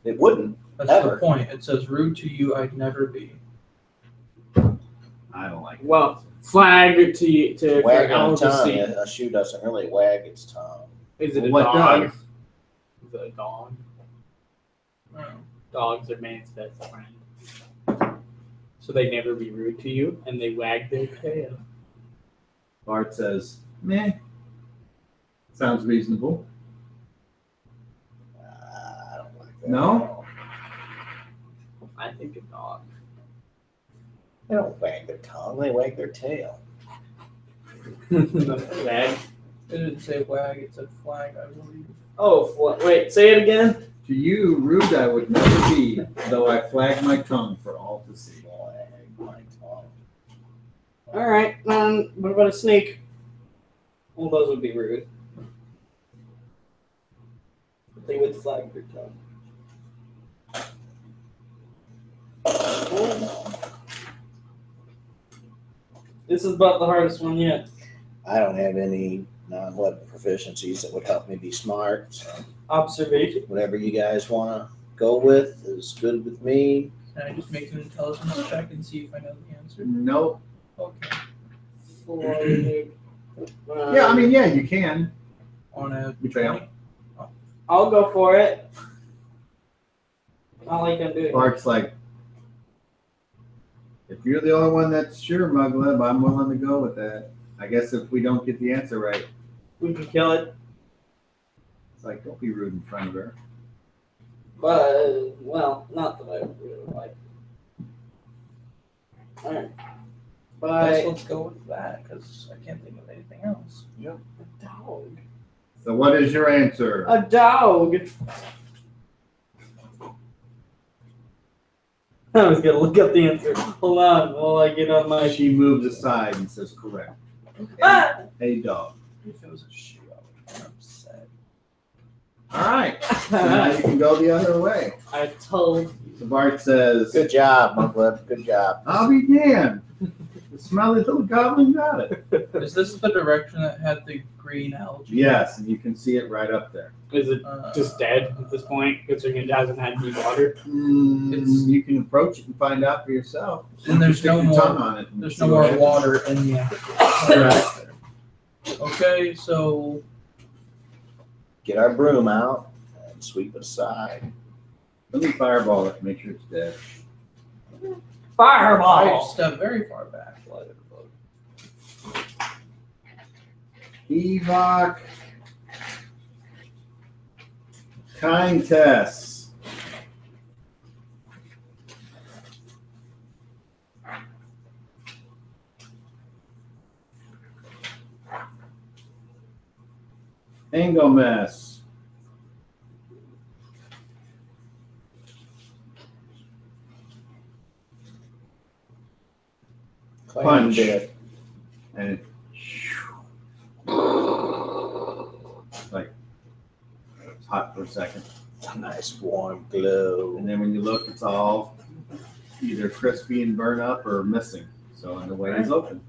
It wouldn't. That's Ever. the point. It says rude to you, I'd never be. I don't like it. Well, flag to you to for Wag all on to tongue. see. A shoe doesn't really wag its tongue. Is it a What dog? does? Is it a dog? Oh. Dogs are man's best friend. So they never be rude to you, and they wag their tail. Bart says, meh. Sounds reasonable. I don't like that. No? I think a dog. They don't wag their tongue. They wag their tail. Wag. It didn't say wag, it said flag, I believe. Oh, wait. Say it again. To you, rude I would never be, though I flag my tongue for all to see. Wag my tongue. All right. What about a snake? Well, those would be rude. But they would flag their tongue. This is about the hardest one yet. I don't have any non-weapon proficiencies that would help me be smart. So Observation. whatever you guys want to go with is good with me. Can I just make an intelligence check and see if I know the answer? Nope. Okay. for you. Yeah, I mean, yeah, you can. On a Betrayal. I'll go for it. All I can do. Clark's like, if you're the only one that's sure, Mugleb, I'm willing to go with that. I guess if we don't get the answer right, We can kill it. it's like, don't be rude in front of her. But, well, not that I really like. Alright. Guess But, let's go with that because I can't think of anything else. a dog. So what is your answer? A dog! I was gonna look up the answer. Hold on, while I get on my. She moves aside and says, correct. Ah! Hey, dog. If it was a shoe, I would be upset. All right. So now you can go the other way. I told you. So Bart says, Good job, Mugleb. Good job. I'll be damned. The smelly little goblin got it. Is this the direction that had the green algae? Yes, and you can see it right up there. Is it just dead at this point? Considering it hasn't had any water. You can approach it and find out for yourself. And there's Stick no your more. tongue on it and There's see no what more happens. water in the Correct. Okay, so Get our broom out and sweep it aside. Let me fireball it and make sure it's dead. I Fireball! stepped very far back. Evok. Kind Tess. Engelmess. Punch. Dead. And it like it's hot for a second. A nice warm glow. And then when you look, it's all either crispy and burn up or missing. So the way is open.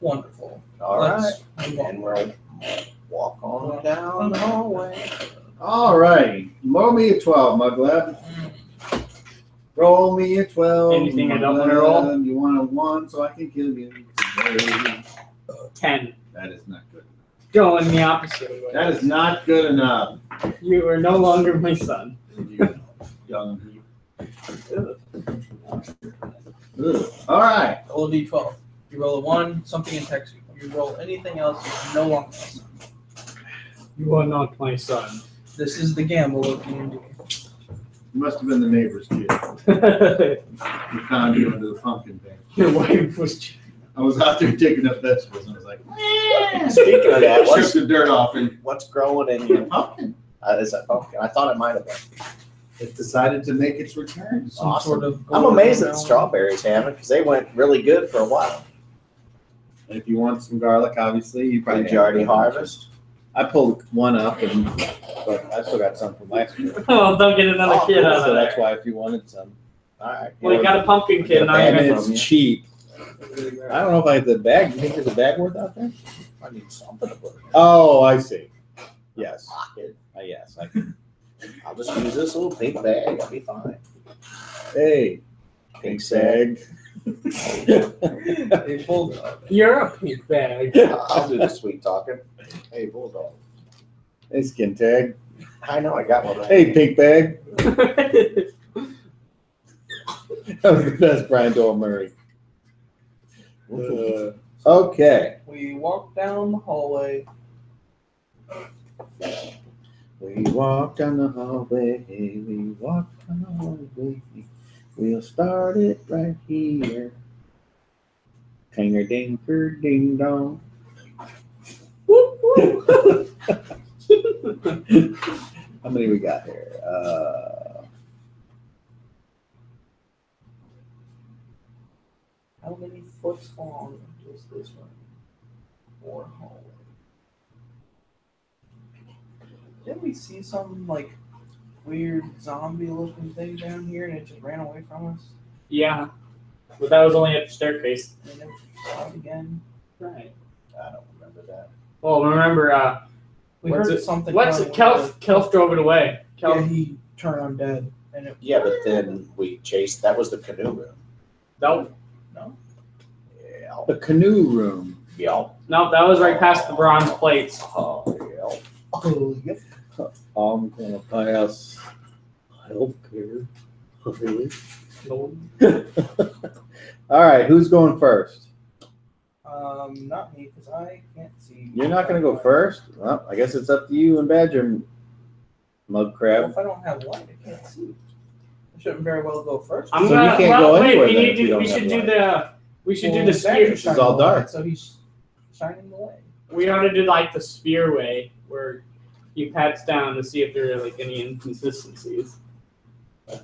Wonderful. All right. Let's move on. And we'll walk on down the hallway. All right. Roll me a 12, Mugleb. Roll me a 12. Anything I don't wanna Mugleb. roll? You want a 1 so I can kill you today. 10. That is not good. Going the opposite way. That is not good enough. You are no longer my son. You young. Ugh. All right. Roll a d12. You roll a 1, something attacks you. You roll anything else, you no longer my son. You are not my son. This is the gamble of D&D. You must have been the neighbor's kid. He found you under the pumpkin patch. Your wife was. I was out there digging up vegetables and I was like, Speaking of that, shook the dirt off and what's growing in your pumpkin. is that pumpkin? I thought it might have been. It decided to make its return. Some Awesome. sort of I'm golden amazed that the brown- strawberries haven't because they went really good for a while. And if you want some garlic, obviously, you probably Did you already harvest? I pulled one up, but I still got some from last year. Oh, don't get another Oh, kid cool. out of So that's there. why if you wanted some. All right. Well, you got a pumpkin kid, now Get a you're bag gonna. from it's you. cheap. I don't know if I have the bag. You think there's a bag worth out there? I need something to put in. Oh, I see. Yes. Pocket. Yes. I can. I'll just use this little pink bag. I'll be fine. Hey, pink bag. Hey, bulldog. You're a pink bag. I'll do the sweet talking. Hey, bulldog. Hey, skin tag. I know I got one. Hey, pink bag. That was the best Brian Doyle Murray. Okay. We walk down the hallway. We walk down the hallway. We walk down the hallway. We'll start it right here. Tinger dinker ding dong. Whoop, whoop. How many we got here? How many foot long is this one? Or hallway? Didn't we see some like weird zombie looking thing down here and it just ran away from us? Yeah. But that was only at the staircase. And then we saw it again. Right. I don't remember that. Well, remember, We What's heard it- something. what's coming it? Kelf drove it away. Yeah, Kelf. he turned undead. And it, Yeah, but then we chased. That was the canoe room. Nope. no? Yeah. The canoe room. Yep. No, that was right past the bronze plates. Oh, yep. Oh, yep. I'm gonna pass healthcare. All right, who's going first? Not me, because I can't see. You're not gonna go first? Well, I guess it's up to you and Badger, Mug Well, Crab. if I don't have light, I can't see. I shouldn't very well go first. I'm So you gonna. can't Well, go wait. anywhere We then need if you to. don't We have should do light. the. We should do Well, the Badger's spear. It's all shining the light, dark. So he's shining the way. We ought to do like the spear way, where he pats down to see if there are like any inconsistencies.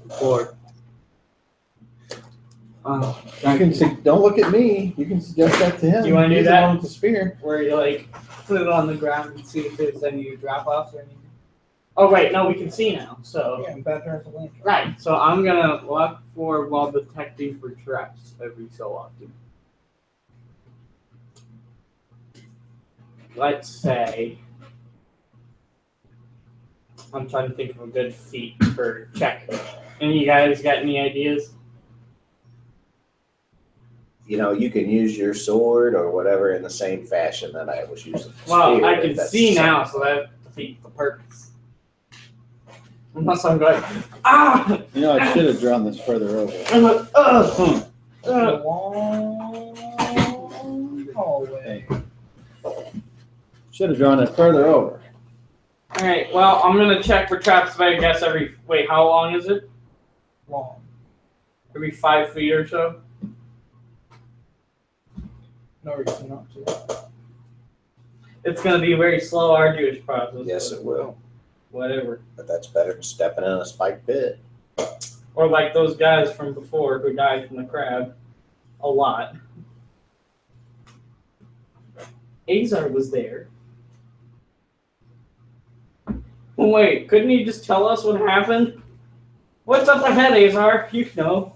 Before. You can see, don't look at me. You can suggest that to him. Do you wanna do He's the that? one with the spear. Where you like put it on the ground and see if there's any drop offs or anything. Oh wait, no, we can see now. So Yeah, and Badger has a lantern. right. So I'm gonna look for while detecting for traps every so often. Let's say I'm trying to think of a good feat for check. Any of you guys got any ideas? You know, you can use your sword or whatever in the same fashion that I was using. the Well, spear, I if can that's see now, something. so that defeats the purpose. Unless I'm going, ah! You know, I should have drawn this further over. I'm like, ugh! It's a long hallway. Should have drawn it further over. Alright, well, I'm gonna check for traps, I guess, every. Wait, how long is it? Long. Every 5 feet or so? No reason not to. It's gonna be a very slow, arduous process. Yes, it will. Whatever. But that's better than stepping in a spiked pit. Or like those guys from before who died from the crab. A lot. Azar was there. Oh, wait, couldn't you just tell us what happened? What's up ahead, Azar? You know.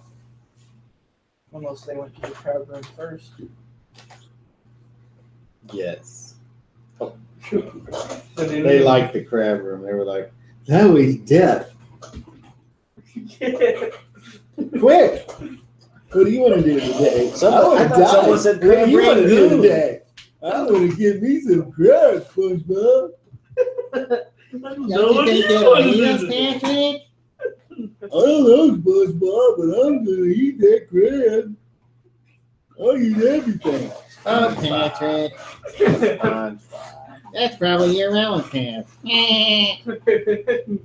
Unless they went to the crowd room first. Yes. So they They liked the crab room. They were like, that was death. Quick! What do you want to do today? I thought someone said What do you want to do crab today? I want to get me some crabs, SpongeBob. Don't you think that Patrick? I don't know, SpongeBob, but I'm going to eat that crab. I'll eat everything. Oh, Patrick. That's probably your relative.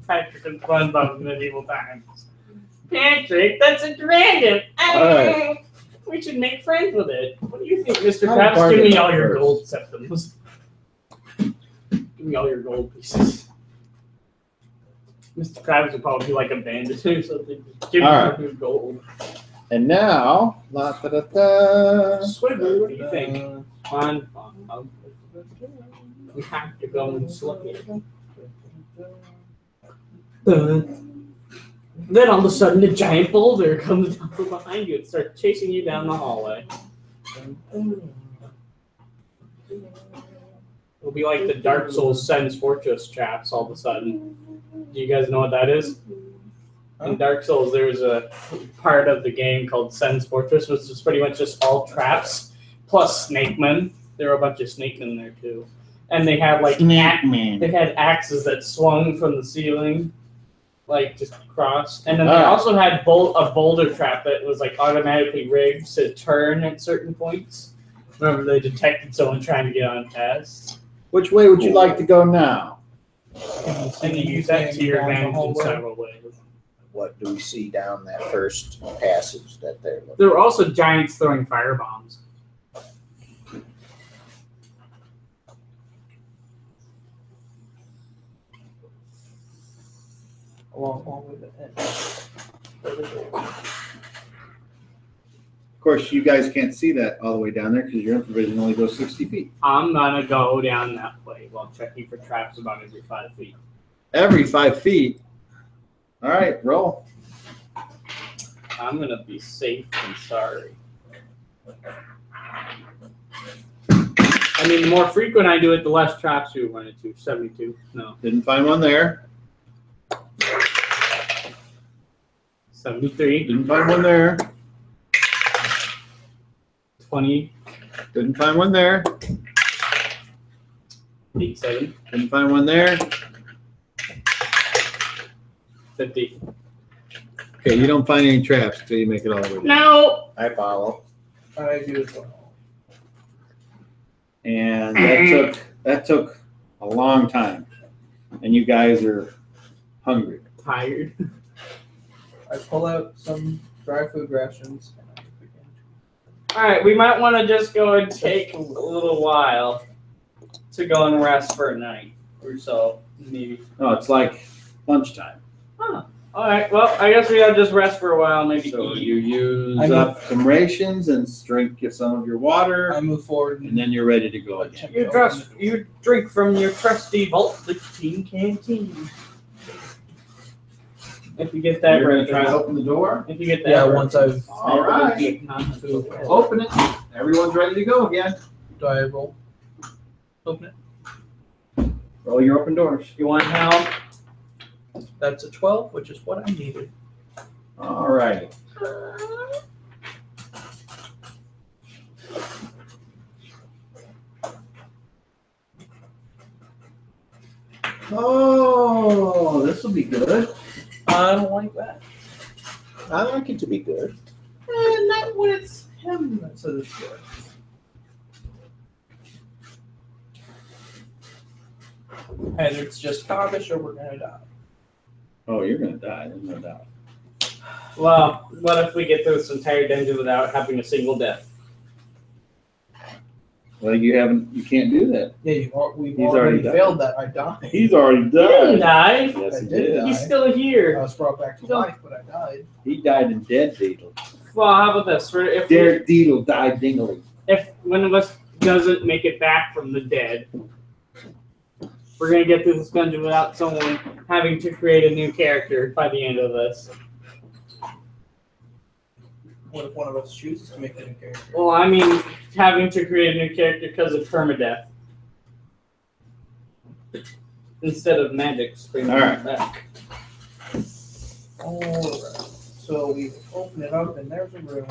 Patrick and SpongeBob in medieval times. Patrick, that's a dragon. Alright. We should make friends with it. What do you think, Mr. How Krabs? far Give did me that all your first? gold septums. Give me all your gold pieces. Mr. Krabs would probably be like a bandit or something. Just give me Alright. all your gold. And now, la da da da. Swiggle, what do you think? Fun. We have to go and look at it. Then all of a sudden, a giant boulder comes down from behind you and starts chasing you down the hallway. It'll be like the Dark Souls Sen's Fortress traps all of a sudden. Do you guys know what that is? In Dark Souls, there's a part of the game called Sen's Fortress, which is pretty much just all traps, plus snakemen. There were a bunch of snakemen there too. And they had like they had axes that swung from the ceiling, like just across. And then they also had a boulder trap that was like automatically rigged to turn at certain points. Remember, they detected someone trying to get on past. Which way would you like to go now? And you use that to your advantage in several ways. What do we see down that first passage that they're looking? There were also giants throwing firebombs. Along with the end. Of course, you guys can't see that all the way down there because your infravision only goes 60 feet. I'm gonna go down that way while checking for traps about every 5 feet. Every 5 feet. All right, roll. I'm gonna be safe and sorry. I mean, the more frequent I do it, the less traps you run into. 72. No. Didn't find one there. 73. Didn't find one there. 20. Didn't find one there. 87, Didn't find one there. 50. Okay, you don't find any traps until you make it all the way down. No. I follow. I do as well. And that took a long time. And you guys are hungry. Tired. I pull out some dry food rations. And I begin All right, we might want to just go and take a little while to go and rest for a night or so, maybe. No, it's like lunchtime. Huh. All right. Well, I guess we gotta just rest for a while, maybe So eat. you use I up some rations and drink some of your water, I move forward and then you're ready to go again. You drink from your trusty Vault 16 canteen. If you get that You're right. gonna try to open the door. If you get that Yeah, right. once I've All right. Open it. Everyone's ready to go again. do I roll? Open it. Roll your open doors. You want help? That's a 12, which is what I needed. All right. Oh, this will be good. I don't like that. I like it to be good. Not when it's him that says it's good. And it's just Cobbish or we're gonna die. Oh, you're gonna die. There's no doubt. Well, what if we get through this entire dungeon without having a single death? Well, you can't do that. Yeah, we've He's already already died. failed that. I died. He's already He didn't die. Yes, I he did did. die. He's still I here. was brought back to life, but I died. He died in dead deedle. Well, how about this? If Dead deedle died dingly. if one of us doesn't make it back from the dead, we're gonna get through this dungeon without someone having to create a new character by the end of this. What if one of us chooses to make a new character? Well, I mean, having to create a new character because of permadeath instead of magic springing All right. back. Alright. So we open it up and there's a room.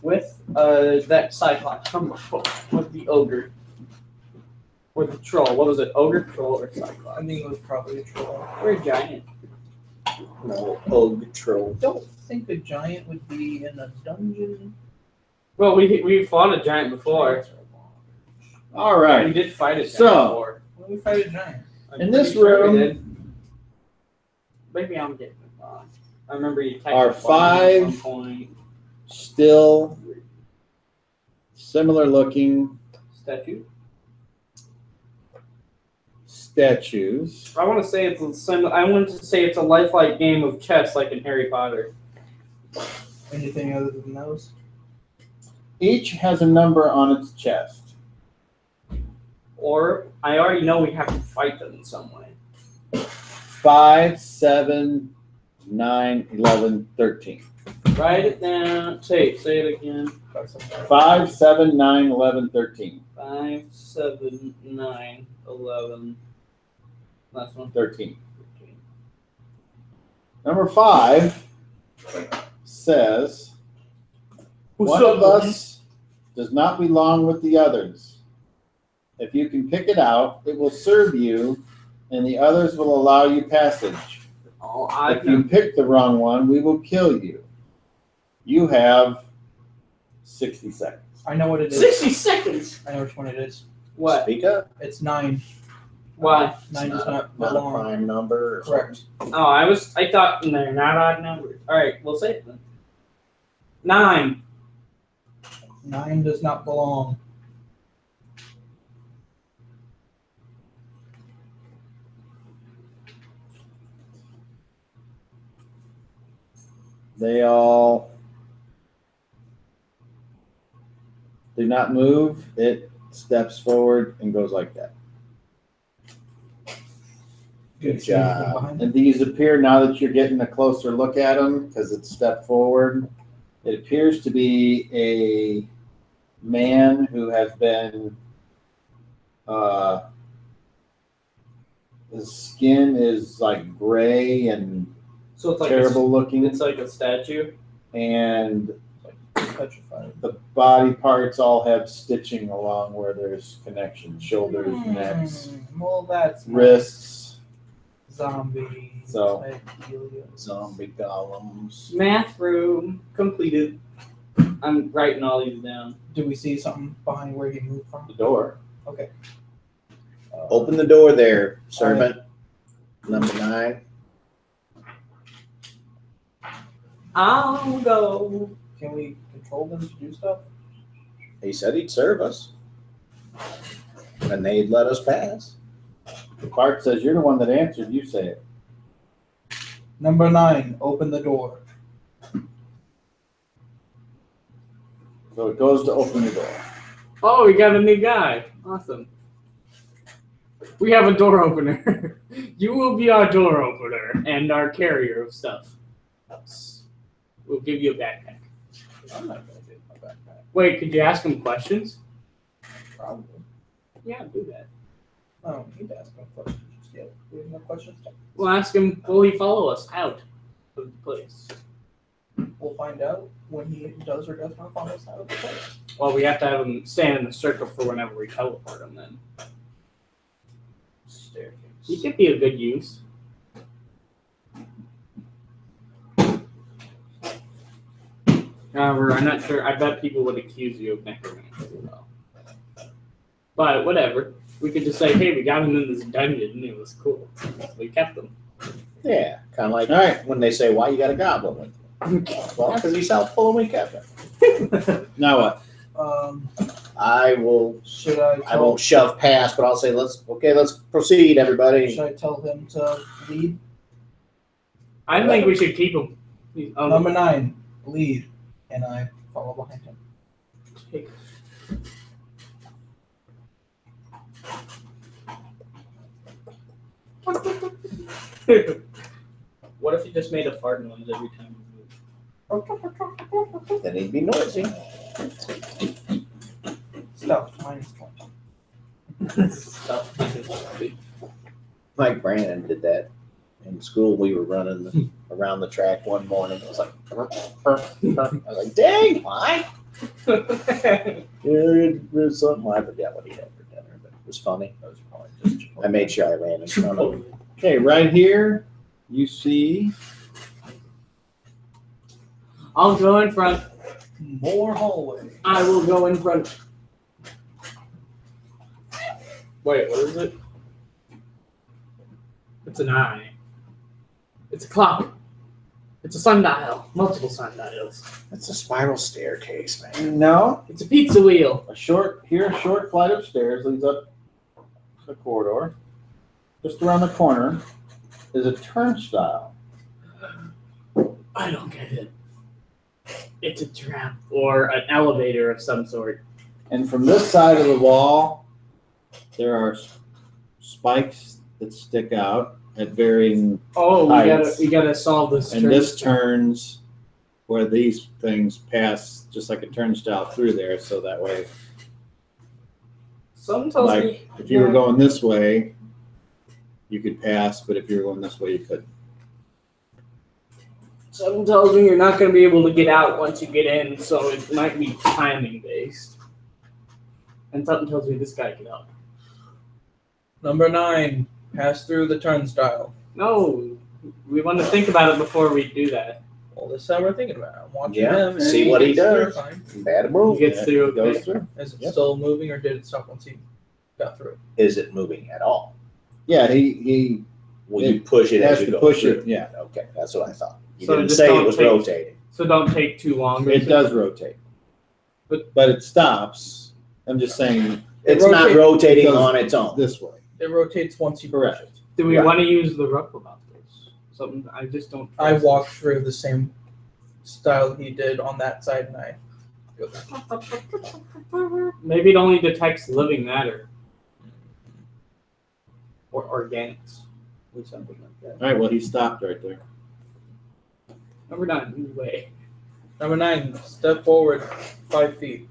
With that cyclops from before, with the ogre. Or the troll. What was it? Ogre, troll, or I cyclops? think it was probably a troll. Or a giant. No, Ogre Troll. I don't think a giant would be in a dungeon. Well, we fought a giant before. All We right. did fight a giant So- before. When we fight a giant. I'm In this pretty sure we room- did. Maybe I'm getting it wrong. I remember you typed Are it wrong at 5 one point. Still similar looking Statue. statues. I want to say it's a lifelike game of chess, like in Harry Potter. Anything other than those? Each has a number on its chest. Or I already know we have to fight them in some way. 5, 7, 9, 11, 13. Write it down. Say it again. 5, 7, 9, 11, 13. 5, 7, 9, 11. Last one. 13. Number 5 says, one of us does not belong with the others. If you can pick it out, it will serve you, and the others will allow you passage. Oh, If you pick the wrong one, we will kill you. You have 60 seconds. I know what it is. 60 seconds. I know which one it is. What? Speak up. It's 9. Why? 9 does not Not a belong. prime number. Or Correct. Oh, I thought they're not odd numbers. All right, we'll say it then. 9. 9 does not belong. They all do not move. It steps forward and goes like that. Good See anything job. behind it? And these appear, now that you're getting a closer look at them, because it stepped forward, it appears to be a man who has been, his skin is like gray and So it's like terrible looking. It's like a statue. And petrified. The body parts all have stitching along where there's connections, shoulders, necks, Well, that's wrists. zombie. So- type dealio. Zombie golems. Math room completed. I'm writing all these down. Do we see something behind where he moved from? The door. Okay. Open the door there, servant. Number 9. I'll go. Can we control them to do stuff? He said he'd serve us. And they'd let us pass. Clark says you're the one that answered. You say it. Number 9, open the door. So it goes to open the door. Oh, we got a new guy. Awesome. We have a door opener. You will be our door opener and our carrier of stuff. We'll give you a backpack. I'm not gonna get my backpack. Wait, could you ask him questions? Probably. Yeah, do that. I don't need to ask him questions. Yeah, we have no questions. We'll ask him, will he follow us out of the place? We'll find out when he does or does not follow us out of the place. Well, we have to have him stand in the circle for whenever we teleport him then. Staircase. He could be a good use. However, I'm not sure. I bet people would accuse you of necromancy. Though. But whatever. We could just say, hey, we got him in this dungeon and it was cool. So we kept him. Yeah, kind of like All right. when they say, why you got a goblin with you? Well, because he's helpful and we kept him. Now what? I will. Should I I tell, won't shove past, but I'll say, let's proceed, everybody. should I tell him to lead? I think we should keep him. Number 9, lead. And I follow behind him. What if you just made a fart noise every time you move? Then he'd be noisy. Stealth, -20. Stuff. Mike Brandon did that in school. We were running around the track one morning. It was like, I was like, dang, why? There's something. I forget what he had for dinner, but it was funny. It was probably just I made sure I ran in front of him. Okay, right here, you see. I'll go in front. More hallway. I will go in front. Wait, what is it? It's an eye. It's a clock. It's a sundial. Multiple sundials. It's a spiral staircase, man. No, It's a pizza wheel. a short flight of stairs leads up the corridor. Just around the corner is a turnstile. I don't get it. It's a trap or an elevator of some sort. And from this side of the wall, there are spikes that stick out at varying, Oh, Heights. we gotta solve this. and this turns where these things pass just like a turnstile through there, so that way, Something tells like, me if you were going this way, you could pass, but if you were going this way, you couldn't. something tells me you're not gonna be able to get out once you get in, so it might be timing based. And something tells me this guy can help. Number 9, pass through the turnstile. No, we want to think about it before we do that. Well, this time we're thinking about it. I'm watching Yeah, him. and see what he gets through does. fine. Bad He move. gets through. It goes Okay. through. Is it Yep. still moving or did it stop once he got through? Is it moving at all? Yeah, he Will you push it has as you to go push through? it, yeah. Okay, that's what I thought. You So didn't just say don't it was take- rotating. So don't take too long. It does rotate. But- But it stops. I'm just saying It's not rotate- rotating it goes on its own. this way. It rotates once you push Correct. it. Do we Right. want to use the rope about this? Something I just don't. I walked through the same style he did on that side, and I go through. Maybe it only detects living matter or organics or something like that. All right, well, he stopped right there. Number 9, move away. Number 9, step forward 5 feet.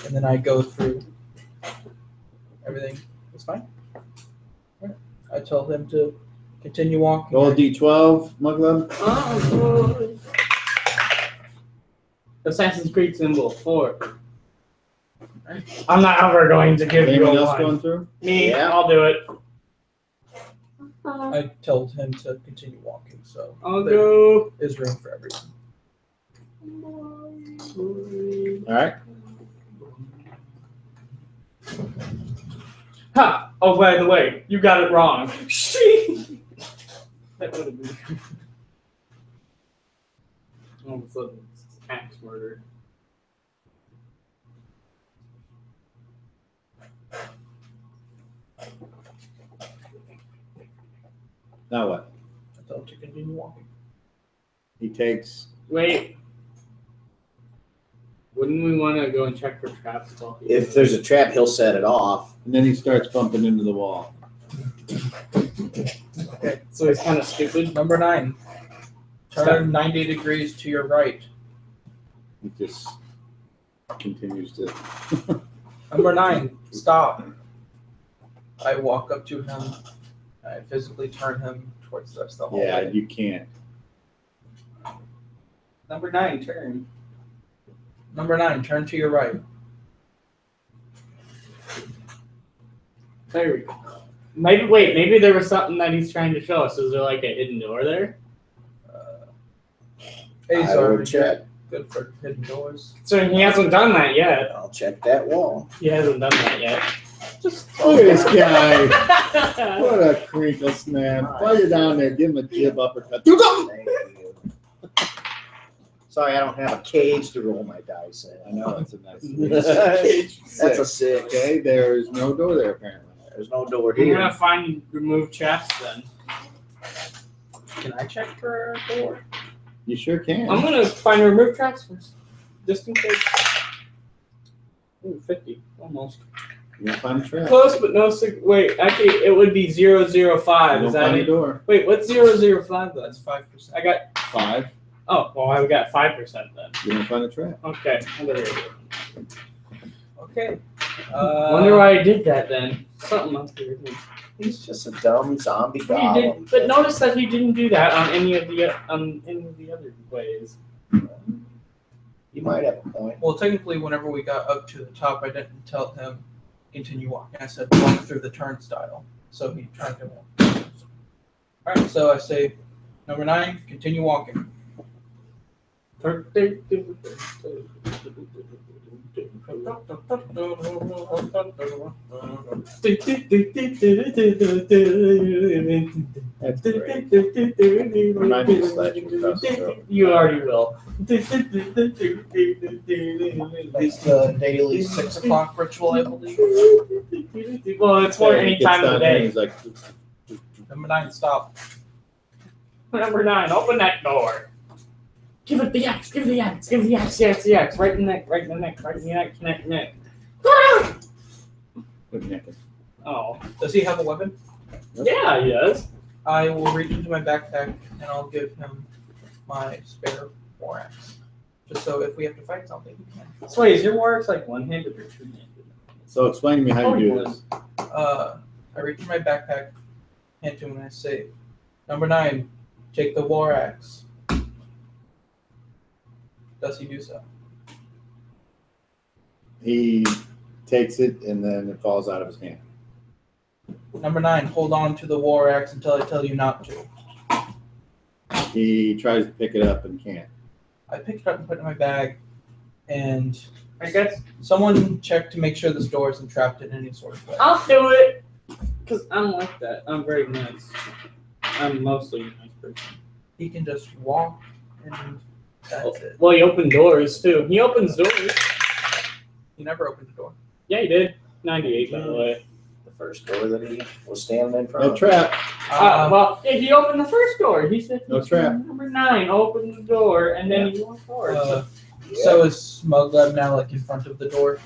And then I go through. Everything is fine. Alright. I tell him to continue walking. Roll a D12, Mugglum. Oh, Assassin's Creed symbol 4. I'm not ever going to give you Anyone a else one. going through? Me, Yeah. I'll do it. I told him to continue walking, so I'll there go. is room for everyone. All right. Ha! Oh, by the way, you got it wrong. That would have been. All of a sudden, it's axe murder. Now what? I told him to continue walking. He takes. Wait. Wouldn't we want to go and check for traps? While he If there's a trap, he'll set it off. And then he starts bumping into the wall. Okay, so he's kind of stupid. Number 9. Turn 90 degrees to your right. He just continues to. Number 9. Stop. I walk up to him. I physically turn him towards the rest of the Yeah, hallway. you can't. Number 9, turn. Number 9. Turn to your right. There we go. Maybe there was something that he's trying to show us. Is there like a hidden door there? A's I are would check. good for hidden doors. So he hasn't done that yet. I'll check that wall. He hasn't done that yet. Just Look at this guy. What a crinkle snap. While you're down there, give him a jib uppercut. Thank you. Sorry, I don't have a cage to roll my dice I in. know, it's a nice. That's a 6. Okay, there's no door there apparently. There's no door We're here. gonna find remove traps then. Can I check for a door? You sure can. I'm gonna find remove traps first, just in case. Ooh, 50, almost. You gonna find a trap. Close, but no. Wait, actually, it would be 005. You Is don't that find a it? door. Wait, what's 005 then? That's 5%. I got. 5. Oh, well, I got 5% then. You don't find a trap. Okay. I'll go here. Okay. Wonder why I did that then. Something up here. He's just a dumb zombie He goblin. did, but notice that he didn't do that on any of the other ways. You might have a point. Well, technically, whenever we got up to the top, I didn't tell him continue walking. I said walk through the turnstile. So he tried to walk. All right. So I say, number 9, continue walking. That's great. Remind me to slash you across the throat. You already will. It's the daily 6 o'clock ritual, I believe. Well, it's for any He gets time of down the there and day. He's like, Number 9, stop. Number 9, open that door. Give it the axe, give it the axe, give it the axe, yes, the axe. Right in the neck, right in the neck, right in the neck. "Look at it." Oh. Does he have a weapon? Yeah, he does. I will reach into my backpack and I'll give him my spare war axe. Just so if we have to fight something, we can. So wait, is your war axe like one-handed or two-handed? So explain to me how you do this. I reach in my backpack, hand to him, and I say, number 9, take the war axe. Does he do so? He takes it and then it falls out of his hand. Number 9, hold on to the war axe until I tell you not to. He tries to pick it up and can't. I pick it up and put it in my bag, and I guess someone check to make sure this door isn't trapped in any sort of way. I'll do it. Because I'm like that. I'm very nice. I'm mostly a nice person. He can just walk, and that's it. Well, he opened doors, too. He opens doors. He never opened the door. Yeah, he did. 98, by the way. The first door that he was standing in front No of. trap. Well, yeah, he opened the first door. He said, No trap. Number 9, open the door, and then he walked forward. So is Smuggleb now like in front of the door?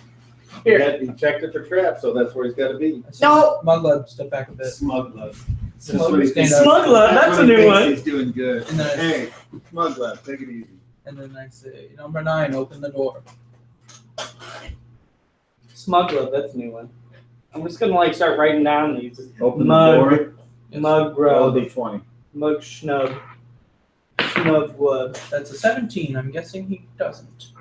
Here. He checked it for traps, so that's where he's got to be. I say, Smuggleb, step back a bit. Smug love. Stand up. Smug love, that's a new one. He's doing good. And then, Hey, smug love, take it easy. and then I say, number 9, open the door. Smuggleb, that's a new one. I'm just gonna like start writing down these. Open Mug. the door. Mug Roll grub. D20. Mug schnub. Smug glub. That's a 17. I'm guessing he doesn't.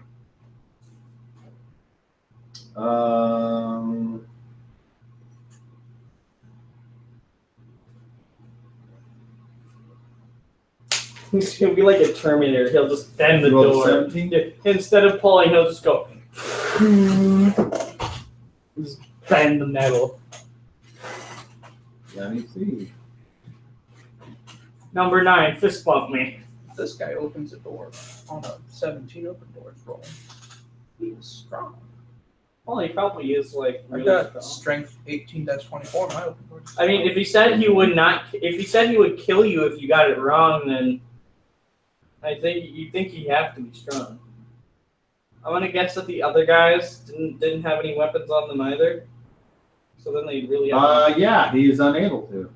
He'll be like a Terminator. He'll just bend the Roll door. 17? Yeah, instead of pulling, he'll just go. Just bend the metal. Let me see. Number 9, fist bump me. This guy opens a door on a 17 open doors roll. He's strong. Well, he probably is like I really got strong. strength 18-24. My open doors. I mean, if he said he would not, if he said he would kill you if you got it wrong, then I think you think he'd have to be strong. I'm gonna guess that the other guys didn't have any weapons on them either. So then they really have Yeah, he is unable to.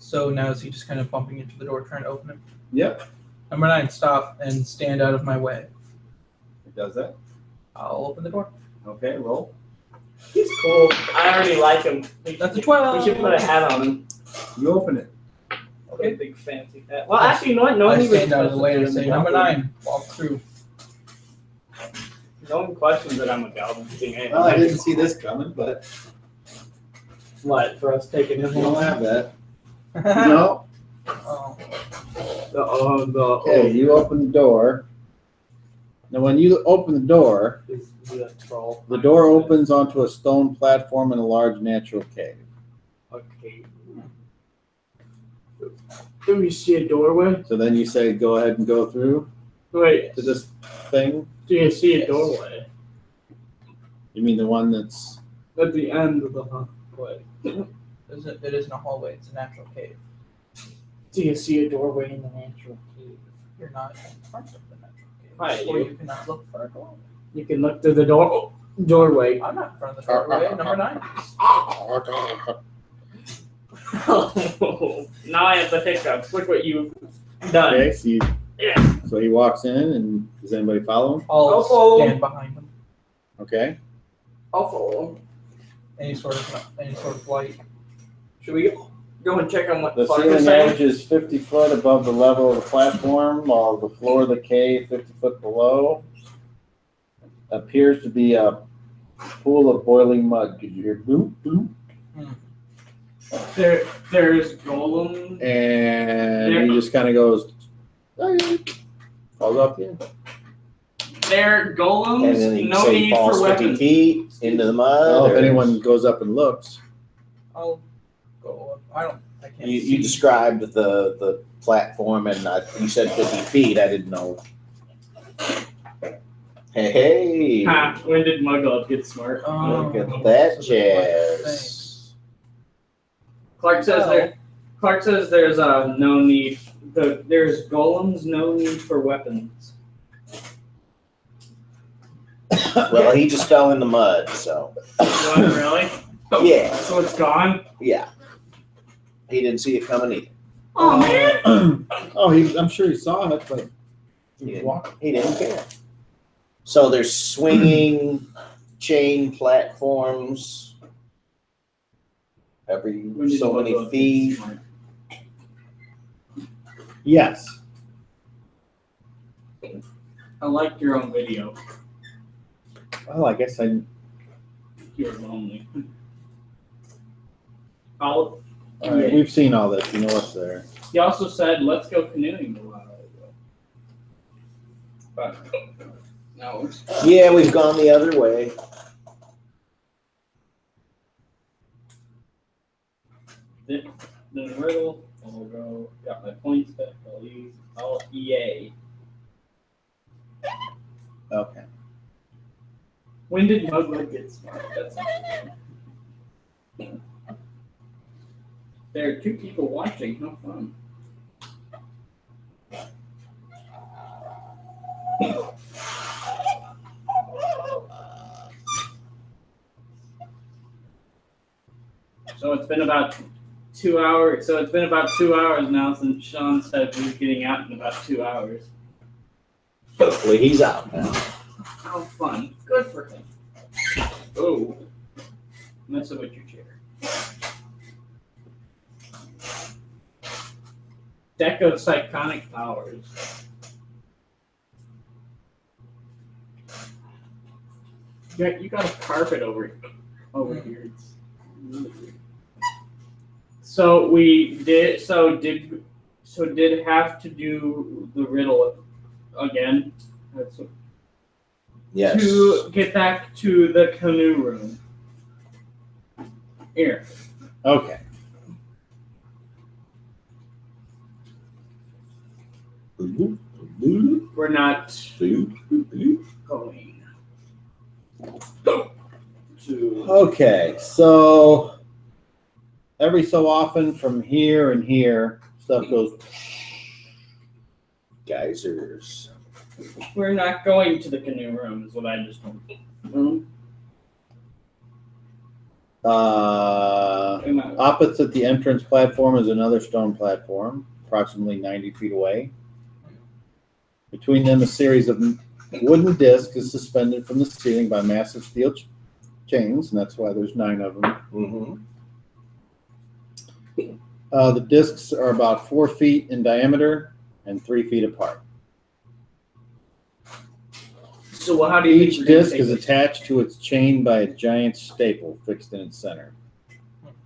So now is he just kind of bumping into the door, trying to open it? Yep, Number 9, stop and stand out of my way. it does that. I'll open the door. Okay, roll. He's cool. I already like him. That's a 12. We should put a hat on him. You open it. Okay, big fancy hat. Well, actually, you know what? No I one even stand out of the way and say, number 9, walk through. No one questions that I'm a goblin. Well, I didn't see this coming, but What, for us taking him we don't home? have that. No. Oh. Okay, you open the door. Now, when you open the door, Is the troll. the door opens onto a stone platform in a large natural cave. Okay. Do you see a doorway? So then you say, go ahead and go through Wait, to this thing. do you see a Yes. doorway? You mean the one that's... At the end of the hallway. It isn't a hallway, it's a natural cave. Do you see a doorway in the natural cave? You're not in front of the natural cave. Hi, Or you. you cannot look for a doorway. You can look through the doorway. I'm not in front of the doorway. Number 9. Now I have the hiccups. Look what you've done. Okay, so, Yeah. so he walks in, and does anybody follow him? I'll follow. stand behind him. Okay. I'll follow him. Any sort of light. Should we go and check on what The Clark ceiling is saying? edge is 50 foot above the level of the platform, while the floor of the cave 50 foot below. Appears to be a pool of boiling mud. Could you hear boop, boop? There's golem. And he just kind of goes, falls off the end. They're And golems. then you No say need falls for 50 weapons. feet into the mud. Well, if or- anyone goes up and looks, I'll go up. I can't You, see. you described the platform, and you said 50 feet. I didn't know. Hey, Ha, when did Muggle get smart? look at Oh, that so there's jazz. Clark says there's no need. There's golems, no need for weapons. Well, he just fell in the mud, so What, really? yeah, So it's gone? yeah. He didn't see it coming either. Oh man! I'm sure he saw it, but He didn't care. So there's swinging chain platforms every When did so Muggle many get feet. smart? yes. I liked your own video. Well, I guess I. You're lonely. All right, we've seen all this. You know what's there. He also said, "Let's go canoeing" a while ago. But no. Yeah, we've gone the other way. The riddle. I'll go. Got my points back. I'll use. I'll EA. Okay. When did Muggle get smart? That's interesting. There are 2 people watching. How fun. So it's been about 2 hours. So it's been about 2 hours now since Sean said he was getting out in about 2 hours. Hopefully he's out now. How fun. Good for him. Oh. Messing with your chair. Deck of Psychonic Powers. You got a carpet over here. It's really weird. So we did. Did have to do the riddle again. That's what, Yes. to get back to the canoe room. Here. Okay. We're not going to. Okay, so every so often from here and here, stuff goes geysers. We're not going to the canoe room, is what I just told you. Opposite the entrance platform is another stone platform, approximately 90 feet away. Between them, a series of wooden discs is suspended from the ceiling by massive steel chains, and that's why there's 9 of them. Mm-hmm. The discs are about 4 feet in diameter and 3 feet apart. So how do you Each disc is attached to its chain by a giant staple fixed in its center.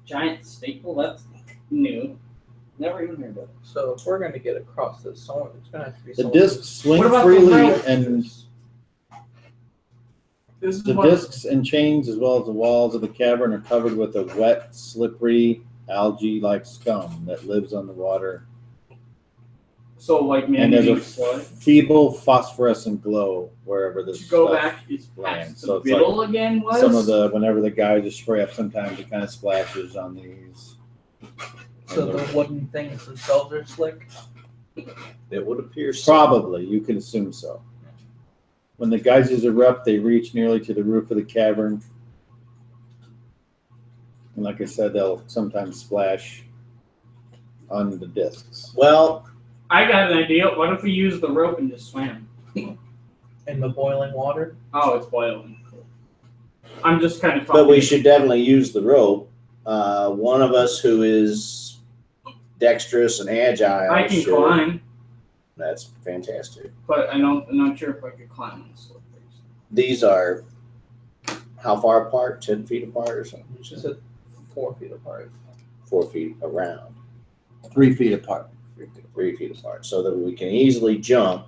Giant staple? That's new. Never even heard of it. So if we're going to get across this, it's going to have to be. The discs swing What about freely, the rope? and This is the what- discs and chains, as well as the walls of the cavern, are covered with a wet, slippery, algae-like scum that lives on the water. So like And man there's a eating slug. feeble phosphorescent glow wherever this To go stuff back is lands. past So the it's riddle again was? some of the, whenever the guys just spray up, sometimes it kind of splashes on these. So the wooden things themselves are slick. It would appear so. Probably, you can assume so. When the geysers erupt, they reach nearly to the roof of the cavern. And like I said, they'll sometimes splash on the discs. Well, I got an idea. What if we use the rope and just swam? In the boiling water. Oh, it's boiling. I'm just kind of talking. But we should definitely use the rope. One of us who is dexterous and agile. I can should- climb, That's fantastic. but I'm not sure if I could climb on the slippery. These are how far apart? 10 feet apart or something? She said 4 feet apart. 4 feet around. 3 feet apart. 3 feet apart. So that we can easily jump,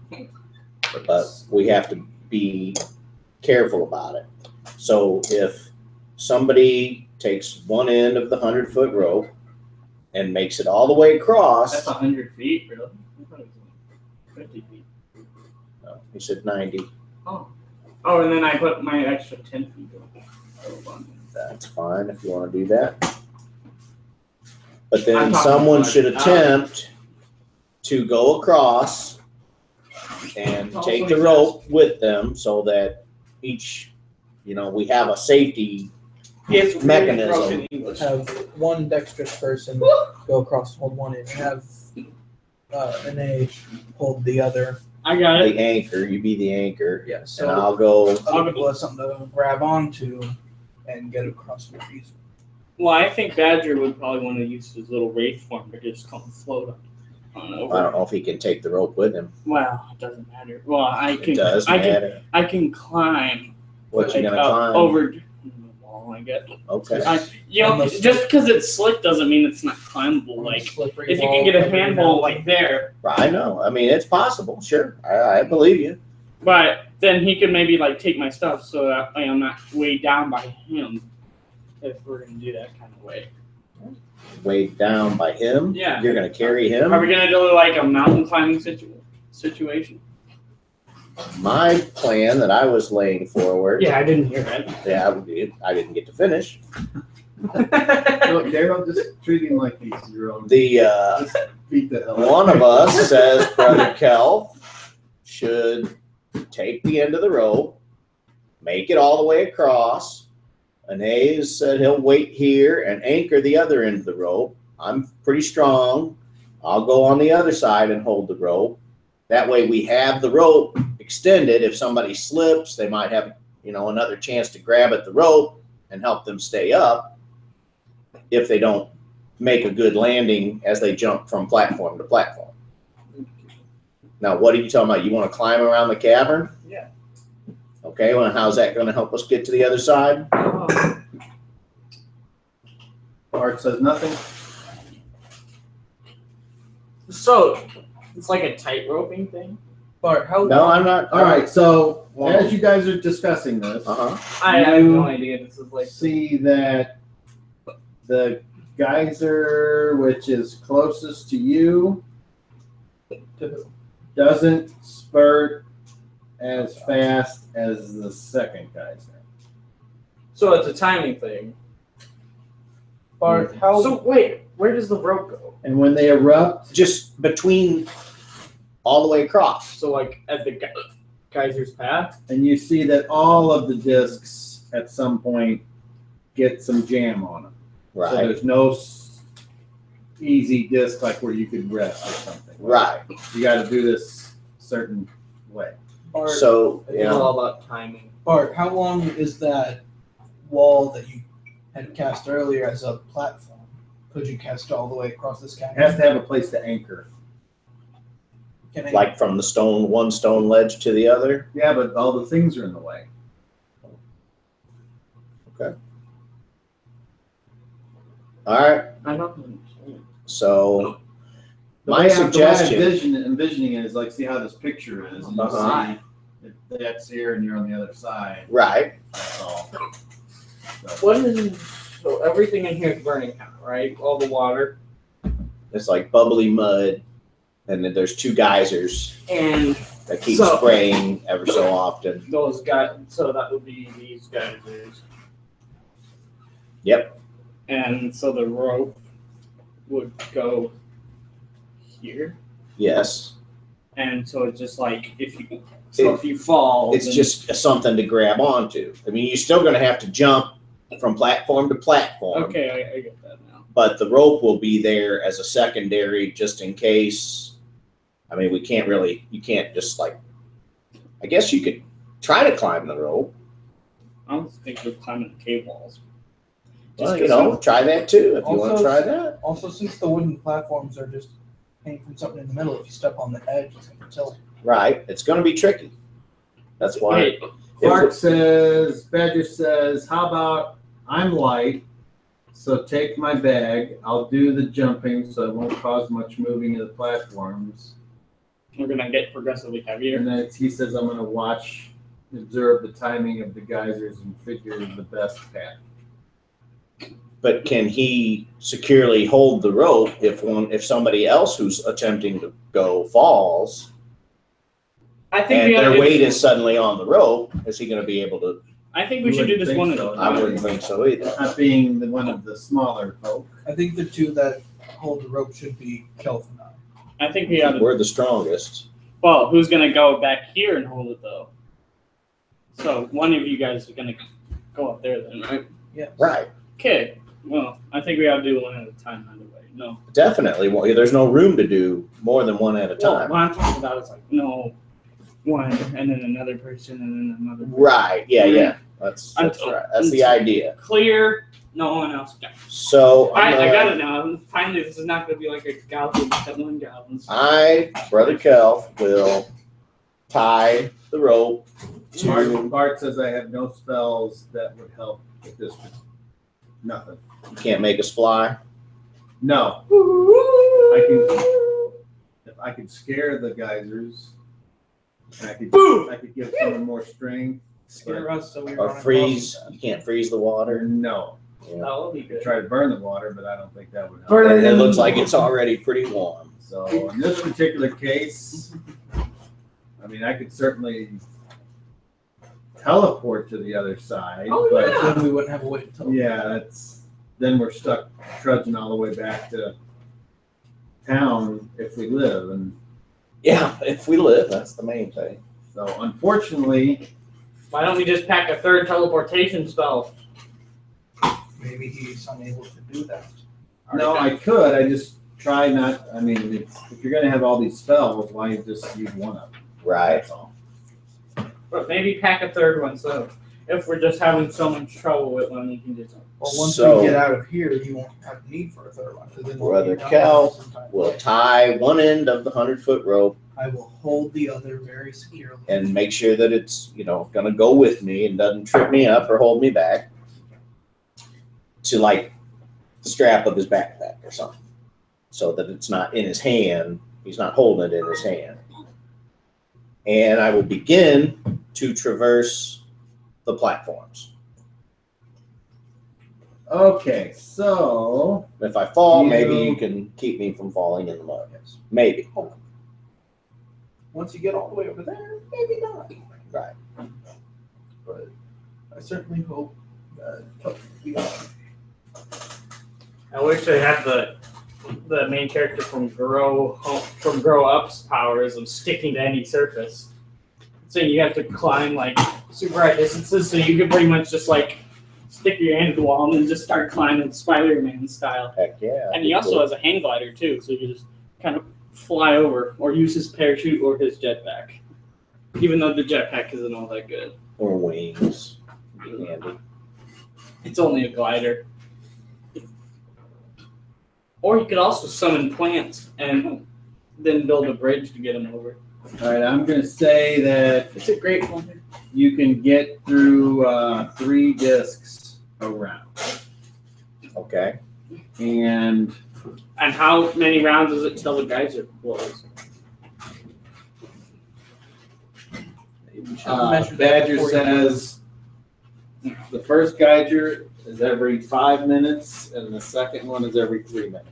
but we have to be careful about it. So if somebody takes one end of the 100-foot rope and makes it all the way across. That's 100 feet, really? I thought it was 50 feet. No, he said 90. Oh, and then I put my extra 10 feet on. That's fine if you want to do that. But I'm then talking someone about- should attempt to go across and Also take the makes rope with them so that each, we have a safety It's really mechanism. broken English. Have one dexterous person go across, hold one end, and have an A hold the other. I got it. the anchor. You be the anchor, Yeah. and So I'll go. other people have something to grab onto and get across with ease. Well, I think Badger would probably want to use his little wraith form to just come float on over. I don't know if he can take the rope with him. Well, it doesn't matter. Well, I can. It does I matter. can climb. What you like, gonna climb? over the wall? I guess. Okay. Unless- Just because it's slick doesn't mean it's not climbable. Like Slippery if you wall can get a covered in handhold algae. like there, I know. I mean, it's possible. Sure, I believe you. but then he could maybe like take my stuff so that I'm not weighed down by him. If we're gonna do that kind of way. Weighed down by him. Yeah. You're gonna carry him. Are we gonna do like a mountain climbing situation? My plan that I was laying forward. Yeah, I didn't hear it. Yeah, I didn't get to finish. Look, Daryl, just treat him like he's your own. The Just beat the hell out one of us says Brother Kel should take the end of the rope, make it all the way across. And Hayes said he'll wait here and anchor the other end of the rope. I'm pretty strong. I'll go on the other side and hold the rope. That way we have the rope extended. If somebody slips, they might have, another chance to grab at the rope and help them stay up if they don't make a good landing as they jump from platform to platform. Now, what are you talking about? You want to climb around the cavern? Yeah. Okay, well, how's that going to help us get to the other side? Bart says nothing. So it's like a tight roping thing. Bart, how No, I'm not. All right, so Wow. as you guys are discussing this, I have no idea. This is like see that the geyser, which is closest to you, doesn't spurt as fast as the second geyser. so it's a timing thing. Bart, how So wait, where does the rope go? And when they erupt, Just between all the way across. So like at the geyser's path. and you see that all of the discs at some point get some jam on them. So Right. there's no easy disc like where you could rest or something. Right. You got to do this certain way. Bart, So, It's all about timing. Bart, how long is that wall that you had cast earlier as a platform? Could you cast all the way across this It canyon? has to have a place to anchor. Can I- like from the one stone ledge to the other. Yeah, but all the things are in the way. All right. I don't understand. So, The my way suggestion. I'm envisioning it is like, see how this picture is, and you Uh-huh. see that's here, and you're on the other side. Right. That's all. So, What is so everything in here is burning now, right? All the water It's like bubbly mud, and then there's two geysers and that keep So- spraying ever so often. those guys. So that would be these guys. Yep. And so the rope would go here, Yes. and so it's just like if you fall, It's then- just something to grab onto. I mean, you're still going to have to jump from platform to platform. okay. I get that now. But the rope will be there as a secondary just in case. I mean, you can't just like, I guess you could try to climb the rope. I don't think we're climbing the cave walls. Well, you know, try that too if you want to Also- try that. Also, since the wooden platforms are just hanging from something in the middle, if you step on the edge, it's going to tilt. Right. It's going to be tricky. That's why. Wait, Clark says, Badger says, how about I'm light, so take my bag. I'll do the jumping so it won't cause much moving of the platforms. we're gonna get progressively heavier. And then he says, I'm going to observe the timing of the geysers and figure the best path. But can he securely hold the rope if somebody else who's attempting to go falls I think and we their gotta weight is suddenly on the rope? Is he going to be able to? I think we should do this Wouldn't one think at a so. I time. wouldn't think so either. Not being one of the smaller folk. I think the two that hold the rope should be Kelvin and I. I think we ought to. We're the strongest. Well, who's gonna go back here and hold it though? So one of you guys are gonna go up there then, right? Yes. Right. Okay. Well, I think we ought to do one at a time anyway. No. Definitely. Well, there's no room to do more than one at a Well, time. what I'm talking about is like no one and then another person and then another. Right. Yeah. Yeah. That's Until- right. That's the idea. Clear. No one else. So I I'm got gonna- it now. Finally, this is not gonna be like a goblin killing goblins. Brother Kelf, will tie the rope to. Bart says I have no spells that would help with this. Nothing. You can't make us fly. No. If I could scare the geysers, and I could give someone more strength. Scare us so we Or run freeze. across You can't freeze the water. No. You know. That would be I good. could try to burn the water, but I don't think that would help. Burn It looks like it's already pretty warm. So in this particular case, I mean, I could certainly teleport to the other side, Oh, but them. Then we wouldn't have a way to tell. yeah, then we're stuck trudging all the way back to town if we live, and Yeah, if we live, that's the main thing. so unfortunately, Why don't we just pack a third teleportation spell? Maybe he's unable to do that. no, I could. I just try not. I mean, if you're gonna have all these spells, why just use one of them? Right. That's all. But maybe pack a third one. So if we're just having so much trouble with one, you can just Well, once So- we get out of here, you won't have need for a third one. 'Cause then we'll Brother be done Cal sometime. will tie one end of the 100-foot rope I will hold the other very securely. and make sure that it's, gonna go with me and doesn't trip me up or hold me back to like the strap of his backpack or something, so that it's not in his hand. He's not holding it in his hand. And I will begin to traverse the platforms. Okay, so If I fall, maybe You- you can keep me from falling in the mud. Maybe. Once you get all the way over there, maybe not. Right. But I certainly hope that we are. I wish I had the main character from Grow Up's powers of sticking to any surface. So you have to climb like super high distances, so you can pretty much just like stick your hand to the wall and then just start climbing Spider-Man style. Heck yeah. And he also has a hang glider too, so you can just kind of fly over or use his parachute or his jetpack. Even though the jetpack isn't all that good. Or wings. Be handy. It's only a glider. Or you could also summon plants and then build a bridge to get him over. all right, I'm gonna say that It's a great one. you can get through 3 discs around, Okay. and And how many rounds is it till the geyser blows? We should have measured that Badger before you- says the first geyser is every 5 minutes, and the second one is every 3 minutes.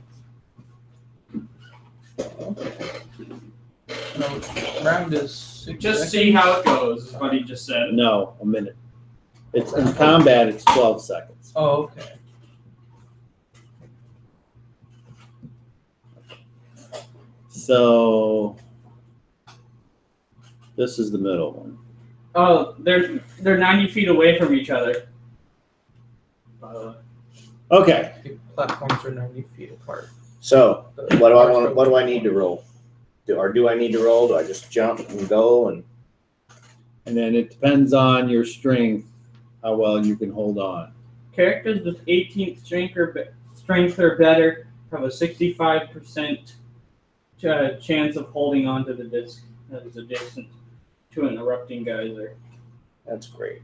No, round is 6 Just seconds. see how it goes, is what he just said. No, a minute. It's in combat. It's 12 seconds. Oh, okay. So this is the middle one. Oh, they're 90 feet away from each other. Okay. The platforms are 90 feet apart. So The what do I first want? row- What do I need to roll? Do I need to roll? Do I just jump and go? And And then it depends on your strength, how well you can hold on. Characters with 18th strength or better have a 65% chance of holding on to the disc that is adjacent to an erupting geyser. that's great.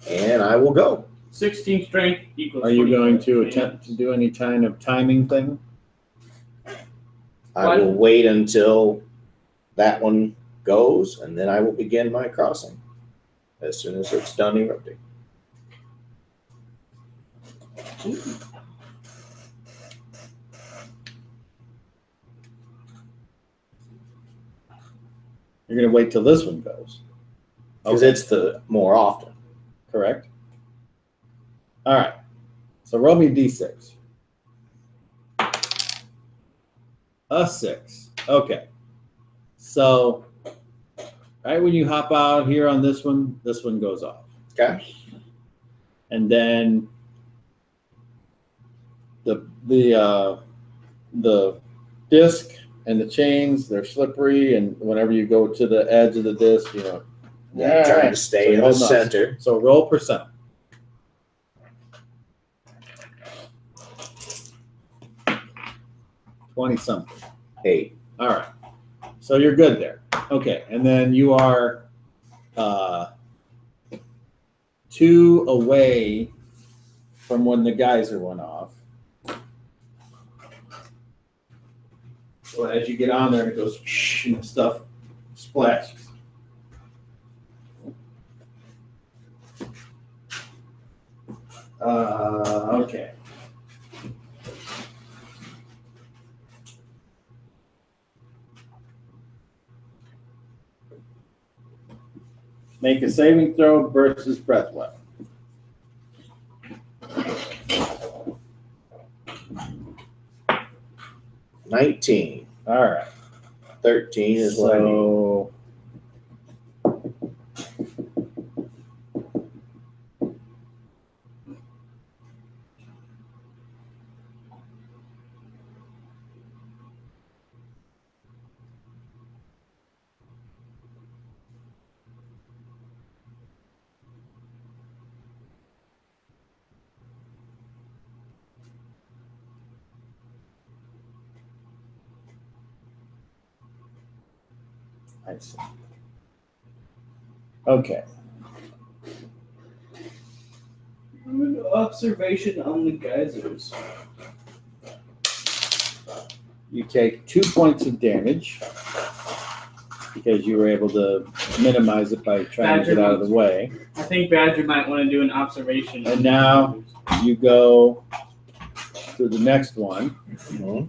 And I will go. 16 strength equals. Are you going to 25 attempt to do any kind of timing thing? I will wait until that one goes, and then I will begin my crossing as soon as it's done erupting. You're going to wait till this one goes, Because it's the more often. correct? All right. So roll me d6. A 6. Okay. So right when you hop out here on this one goes off. Okay. And then the disc and the chains, they're slippery, and whenever you go to the edge of the disc, Yeah, trying to stay So in you're the holding on. center. So roll percent. $20-something. 8. All right. So you're good there. Okay. And then you are 2 away from when the geyser went off. So as you get on there, it goes and stuff splashes. Okay. Make a saving throw versus breath weapon. 19. All right. 13 is what I need. So I see. Okay. Observation on the geysers. You take 2 points of damage because you were able to minimize it by trying to get out of the way. I think Badger might want to do an observation. And now you go to the next one. Mhm.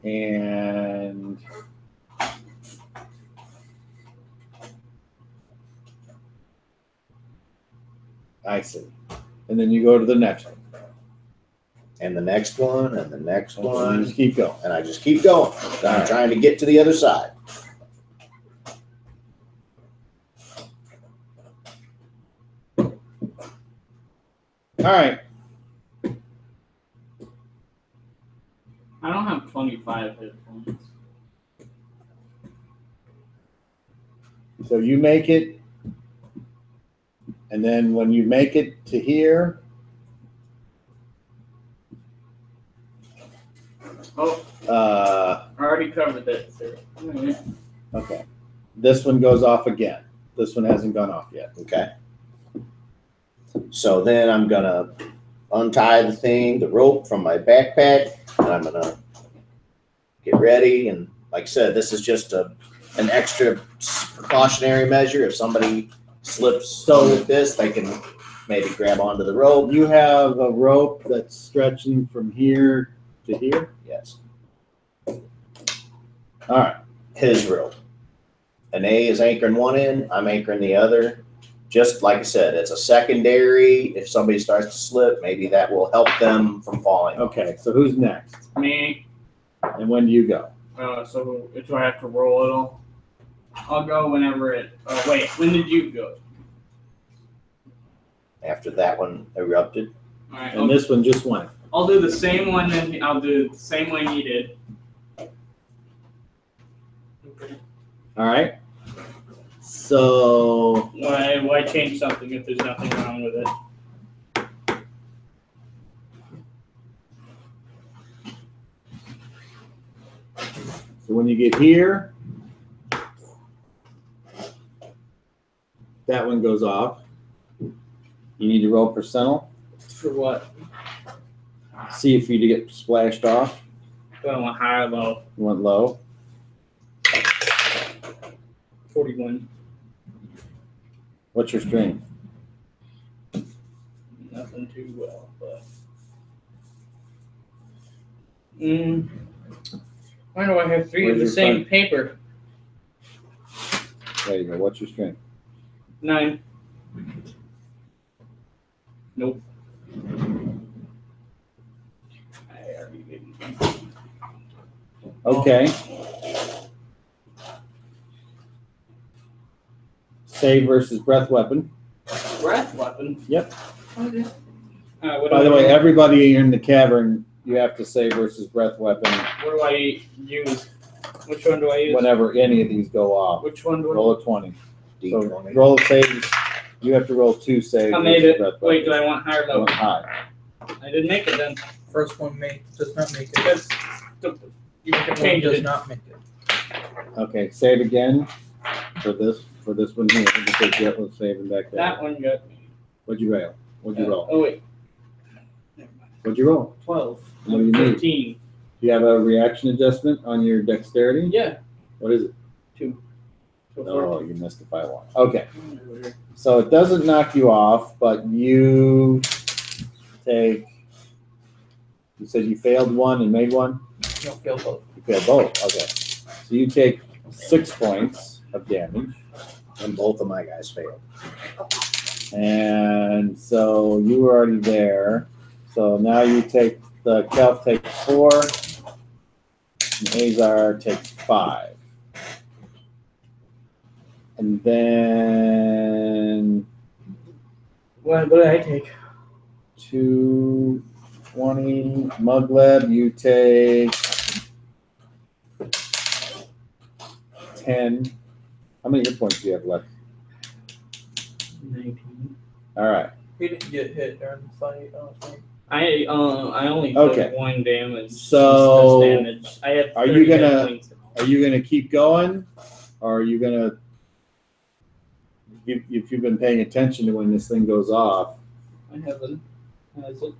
And I see. And then you go to the next one. And the next one, and the next And you one, just keep going. and I just keep going. I'm trying to get to the other side. All right. I don't have 25 hit points. So you make it. And then when you make it to here, Oh, I already covered that, sir. okay. This one goes off again. This one hasn't gone off yet. Okay. So then I'm gonna untie the rope from my backpack, and I'm gonna get ready. And like I said, this is just an extra precautionary measure. If somebody slips with this, they can maybe grab onto the rope. You have a rope that's stretching from here to here. Yes, All right. his rope. An A is anchoring one end, I'm anchoring the other. Just like I said, it's a secondary. If somebody starts to slip, maybe that will help them from falling. Okay. So who's next? Me. And when do you go? So do I have to roll it all? I'll go whenever it. Wait, when did you go? After that one erupted. All right. And this one just went. I'll do the same one. And I'll do the same one he did. All right. So Why change something if there's nothing wrong with it? when you get here, that one goes off. You need to roll percentile. For what? See if you get splashed off. Do I want high or low? You want low. 41. What's your strength? Nothing too well, but. Why do I have three Where's of the your same front? paper? There you go. What's your strength? 9. Nope. I already didn't. Okay. Save versus breath weapon. Breath weapon? Yep. Okay. By the way, everybody in the cavern, you have to save versus breath weapon What do I use? Which one do I use? whenever any of these go off. Which one do I Roll a 20. So D20. roll a save. You have to roll 2 saves. I made versus it. breath Wait, do weapon. I want high or I low? want high. I didn't make it then. First one does not make it. Because you Second one changed does it. not make it. Okay, save again for this one here because you have to save it back there. That one got me. What'd you roll? What'd you roll? Oh, wait. Never mind. What'd you roll? 12. What do you need? 15. Do you have a reaction adjustment on your dexterity? Yeah. What is it? 2. So Oh, you missed it by 1. Okay, 14. so it doesn't knock you off, but you take. You said you failed 1 and made 1. No, fail both. You failed both. Okay, so you take 6 points of damage, And both of my guys failed. and so you were already there. So now you take the Kelp takes 4, and Azar takes 5. And then What did I take? 220 Mugleb, you take 10. How many hit points do you have left? 19. All right. He didn't get hit during the fight. I don't think. I only Okay. took 1 damage. So, useless damage. I have are 30 you hit gonna- points in all. are you gonna keep going, or are you gonna? If you've been paying attention to when this thing goes off, I haven't. Has it?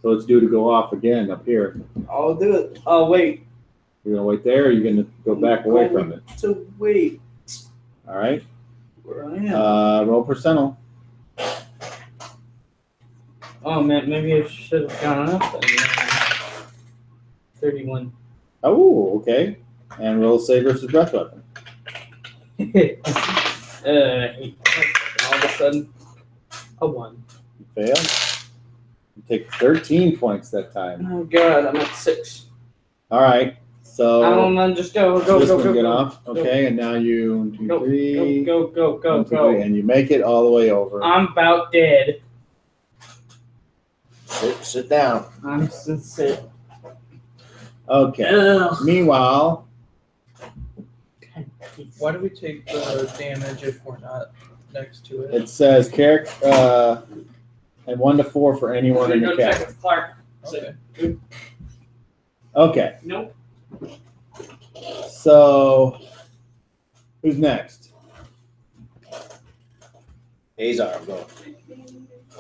so it's due to go off again up here. I'll do it. Oh wait. You're gonna wait there, or you're gonna go back away from it. To wait. All right. Where I am. Roll percentile. Oh man, maybe I should have gone up then. 31. Oh, okay. And roll save versus breath weapon. All of a sudden, a 1. You fail. You take 13 points that time. Oh god, I'm at 6. All right. So I don't know, just go, this one go, get go. off. Okay, and now you 1, 2, 3. Go, 1, 2, 3, and you make it all the way over. I'm about dead. Sit down. I'm sincere. Okay. Ugh. Meanwhile, Why do we take the damage if we're not next to it? it says character and 1 to 4 for anyone in the Go check cabin. with Clark. Okay. Okay. Nope. So who's next? Azar, I'm going.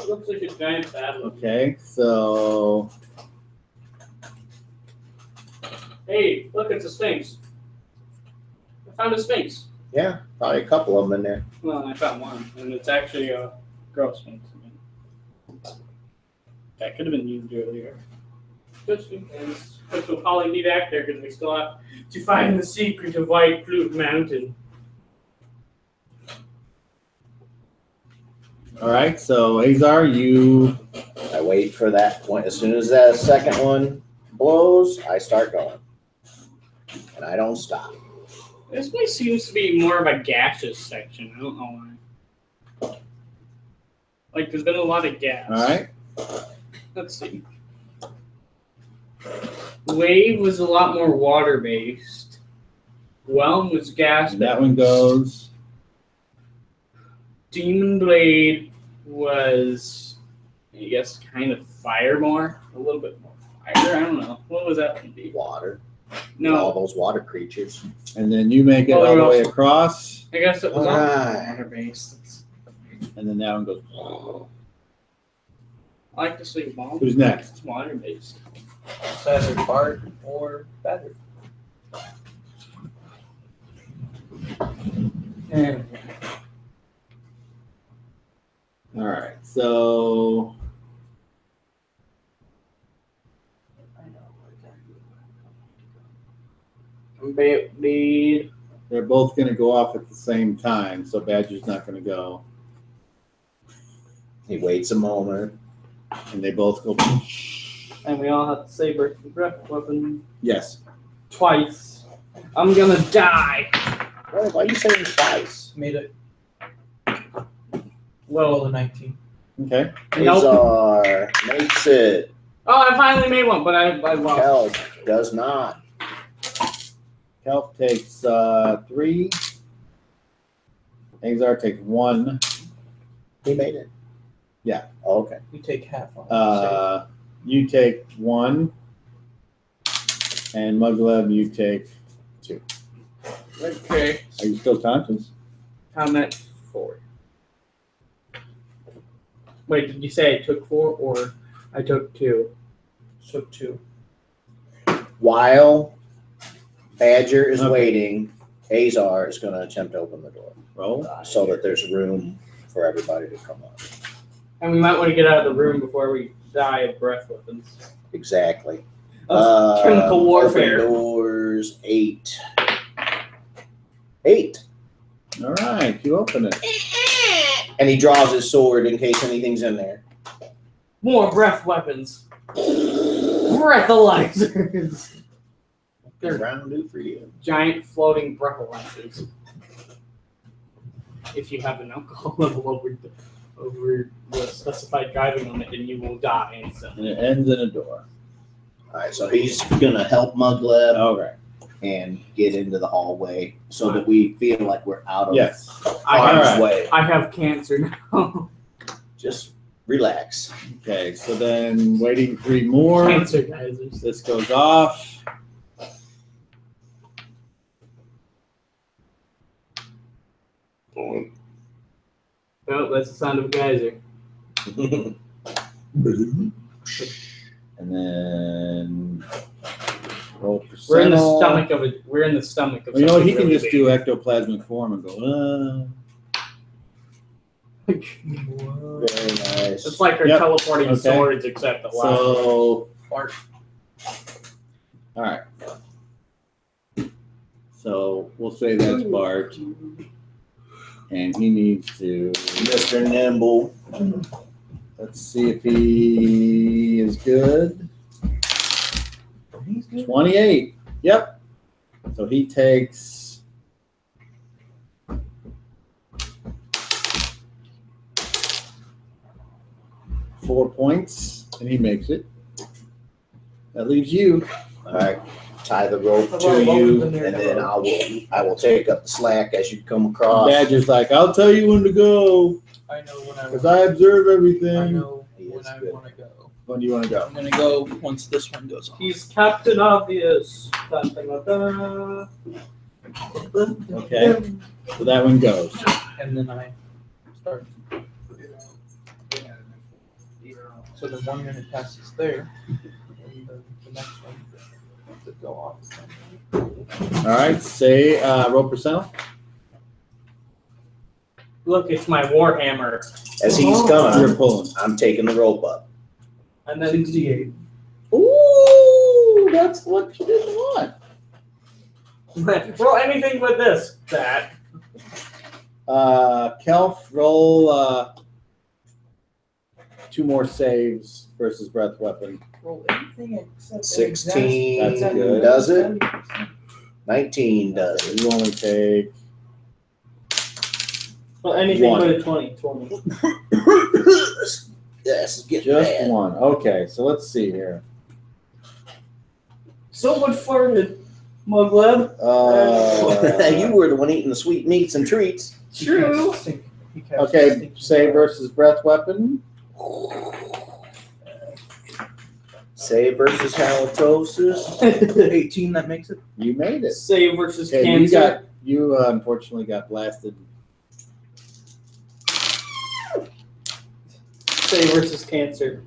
Looks like a giant battle. Okay. So Hey, look, it's a Sphinx. I found a Sphinx. Yeah, probably a couple of them in there. Well, I found one, and it's actually a girl Sphinx. That could have been used earlier. Which will probably be back there because we still have to find the secret of White Plume Mountain. all right. So Azar, you I wait for that point. As soon as that second one blows, I start going. And I don't stop. This place seems to be more of a gaseous section. I don't know why. Like, there's been a lot of gas. all right. Let's see. Wave was a lot more water-based. Whelm was gas-based. That one goes. Demon Blade was, I guess, kind of fire more. A little bit more fire. I don't know. What was that going to be? Water. All No. those water creatures. And then you make it Oh, all the there way was- across, I guess it was all Alright. water-based. and then that one goes. I like to say bomb. Who's next? It's water-based. It's either Bart or better. Yeah. All right. So Blade. they're both going to go off at the same time. So Badger's not going to go, He waits a moment. and they both go. And we all have to say breath weapon Yes. twice. I'm gonna die. Why are you saying twice? Made it. Well, Roll a 19. Okay. nope. Azar makes it. Oh, I finally made one, but I lost. Kelp does not. Kelp takes 3. Azar takes 1. He made it. Yeah. Oh, okay. You take half on You take 1, and Mugleb, you take 2. Okay. Are you still conscious? I'm at 4. Wait, did you say I took 4 or I took 2? Took 2. While Badger is Okay. waiting, Azar is going to attempt to open the door Roll. so that there's room for everybody to come up. And we might want to get out of the room before we die of breath weapons. Exactly. That's chemical warfare. Open doors, 8. 8. All right. You open it. And he draws his sword in case anything's in there. More breath weapons. Breathalyzers. They're round do for you. Giant floating breathalyzers. If you have an alcohol level over the specified driving limit, then you will die instantly. And it ends in a door. All right, so he's going to help Mugleb Okay. and get into the hallway so that we feel like we're out of Yes. harm's Alright. way. I have cancer now. Just relax. Okay. So then waiting 3 more. Cancer, guys. This goes off. Oh, that's the sound of a geyser. And then roll percentile. We're in the stomach of it. We're in the stomach of. Well, you know, he something can really just big. do ectoplasmic form and go, Very nice. It's like our Yep. teleporting Okay. swords, except the last one. So, all right. So we'll say that's Bart, and he needs to. Mr. Nimble. Let's see if he is good. 28. Yep. So he takes 4 points, and he makes it. That leaves you. All right. Tie the rope to you, and then I will take up the slack as you come across. Badger's like, I'll tell you when to go, I know when I because want. I observe I everything. know He when is I good. want to go. When do you want to go? I'm gonna go once this one goes off. He's Captain Obvious. Dun, dun, dun, dun. Okay. So that one goes. And then I start. So the 1 minute passes there, and the next one to go off. All right. Say roll percentile. Look, it's my warhammer. As he's You're coming, pulling. I'm taking the rope up. And then 68. Ooh, that's what you didn't want. roll anything but this. That. Kelf, roll 2 more saves versus breath weapon. Roll anything except 16 That's good. does it. 19 does it. You only take Well, anything One. but a 20. 20. Yes, get just bad. 1. Okay, so let's see here. So much fun, Mugleb. You were the one eating the sweet meats and treats. True. Okay, save versus breath weapon. Save versus halitosis. 18, that makes it. You made it. Save versus Okay, cancer. you unfortunately got blasted. Save versus cancer.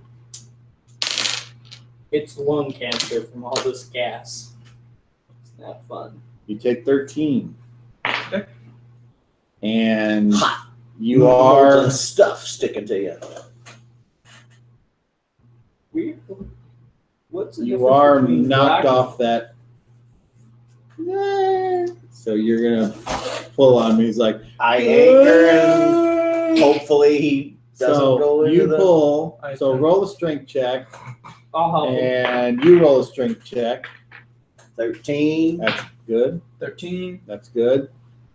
It's lung cancer from all this gas. It's not fun. You take 13. Okay. And Hot. you are Molten stuff sticking to you. Weird. What's the you difference are between knocked black- off that. So you're gonna pull on me. He's like, I anchor and hopefully he doesn't so go into you the pull. I So took- roll a strength check, I'll help him. and you roll a strength check. 13. That's good. 13. That's good.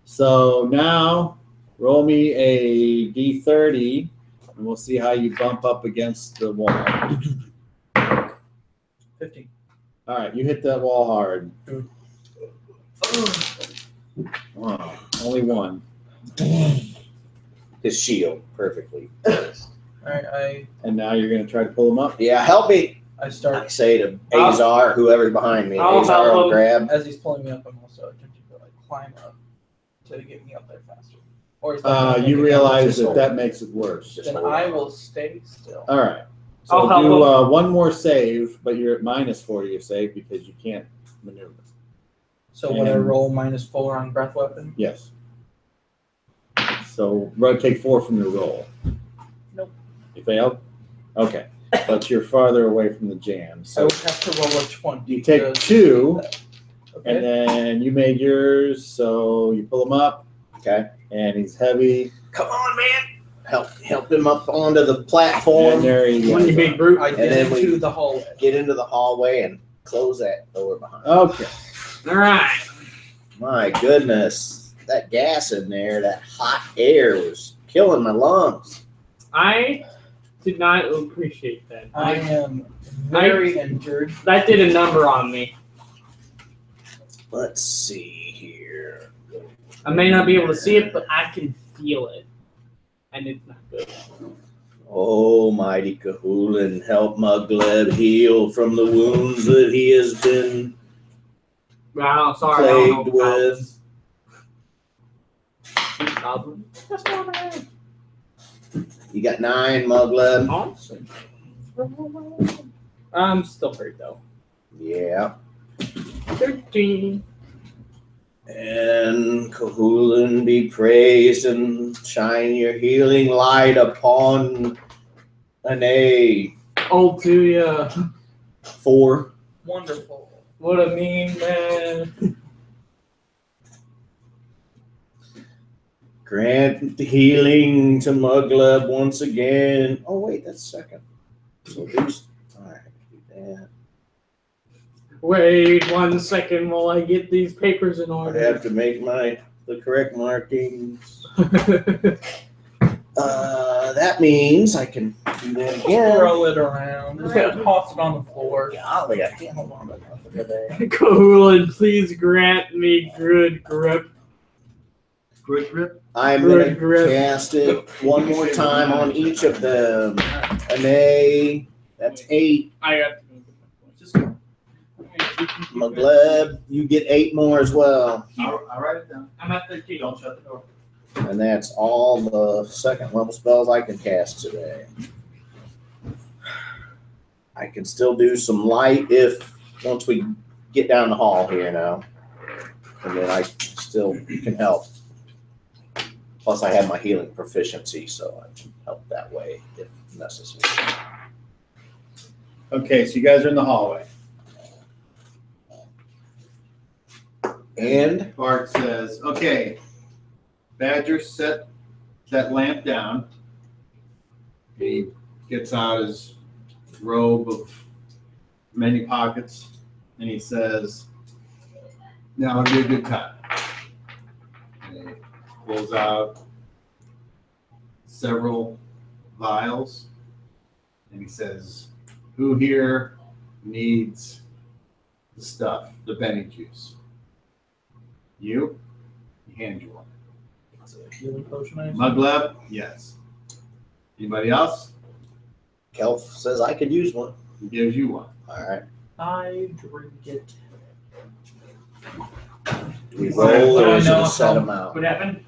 So now roll me a d30, and we'll see how you bump up against the wall. 15. All right, you hit that wall hard. Oh, only 1. His shield perfectly. Alright, And now you're going to try to pull him up. Yeah, help me. I I start, say to Azar, whoever's behind me. I'll Azar help will him. grab. as he's pulling me up, I'm also attempting to like climb up to get me up there faster. Or is that gonna make You it realize just that hold that it. makes it worse. Just Then hold I on. will stay still. All right. So I'll help do him. 1 more save, but you're at -4 to your save because you can't maneuver. So would I And- roll -4 on breath weapon? Yes. So take 4 from your roll. Nope. You failed? Okay. But you're farther away from the jam. I So would have to roll a 20. you take because- 2, and Okay. then you made yours, so you pull him up, Okay. and he's heavy. Come on, man. Help him up onto the And platform. there he When you goes. big brute. I And get then into we- the hallway. Get into the hallway and close that door behind. Okay. All right. My goodness. That gas in there, that hot air was killing my lungs. I did not appreciate that. I am very injured. That did a number on me. Let's see here. I may not be able to see it, but I can feel it. And it's not good. Oh, mighty Kahulin, help Mugleb heal from the wounds that he has been Well, sorry. I don't plagued know with. goblins. Goblin? That's not bad. You got 9, Mugleb. Awesome. I'm still hurt though. Yeah. 13. And Cahulan be praised and shine your healing light upon an A. Oh, to ya. 4. Wonderful. What a mean man. Grant healing to Mugleb once again. Oh, wait, that's second. So these. All right, do that. Wait 1 second while I get these papers in I order. have to make the correct markings. That means I can do that again. Throw it around. Just toss it on the floor. Golly, I can't hold on to nothing today. Cahulan, please grant me good grip. Quick grip. I'm Good gonna grip. cast it one more time on each of them. An A. That's 8. I got Just Mugleb, you get 8 more as well. I'll write it down. I'm at 13. Don't shut the door. And that's all the second level spells I can cast today. I can still do some light once we get down the hall here now. And then I still can help. Plus I have my healing proficiency, so I can help that way if necessary. Okay, so you guys are in the hallway. And Bart says, okay, Badger, set that lamp down. He gets out his robe of many pockets and he says, now would be a good time. And he pulls out several vials and he says, who here needs the stuff, the Benny juice? You? He hands you one. It's a healing potion. I assume. Mugleb? Yes. Anybody else? Kelf says I could use one. He gives you one. All right. I drink it. We What do roll or I is it know a set how- amount? What happened?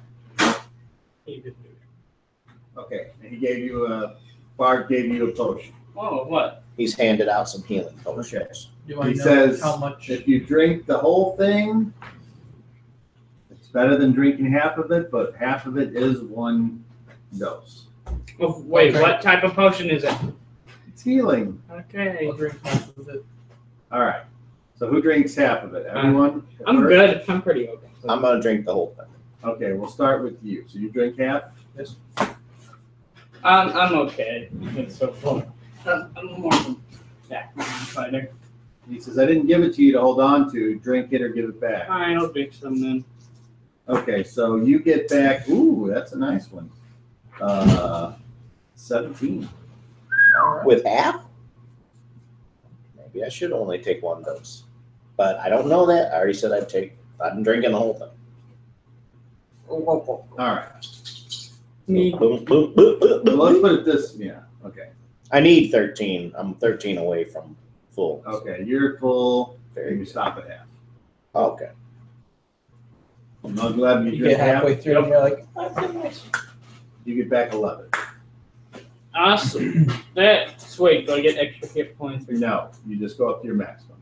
He didn't do it. Okay. And he gave you Bart gave you a potion. Oh, what? He's handed out some healing potions. Do I He know says how much? if you drink the whole thing, it's better than drinking half of it, but half of it is one dose. Oh, wait, Okay. what type of potion is it? It's healing. Okay. I'll drink half of it. All right. So who drinks half of it? Everyone? I'm good. I'm pretty okay. I'm gonna drink the whole thing. Okay, we'll start with you. So you drink half? Yes. I'm okay. It's so fun. I'm more than that fighter. He says, I didn't give it to you to hold on to. Drink it or give it back. Alright, I'll drink some then. Okay, so you get back. Ooh, that's a nice one. 17. All right. With half? Maybe I should only take one dose. But I don't know that. I already said I'm drinking the whole thing. All right. Me. Boom, boom, boom, boom, Well, let's boom. put it this. Yeah. Okay. I need 13. I'm 13 away from full. Okay. You're full. Very And you good. stop at half. Okay. Mugleb, you You drink get half. halfway through and you're like, I finished. You get back 11. Awesome. That's wait, do I get extra hit points? Or No, you just go up to your maximum.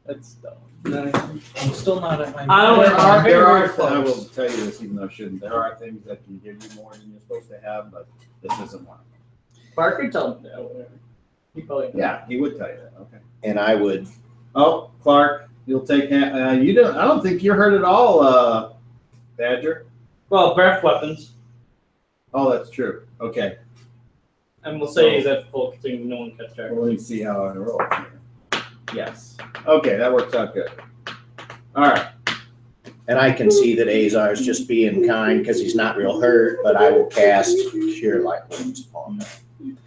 That's dumb. I'm still not at my. I don't- There are very I will close. tell you this, even though I shouldn't. There are things that can give you more than you're supposed to have, but this isn't one. Parker told me that. Whatever. He probably. Yeah, he would tell you that. Okay. And I would. Oh, Clark, you'll take. You don't. I don't think you're hurt at all, Badger. Well, breath weapons. Oh, that's true. Okay. And we'll say he's at full so no one cuts track. Well, let me see how I roll here. Yes. Okay, that works out good. All right. And I can see that Azar's just being kind because he's not real hurt, but I will cast Cure Light Wounds upon him.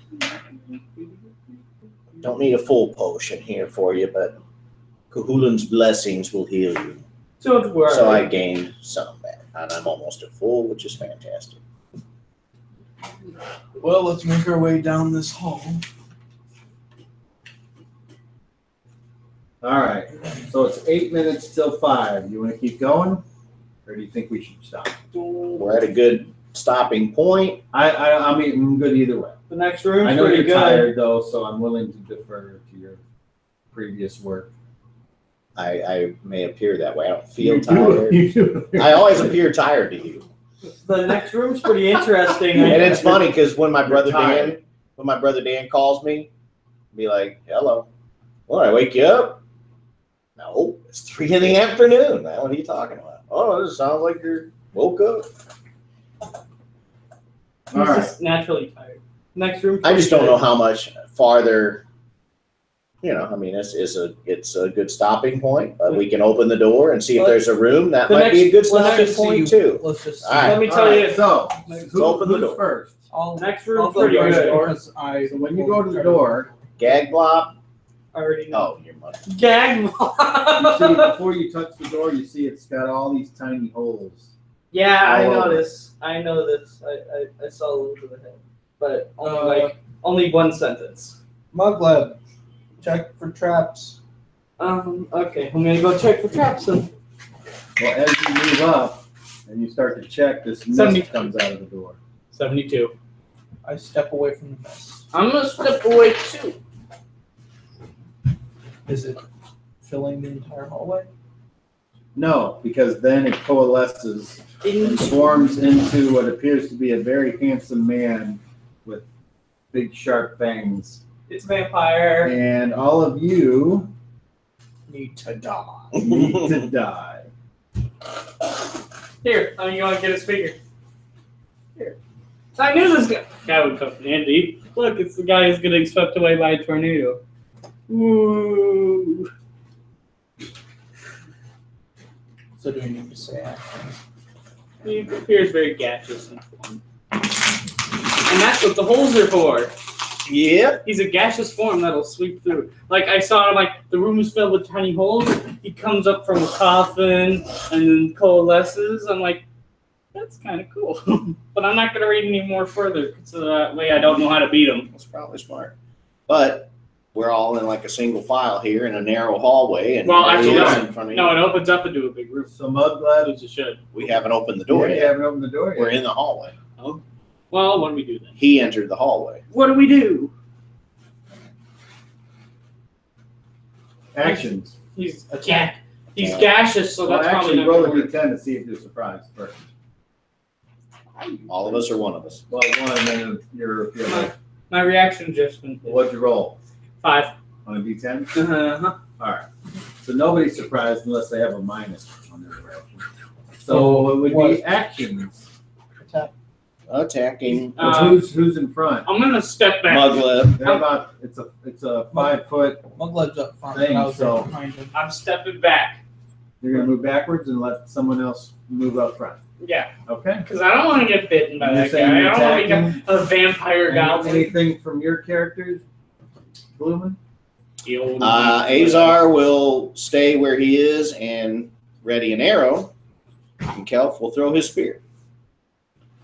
Don't need a full potion here for you, but Cahulan's blessings will heal you. Don't worry. So I gained some back, and I'm almost at full, which is fantastic. Well, let's make our way down this hall. All right. So it's 8 minutes till 5. You want to keep going, or do you think we should stop? We're at a good stopping point. I mean, I'm good either way. The next room's I know pretty you're good. tired though, so I'm willing to defer to your previous work. I may appear that way. I don't feel You do- tired. you do. I always appear tired to you. The next room's pretty interesting. And it's funny because when my brother tired. Dan calls me, be like, "Hello, what? I wake you up? No, it's 3 in the afternoon. Now, what are you talking about? Oh, this sounds like you're woke up." He's All right. just naturally tired. Next room. I just don't know how much farther. You know, I mean, it's a good stopping point, but we can open the door and see if there's a room that The might be a good next- well, stopping Let's point just see- too. Let's just see. All right. Let me tell All you. right, so open the who's door. first? Next I'll room's go pretty first good. because I. So when you go to the door, Gag blob. I already know. Oh, your mother. Gag. you see before you touch the door, you see it's got all these tiny holes. Yeah, I All know over. this. I know this. I saw a little bit of it, but only one sentence. Mugleb, check for traps. Okay, I'm gonna go check for traps then. Well, as you move up and you start to check, this mist 70. comes out of the door. 72. I step away from the mist. I'm gonna step away too. Is it filling the entire hallway? No, because then it coalesces and forms into what appears to be a very handsome man with big sharp fangs. It's a vampire. And all of you Need to die. need to die. Here, I'm gonna get his figure. Here. I knew this guy would come in handy. Look, it's the guy who's getting swept away by a tornado. Woo! So do we need to say action? He appears very gaseous and form. And that's what the holes are for. Yep. He's a gaseous form that'll sweep through. Like I saw him, like the room is filled with tiny holes. He comes up from a coffin and then coalesces. I'm like, that's kind of cool. But I'm not gonna read any more further, so that way I don't know how to beat him. That's probably smart. But we're all in like a single file here in a narrow hallway, and Well, there he actually, is in front of you. No, it opens up into a big room. So Mudblood, As it should. We haven't opened the door you yet. haven't opened the door yet. We're in the hallway. Well, what do we do then? He entered the hallway. What do we do? Actions. He's gaseous, so Well, that's probably actually, not roll gonna a work. d10 to see if you're surprised first. All of us or one of us. Well, one, and then you're like, My reaction just been what'd you roll? 5. On a d10? Uh-huh. All right. So nobody's surprised unless they have a minus on their reaction. So it would what? be actions. Attack. Attacking Who's in front? I'm gonna step back. Mugleb. They're about it's a 5 foot. Mugleb's up front. Thing, and I was so- right behind him. I'm stepping back. You're gonna move backwards and let someone else move up front. Yeah, Okay. because I don't want to get bitten by You're that guy. saying I you're don't want to attacking? become a vampire goblin. Anything from your characters, Blooming? Azar will stay where he is and ready an arrow. And Kelf will throw his spear.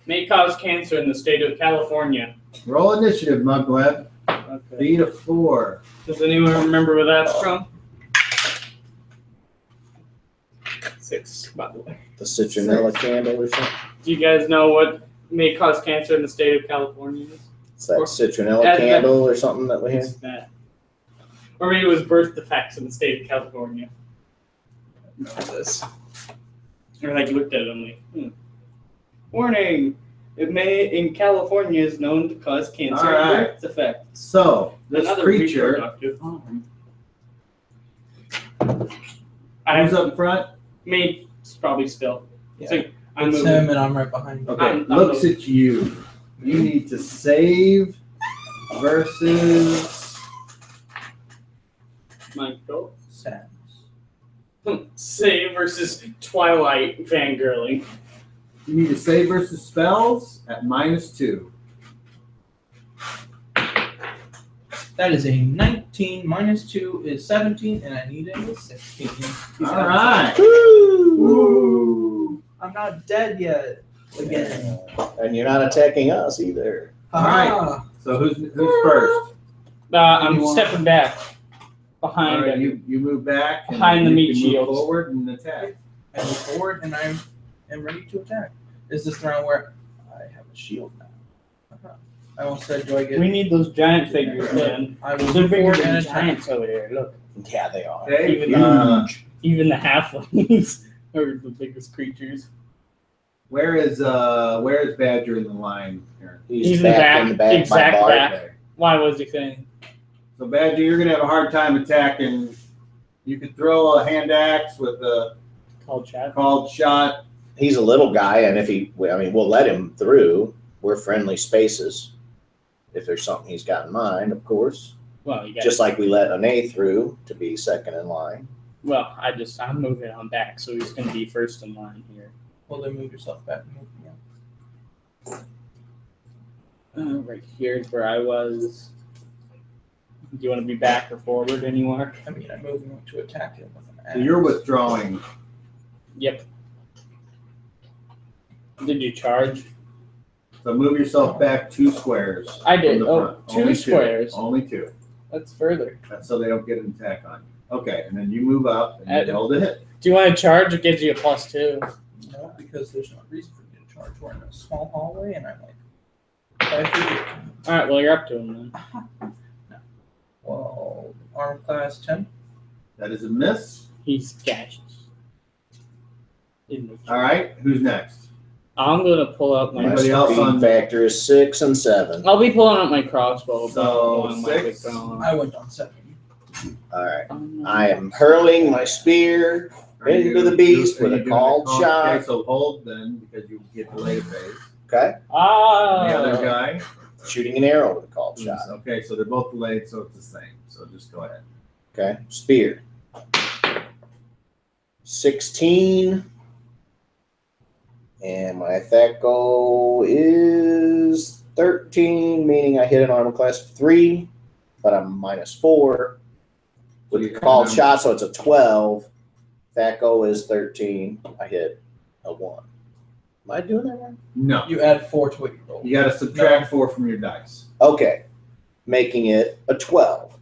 May cause cancer in the state of California. Roll initiative, Muggleb. Okay. Beat a 4. Does anyone remember where that's from? 6, by the way. The citronella candle or something. Do you guys know what may cause cancer in the state of California is? It's that Or- citronella That- candle or something that we have. It's that. Or maybe it was birth defects in the state of California. This. Or like looked at it and like, Warning! It may in California is known to cause cancer All right. and birth defects. So this Another creature, reproductive harm. who's I'm up front? me probably still. Yeah. So I'm It's moving. him and I'm right behind him. Okay, I'm looks at you. You need to save versus. Michael. Sam. Save versus Twilight fangirling. You need to save versus spells at -2. That is a 19 minus 2 is 17, and I need a 16. All right. Woo! I'm not dead yet. Again. And you're not attacking us either. All right. Ah, So who's first? I'm Anyone? stepping back All behind right, him. you move back. and Behind the you meat can move shields. forward and attack. I move forward, and I am ready to attack. Is this the round where I have a shield now. I almost said, do I get? We need those giant figures, man. I will They're do bigger 4 than and attack. giants over there. Look, Yeah, they are. Okay. Huge. even the halflings are the biggest creatures. Where is Badger in the line here? He's in the back in the back. exact by Bart. back. Okay. Why was he saying? So Badger, you're gonna have a hard time attacking. You could throw a hand axe with a Called chat. called shot. He's a little guy, and if we'll let him through. We're friendly spaces. If there's something he's got in mind, of course. Well, you got. Just like we let Ane through to be second in line. Well, I'm moving on back, so he's going to be first in line here. Well, then move yourself back and move me up. Right here is where I was. Do you want to be back or forward anywhere? I mean, I'm moving to attack him with an axe. So you're withdrawing. Yep. Did you charge? So move yourself back 2 squares. I did. from the Oh, front. 2 Only squares. Only 2. That's further. That's so they don't get an attack on you. Okay, and then you move up and you hold a hit. Do you want to charge? It gives you a +2. No, because there's no reason for me to charge. We're in a small hallway, and I'm like 5 feet. All right. Well, you're up to him then. Well, armor class 10. That is a miss. He's gaseous. All right, who's next? I'm gonna pull up my. Anybody else Speed on- factor is 6 and 7. I'll be pulling up my crossbow. So, but I'm going 6. I went on 7. All right. I am hurling my spear into the beast with a called shot. Okay, so hold then because you get delayed phase. Okay. The other Ah. guy. Shooting an arrow with a called shot. Okay, so they're both delayed, so it's the same. So just go ahead. Okay. Spear. 16. And my THAC0 is 13, meaning I hit an armor class of 3, but I'm -4. With the called shot, so it's a 12. THAC0 is 13. I hit a 1. Am I doing that right? No. You add 4 to what you roll. You got to subtract 4 from your dice. Okay. Making it a 12.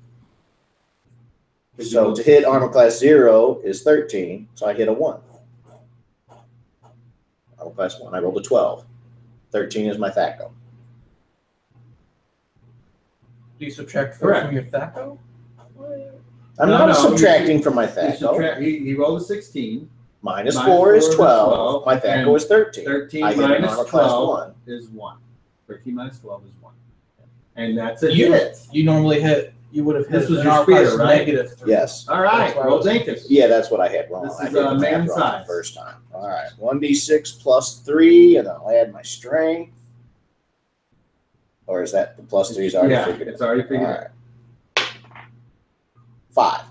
So to hit armor class 0 is 13, so I hit a 1. Armor class 1, I rolled a 12. 13 is my THAC0. Do you subtract 4 Correct. from your THAC0? I'm No, not no, subtracting from my You THAC0. subtract- He rolled a 16. Minus Minus 4 is 4 is 12. 12, My THAC0 and is 13. 13 I hit an minus armor class 12 1. is 1. 13 minus 12 is 1. And that's a You- hit. You normally hit. You would have hit This was an your armor spear, class right? -3. Yes. All right, That's why I roll was- Dinkus. Yeah, that's what I had wrong. This I is, did the math man wrong size. the first time. All right. 1d6 plus 3, and then I'll add my strength. Or is that the plus 3 is already Yeah, figured it's out? already All figured out. right. 5.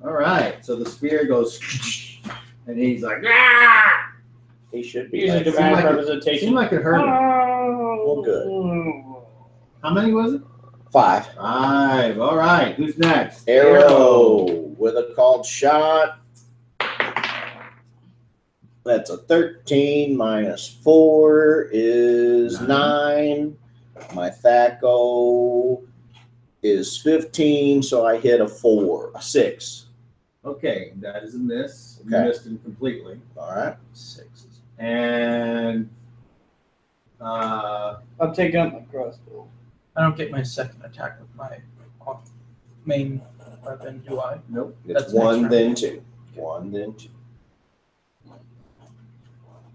All right, so the spear goes, and he's like, ah! He should be. Here's a like- dramatic like it- representation. Seemed like it hurt him. Well, good. How many was it? 5. 5. All right, who's next? Arrow with a called shot. That's a 13 minus 4 is 9. My THAC0 is 15, so I hit a 6. Okay, that is a miss. You Okay. missed him completely. All right. 6. And I'll take out my crossbow. I don't get my second attack with my main weapon, do I? nope. It's That's 1, next then 2. 1, then 2.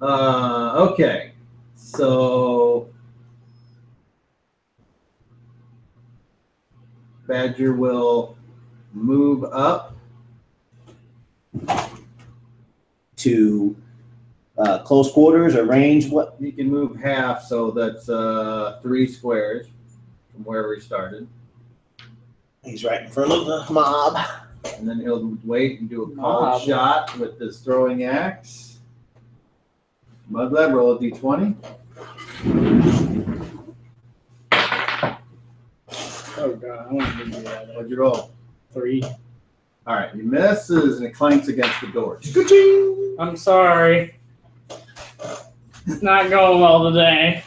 Okay, so Badger will move up. To close quarters or range. What? He can move half, so that's 3 squares from wherever he started. He's right in front of the mob. And then he'll wait and do a called Mob. shot with this throwing axe. Mudlab, roll a d20. Oh god, I want to do that. What'd you roll? 3. All right, he misses and it clanks against the door. I'm sorry. It's not going well today.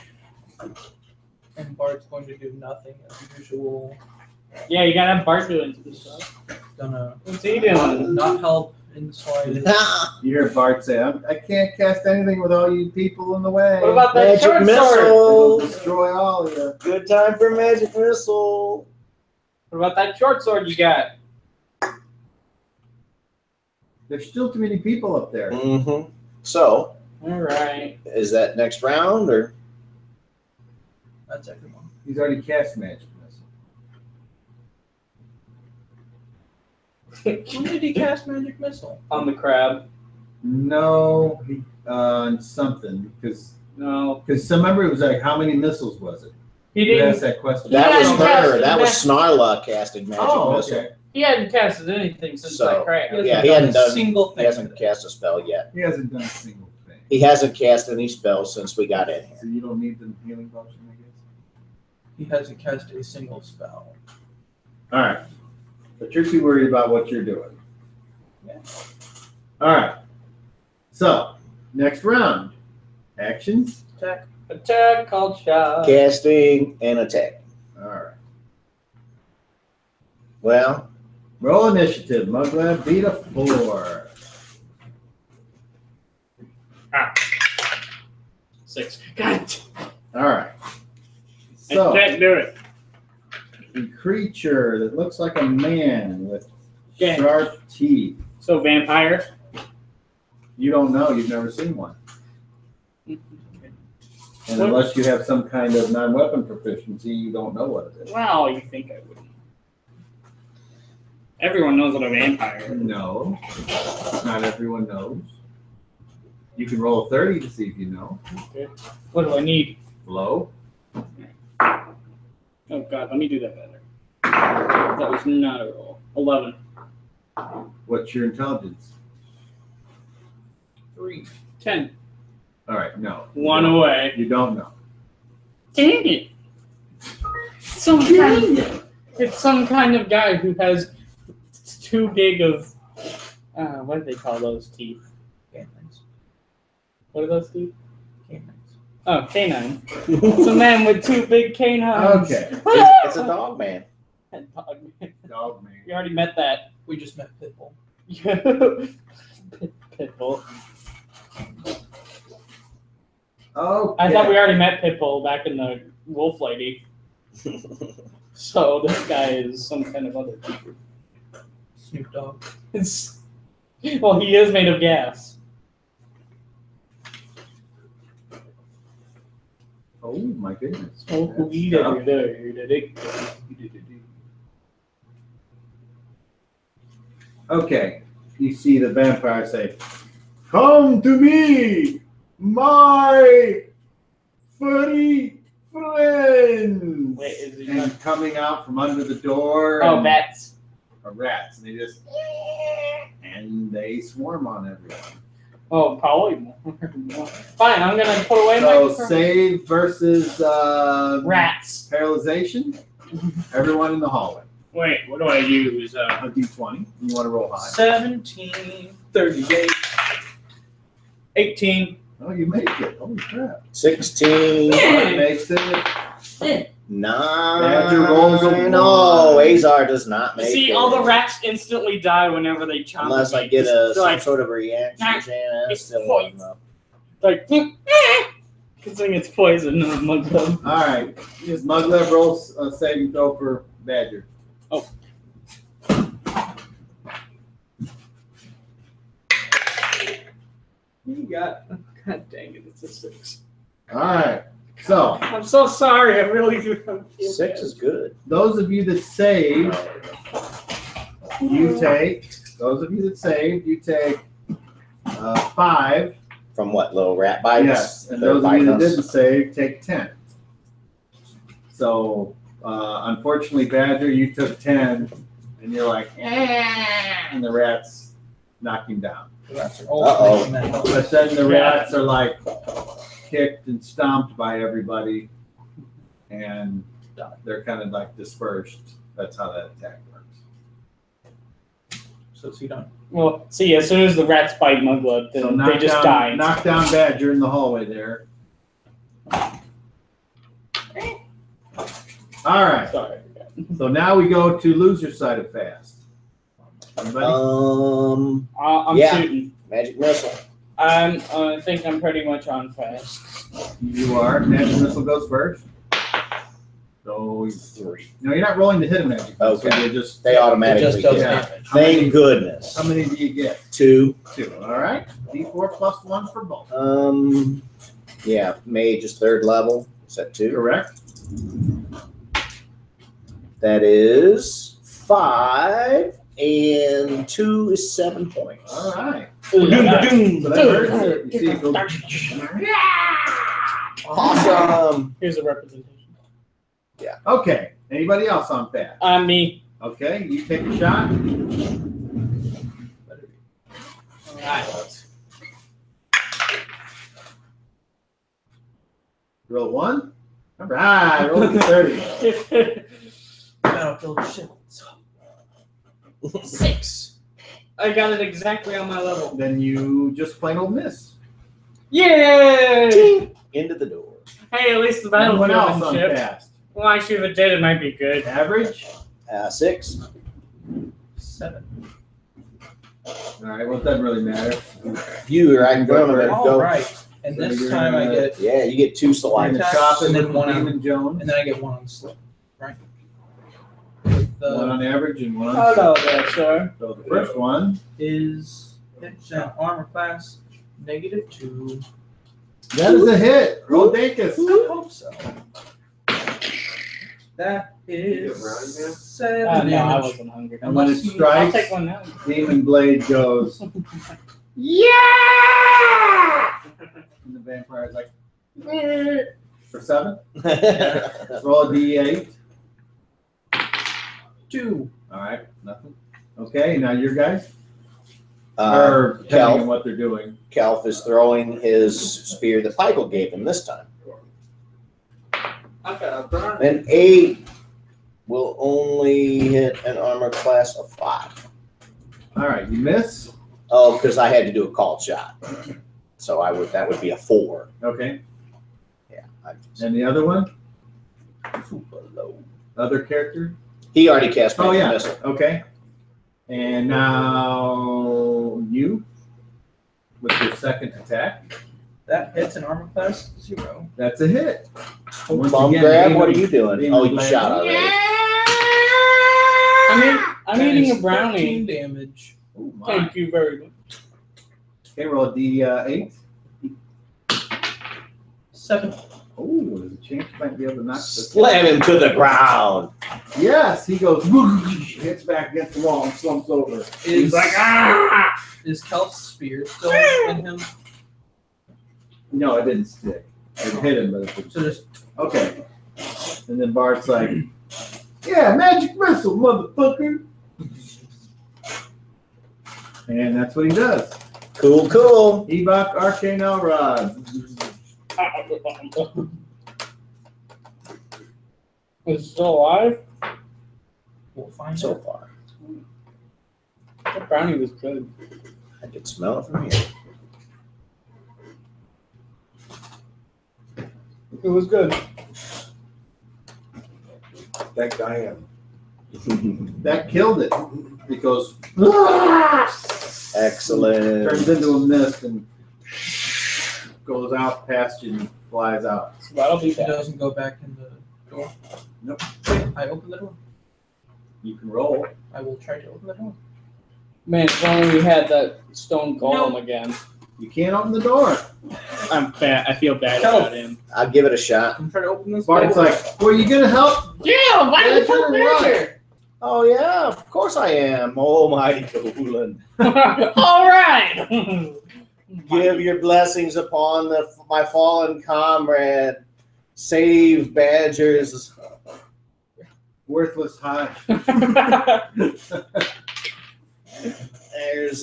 And Bart's going to do nothing as usual. Yeah, you gotta have Bart doing some stuff. Gonna What's he doing? not help in the slightest. You hear Bart say, I can't cast anything with all you people in the way. What about that Magic short sword? It'll missile. destroy all of you. Good time for magic missile. What about that short sword you got? There's still too many people up there. Mm-hmm. So, All right. is that next round or? That's everyone. He's already cast magic missile. When did he cast magic missile? On the crab. No, on something because No. remember it was like how many missiles was it? He You didn't. asked that question. That was hasn't her. casted That was magic- Snarla casting magic Oh, missile. okay. He hadn't casted anything since So, that crab. Yeah, he hadn't done. a single He thing. hasn't cast a spell yet. He hasn't done a single thing. He hasn't cast any spells since we got in here. So you don't need the healing potion, I guess. He hasn't cast a single spell. All right, but you're too worried about what you're doing. Yeah. All right. So next round, actions. Attack, called shot. Casting and attack. All right. Well, Roll initiative. Mugland beat a 4. 6. God. All right. I So can't do it. a creature that looks like a man with Yeah. sharp teeth. So vampire. You don't know. You've never seen one. And What- unless you have some kind of non-weapon proficiency, you don't know what it is. Well, you think I wouldn't. Everyone knows what a vampire is. No, not everyone knows. You can roll a 30 to see if you know. What do I need? Low. Oh God, let me do that better. That was not a roll. 11. What's your intelligence? 3. 10. All right, no. One away. You don't know. Dang it! It's some kind of guy who has too big of what do they call those teeth? Canines. What are those teeth? Canines. Oh, canine. It's a man with 2 big canines. Okay. it's a dog man. Dog man. Dog man. We already met that. We just met Pitbull. Pitbull. Okay. I thought we already met Pitbull back in the Wolf Lady. So this guy is some kind of other creature. Snoop Dogg. Well, he is made of gas. Oh my goodness. Smoke That's weed tough. every day. Okay. You see the vampire say, "Come to me, my furry friends." Wait, is he and not- coming out from under the door Oh, and bats. are rats, and they just and they swarm on everyone. Oh, probably more. Fine, I'm gonna put away So my save versus rats. paralyzation. Everyone in the hallway. Wait, what do I use? A d20. You want to roll high. 17, 38. 18. Oh, you make it. Holy crap. 16. Bart makes it. 9. Badger rolls a No, 1. Azar does not make See, it. all the rats instantly die whenever they chomp. Unless me. I get They're some like, sort of reaction, Nah, Shannon. it's Still poison. won't know. like, considering it's poison. Among them. All right. Muglev rolls a saving throw for Badger. You got. God dang it! It's a 6. All right. So I'm so sorry. I really do. Feel 6 is good. those of you that saved, Oh, you take. Those of you that saved, you take 5. from what, little rat bites? Yes, and They're those of you that biting us? didn't save, take 10. So unfortunately, Badger, you took 10, and you're like, and the rats knock him down. The rats are all Uh-oh. making that noise. But then the Yeah. rats are like kicked and stomped by everybody, and they're kind of like dispersed. That's how that attack works. So you don't. Well, see, as soon as the rats bite Muglet, then they just die. knock down Badger in the hallway there. All right. Sorry. So now we go to loser side of fast. Anybody? I'm Yeah. shooting. Magic missile. I think I'm pretty much on fast. You are. Magic missile goes first. So 3. no, you're not rolling to hit a magic missile. Okay. They They automatically It just does hit. damage. Thank goodness. How many do you get? 2. 2. All right. D4 plus 1 for both. Yeah, mage is 3rd level. Is that 2? Correct. That is 5, and 2 is 7 points. All right. Ooh, So that hurts it. You see it go. Awesome. Here's a representation. Okay. Anybody else on fast? Me. Okay. You take a shot. Alright. Roll 1. All right. Roll the 30. Battlefield shit. 6. I got it exactly on my level. Then you just plain old miss. Yay! Ting! Into the door. Hey, at least the Anyone battlefield else isn't on shipped. fast? Well, actually, if it did, it might be good. Average. 6. 7. All right. Well, it doesn't really matter. You are right in front of it. All Go. right. And So this you're time I gonna- get, Yeah, you get 2 I'm select. gonna Attacks, chop it and then with one on- Demon Jones. and then I get 1 on slip, right? With One the on average and one on. Hello there, sir. So the first one. is it's an armor class -2. That is a hit. Roll Dankus. I hope so. That is 7 No, I damage. wasn't hungry. And when it I'll strikes, take one now. Demon Blade goes. Yeah! And the vampire's like. For 7. Roll a D8. 2. All right. Nothing. Okay. Now your guys. Uh, Or depending on Kelf. what they're doing. Kelf is throwing his spear that Michael gave him this time. An 8 will only hit an armor class of 5. All right. You miss. Oh, because I had to do a called shot. So that would be a 4. Okay. Yeah. And the other one. Super low. Other character. He already cast Oh magic yeah. missile. Okay. And now you with your second attack. That hits an armor class 0. That's a hit. Once Bum again, grab, Demon- what are you doing? Demon Oh, you Blade. shot already. I'm eating a 13 brownie. damage. Oh, my. Thank you very much. Okay, roll a D8. 7. Oh, there's a chance you might be able to knock this. Slam him to the ground. Yes, he goes, hits back against the wall and slumps over. Is like, ah! Is Kelp's spear still in him? No, it didn't stick. It hit him, but it didn't. So just Okay. And then Bart's like, yeah, magic missile, motherfucker. And that's what he does. Cool, cool. Ebok Arcane Rod. Is it still alive? we'll find So out. far, The brownie was good. I can smell it from here. It was good. Thank Diane. That killed it. It goes, Excellent. turns into a mist and goes out past you and flies out. So that'll be It bad. doesn't go back in the door. Nope. I open the door. You can roll. I will try to open the door. Man, if only we had that stone golem again. You can't open the door. I'm bad. I feel bad Tell about him. I'll give it a shot. I'm trying to open this Bart's door. like, well, you gonna help? Yeah, why did you put Badger? Oh yeah, of course I am. Oh my Dolan. All right. Give your blessings upon my fallen comrade. Save Badger's. Worthless high. There's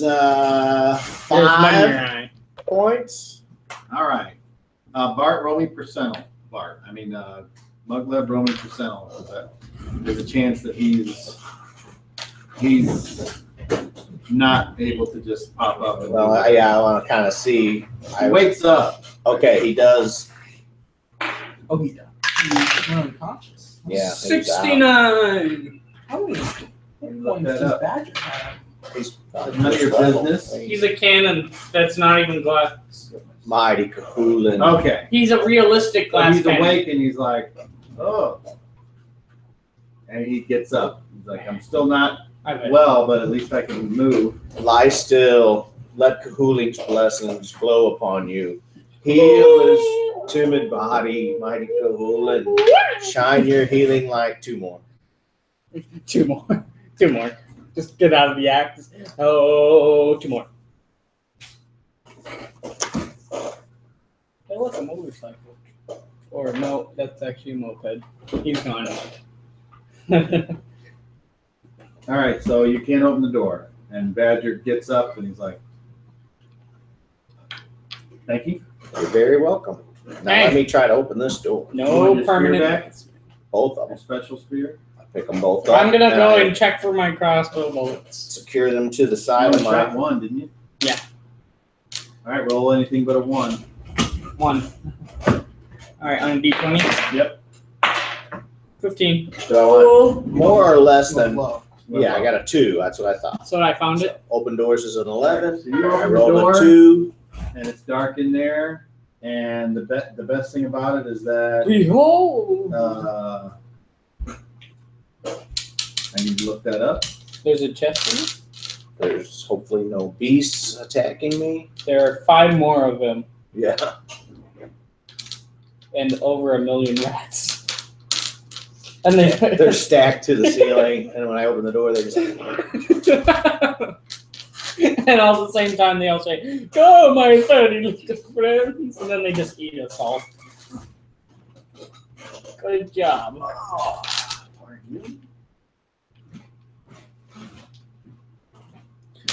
There's 5 points. All right. Bart, roll me percentile. Bart. Mugleb, roll me percentile. There's a chance that he's not able to just pop up. And Well, I want to kind of see. he wakes up. Okay, he does. Oh, he died. He's unconscious. Yeah. I think he's out. 69. How many hit Look points that does up. Badger have? He's None of your business. He's a cannon that's not even glass. Mighty Kahulin. Okay. He's a realistic So glass he's cannon. awake and he's like, oh. And he gets up. He's like, I'm still not I bet. well, but at least I can move. Lie still. Let Kahulin's blessings flow upon you. Heal his timid body, mighty Kahulin. Shine your healing light. 2 more. 2 more. 2 more. Just get out of the act. Oh, 2 more. Hey, look, a motorcycle. Or no, that's actually a moped. He's gone. All right, so you can't open the door. And Badger gets up and he's like, thank you. You're very welcome. Now let me try to open this door. You No want your spear permanent. back? Both of Your them. special spear? I pick them both up. I'm gonna and go I and check for my crossbow bullets. secure them to the You side only of shot my. 1, didn't you? Yeah. All right, roll anything but a 1. 1. Alright, on a d20. Yep. 15. Do I want more or less than? Well, Yeah, I got a 2. That's what I thought. So I found it. Open doors is an 11. So you I open the rolled door. a 2. and it's dark in there. And the best thing about it is that Behold! I need to look that up. There's a chest in it. There's hopefully no beasts attacking me. There are 5 more of them. Yeah. And over 1 million rats. And They're stacked to the ceiling, and when I open the door, they just. and all at the same time, they all say, "Go, my 30 little friends," and then they just eat us all. Good job. Oh,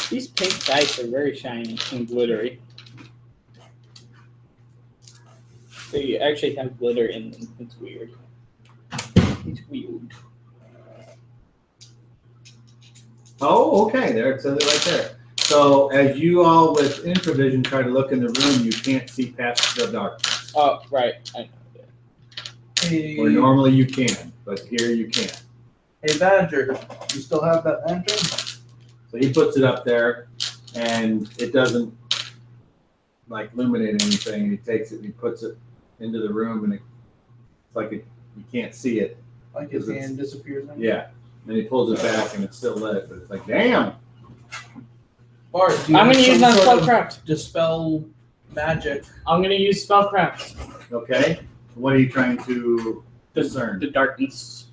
These pink dice are very shiny and glittery. They actually have glitter in them. It's weird. It's weird. Oh, okay. There it says it right there. So as you all with infravision try to look in the room, you can't see past the darkness. Oh, right. I know that. Hey, Where normally you can, but here you can't. hey Badger, you still have that lantern? So he puts it up there, and it doesn't like illuminate anything. And he takes it and he puts it into the room, and it's like you can't see it. Like his hand disappears. In? Yeah. Then he pulls it back, and it's still lit, but it's like, damn. Bart, do you I'm have gonna use some my sort of spellcraft. dispel magic? I'm gonna use spellcraft. Okay. What are you trying to discern? The darkness.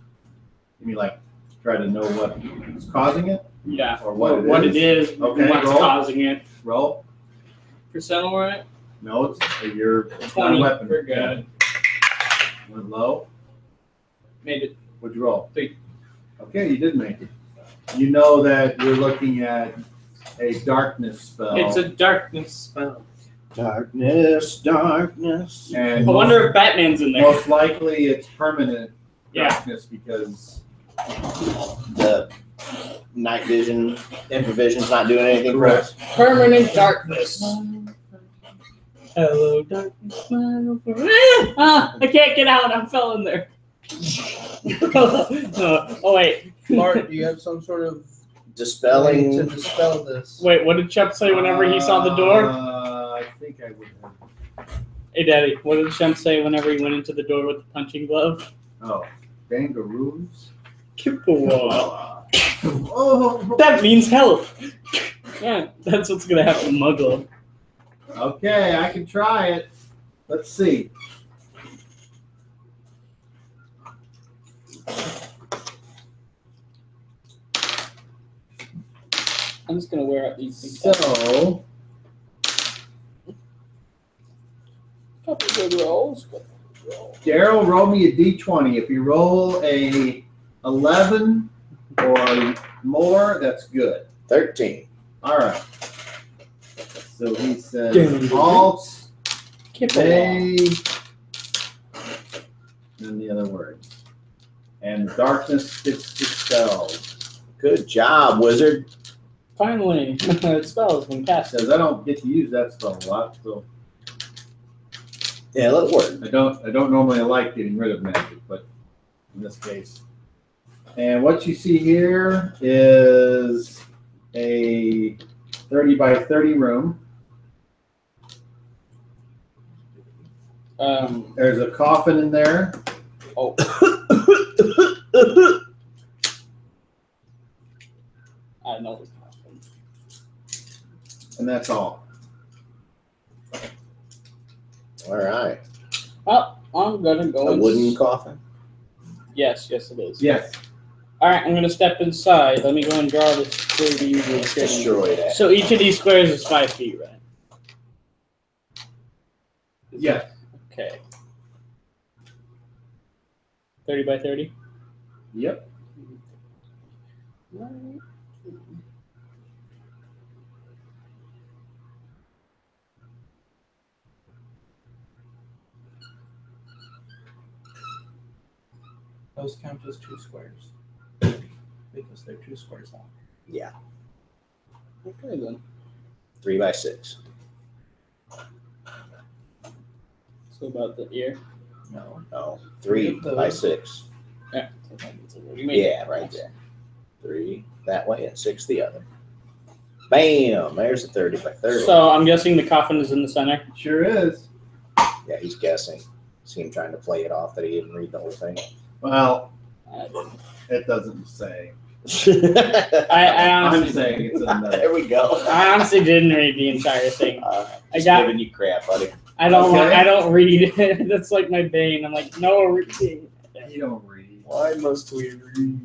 You mean like try to know what's causing it? Yeah. Or what it is, Okay, what's roll. causing it. Roll. Percent right? No, it's your it's not a 20. weapon. We're good. Went low. Made it. What'd you roll? 3. Okay, you did make it. You know that you're looking at a darkness spell. It's a darkness spell. Darkness, darkness. and I wonder if Batman's in there. most likely it's permanent Yeah. darkness because The night vision, infravision's not doing anything for us. Permanent darkness. Hello, darkness. I can't get out. I fell in there. Oh, wait. Bart, do you have some sort of way to Dispelling. dispel this? Wait, what did Shemp say whenever he saw the door? I think I would have. Hey, Daddy, what did Shemp say whenever he went into the door with the punching glove? Oh, kangaroos. Kippawa. Oh. That means help. Yeah, that's what's gonna happen to Muggle. Okay, I can try it. Let's see. I'm just gonna wear out these things. So, Couple good rolls. Daryl, roll me a d20. If you roll a 11 or more, that's good. 13. All right. So he says, alt, Kippawa. and the other word. And darkness gets dispelled. Good job, wizard. Finally, the spell has been cast. Says I don't get to use that spell a lot, so Yeah, let it work. I don't normally like getting rid of magic, but in this case. And what you see here is a 30 by 30 room. There's a coffin in there. Oh. I know this coffin. And that's all. All right. Oh, I'm gonna go. A wooden coffin. Yes, it is. Yes. All right, I'm gonna step inside. Let me go and draw this square to use this. Destroy that. So each of these squares is 5 feet, right? Yes. Okay. 30 by 30. Yep. Those count as 2 squares. Because they're 2 squares long. Yeah. Okay then. 3 by 6. So about the ear. No. No. 3 by 6. Yeah. You made Yeah, right there. 3 that way and 6 the other. Bam! There's a 30 by 30. So I'm guessing the coffin is in the center. Sure is. Yeah, he's guessing. See him trying to play it off that he didn't read the whole thing. Well, I didn't. it doesn't say. I I'm honestly, saying it's in the. There we go. I honestly didn't read the entire thing. Just got- giving you crap, buddy. I don't. Okay. I don't read. That's like my bane. I'm like, no reading. You don't read. Why must we read?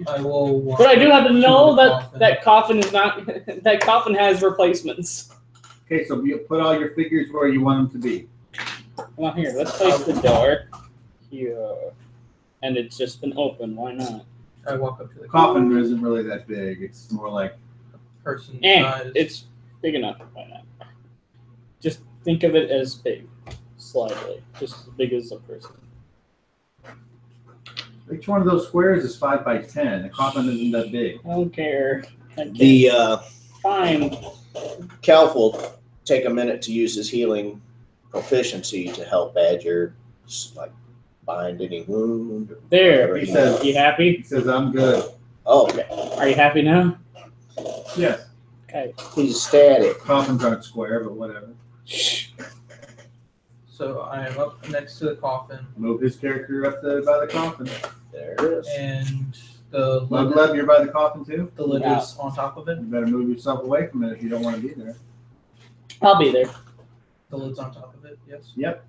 I will. But I do have to know the that coffin. that coffin is not. That coffin has replacements. Okay, so you put all your figures where you want them to be. Come on here. Let's place the door here, and it's just been open. Why not? I walk up to the Coffin isn't really that big. It's more like person And size. it's big enough. Why not? Just think of it as big, slightly, just as big as a person. each one of those squares is 5 by 10. The coffin isn't that big. I don't care. I can't. The Fine. Calf will take a minute to use his healing proficiency to help Badger, like, bind any wound. There. He says- You happy? He says, I'm good. Oh, okay. Are you happy now? Yes. Okay. He's static. Coffins aren't square, but whatever. So I am up next to the coffin, Move his character up by the coffin. There it is. and the Love, lid, you're by the coffin too? the lid Yeah. is on top of it. You better move yourself away from it if you don't want to be there. I'll be there. The lid's on top of it. Yes. Yep.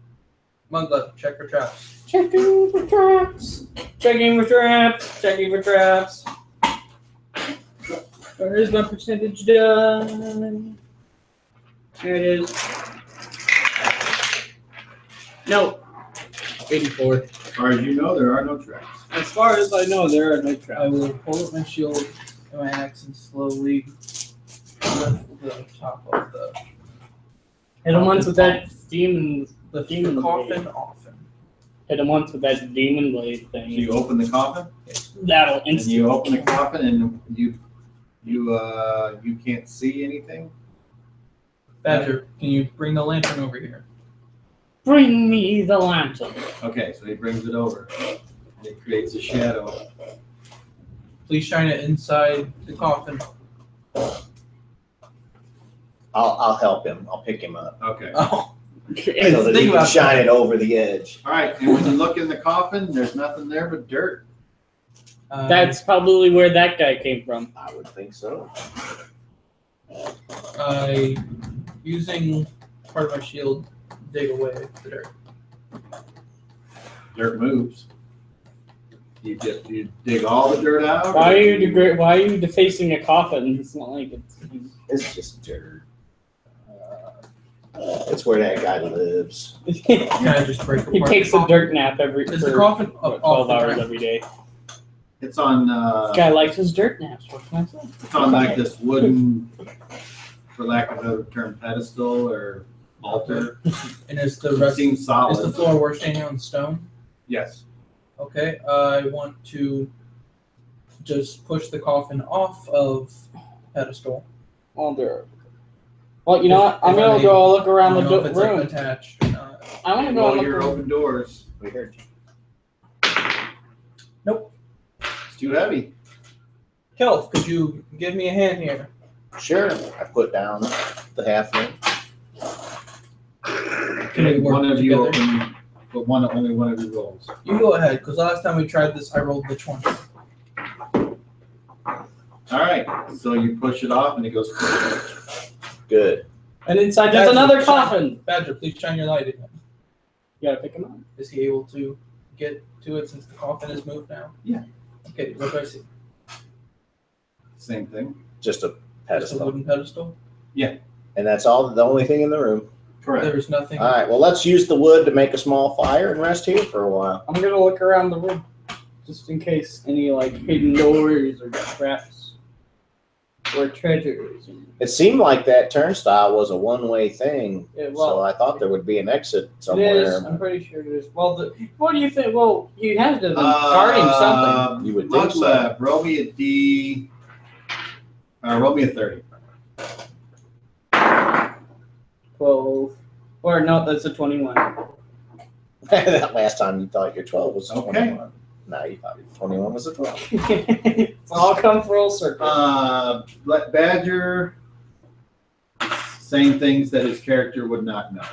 Muglet, check for traps. Checking for traps. Checking for traps. Checking for traps. Where's my percentage done? There it is. No. 84. As far as you know, there are no traps. As far as I know, there are no I traps. will hold up my shield and my axe and slowly lift the top of the Hit him once with that demon. lift Demon the coffin blade. off him. Hit him once with that demon blade So thing. you open the coffin, That'll and instantly. you open the coffin, and you can't see anything. Badger, can you bring the lantern over here? Bring me the lantern. Okay, so he brings it over. And it creates a shadow. Please shine it inside the coffin. I'll help him. I'll pick him up Okay. Oh, so Think that he can about shine it over the edge. All right, and when you look in the coffin, there's nothing there but dirt. That's probably where that guy came from. I would think so. I using part of my shield dig away the dirt. Dirt moves. You dig all the dirt out. Why or are you defacing a coffin? It's not like it's. It's just dirt. It's where that guy lives. He Can I just break apart takes the a coffin? dirt nap Is the for coffin what, up 12 off the hours ground? every day. It's on. This guy likes his dirt naps. What can I say? It's on like this wooden, for lack of a better term, pedestal or altar. And is the It rest seems is solid. the floor we're standing on stone? Yes. Okay. I want to just push the coffin off of pedestal. Well, there. Well, you know what? I'm If I gonna may- go look around I the don't know if it's like room. attached or not. I want to go Roll look your around. open doors. We heard you. It's too heavy. Kelf, could you give me a hand here? Sure. I put down the halfling. Can we work one of you together? open, but only one of you rolls. You go ahead, because last time we tried this, I rolled the 20. All right, so you push it off and it goes. Good. And inside there's another coffin. Badger, please shine your light at him. You gotta pick him up. Is he able to get to it since the coffin is moved now? Yeah. Okay, what do I see? Same thing. Just a Just a pedestal. wooden pedestal? And that's the only thing in the room. Correct. There's nothing. All right. Well, let's use the wood to make a small fire and rest here for a while. I'm gonna look around the room just in case any like hidden doors or traps or treasures. It seemed like that turnstile was a one-way thing, Yeah, so well, I thought there would be an exit it is. somewhere. I'm pretty sure it is. Well, what do you think? Well, you have to have been guarding something. You would think Mug so. lab, roll me a D. Roll me a 30. 12. Or no, that's a 21. That last time you thought your 12 was Okay. 21. Now you thought your 21 was a 12. It's all come full circle. Badger, saying things that his character would not know.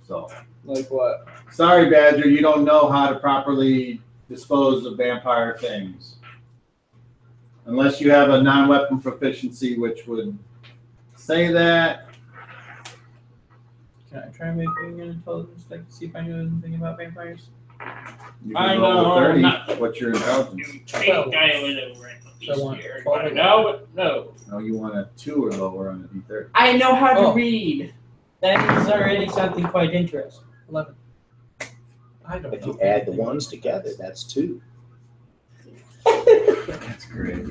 So, Like what? sorry, Badger, you don't know how to properly dispose of vampire things. Unless you have a non-weapon proficiency, which would say that. Can I try making an intelligence check to see if I know anything about vampires? You I can roll know, a 30. not- What's your intelligence? Well, I would have so I want 12 or No, no. No, you want a 2 or lower on a D30. I know how to Oh. read. That is already something quite interesting. 11. I don't If know. you add the ones together, that's 2. That's great.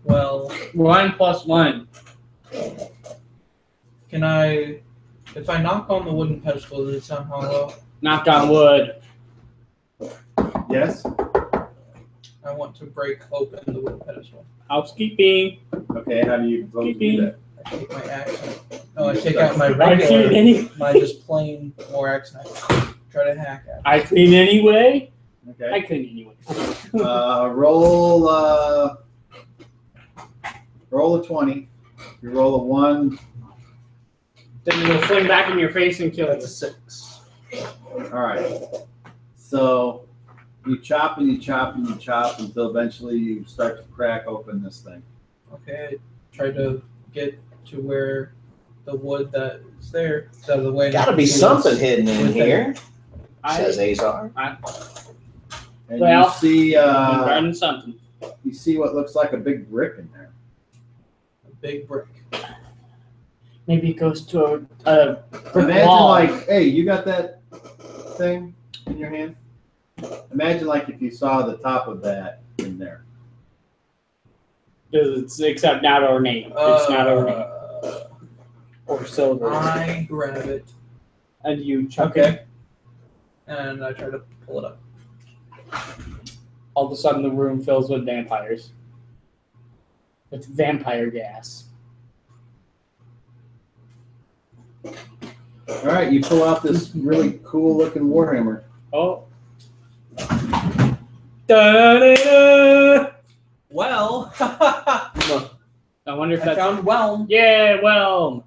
Well, 1 plus 1. can I, if I knock on the wooden pedestal, does it sound hollow? Knock on wood. Yes? I want to break open the wooden pedestal. Housekeeping. Okay, how do you propose to do that? I take my axe. No, I take out my I clean regular, any. my just plain war axe and I try to hack at it. I clean anyway. Okay. I clean anyway. Roll a 20. If you roll a 1, Then it'll fling back in your face and kill That's a you. 6. all right. So you chop and you chop and you chop until eventually you start to crack open this thing. Okay, I try to get to where the wood that is there is out of the way. Got to be something hidden in here, says I, Azar. And Well, you see I'm guarding something. you see what looks like a big brick in there. A big brick. Maybe it goes to a brick Imagine wall. like, hey, you got that thing in your hand? Imagine like if you saw the top of that in there. It's except not ornate. It's not ornate or silver. I grab it And you chuck it. Okay. and I try to pull it up. All of a sudden, the room fills with vampires. It's vampire gas. All right, you pull out this really cool looking warhammer. Oh. Da-da-da-da. Well, I wonder if I that's. found Whelm. Yeah, well,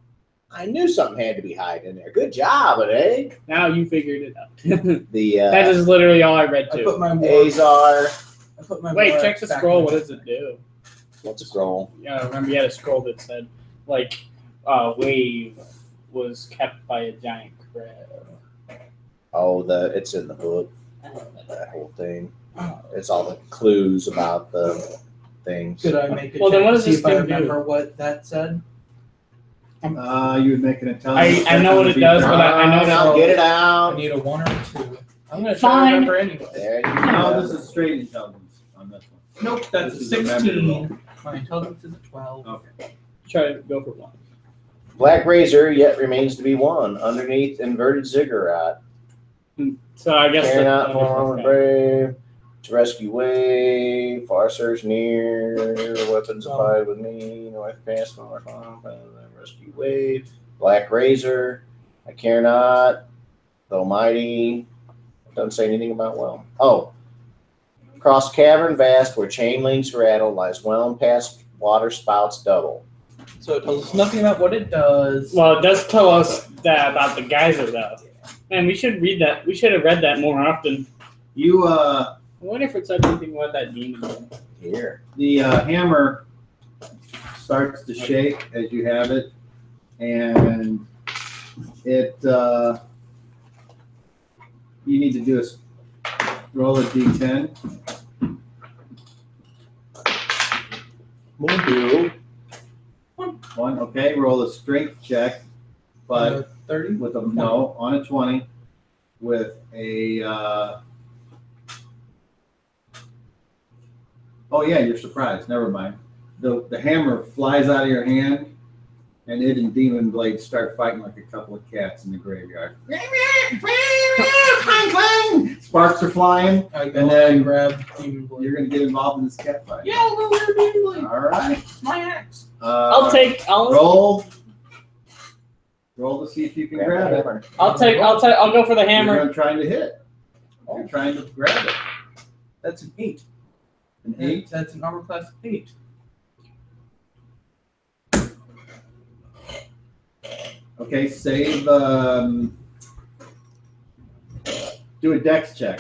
I knew something had to be hiding in there. Good job, eh? now you figured it out. The That is literally all I read I too. put my war. Azar. I put my Wait, war check the back scroll. in What my does it do? What's a scroll? Yeah, I remember you had a scroll that said, like, wave was kept by a giant crab. Oh, it's in the book. That whole thing. It's all the clues about the things. Could I make a Well, check then what to does see this if I thing do? remember what that said? You would make an intelligence. I know what it does, but I know Now that. get it I out. need a 1 or a 2. I'm gonna try to Fine. remember anyway. There you No, go. this is straight intelligence on this one. Nope, that's a This is a memory 16. My intelligence is a 12. Okay. Try to go for one. Black Razor yet remains to be won underneath inverted ziggurat. So I guess. Carrying that- out form brave to rescue wave. Far surge near. Weapons abide with me. North pass far rescue wave. Black Razor. I care not. The Almighty. Doesn't say anything about Whelm. Oh. Across cavern vast where chain links rattle lies Whelm past water spouts double. So it tells us nothing about what it does. Well, it does tell us that about the geyser, though. Man, we should read that. We should have read that more often. You I wonder if it said anything about that demon. Here. the hammer starts to shake as you have it, and it you need to do a roll a d10. One, okay. Roll a strength check, but 30 with a no on a 20 with a. Oh yeah, you're surprised. Never mind. The hammer flies out of your hand, and it and Demon Blade start fighting like a couple of cats in the graveyard. Sparks are flying. I go And then grab Demon Blade. You're gonna get involved in this cat fight. Yeah, I'll go grab Demon Blade. All right. My axe. I'll Roll to see if you can grab it. I'll go for the hammer. You're trying to hit. You're trying to grab it. That's an 8. An 8. That's an armor class 8. Okay, save. Do a dex check.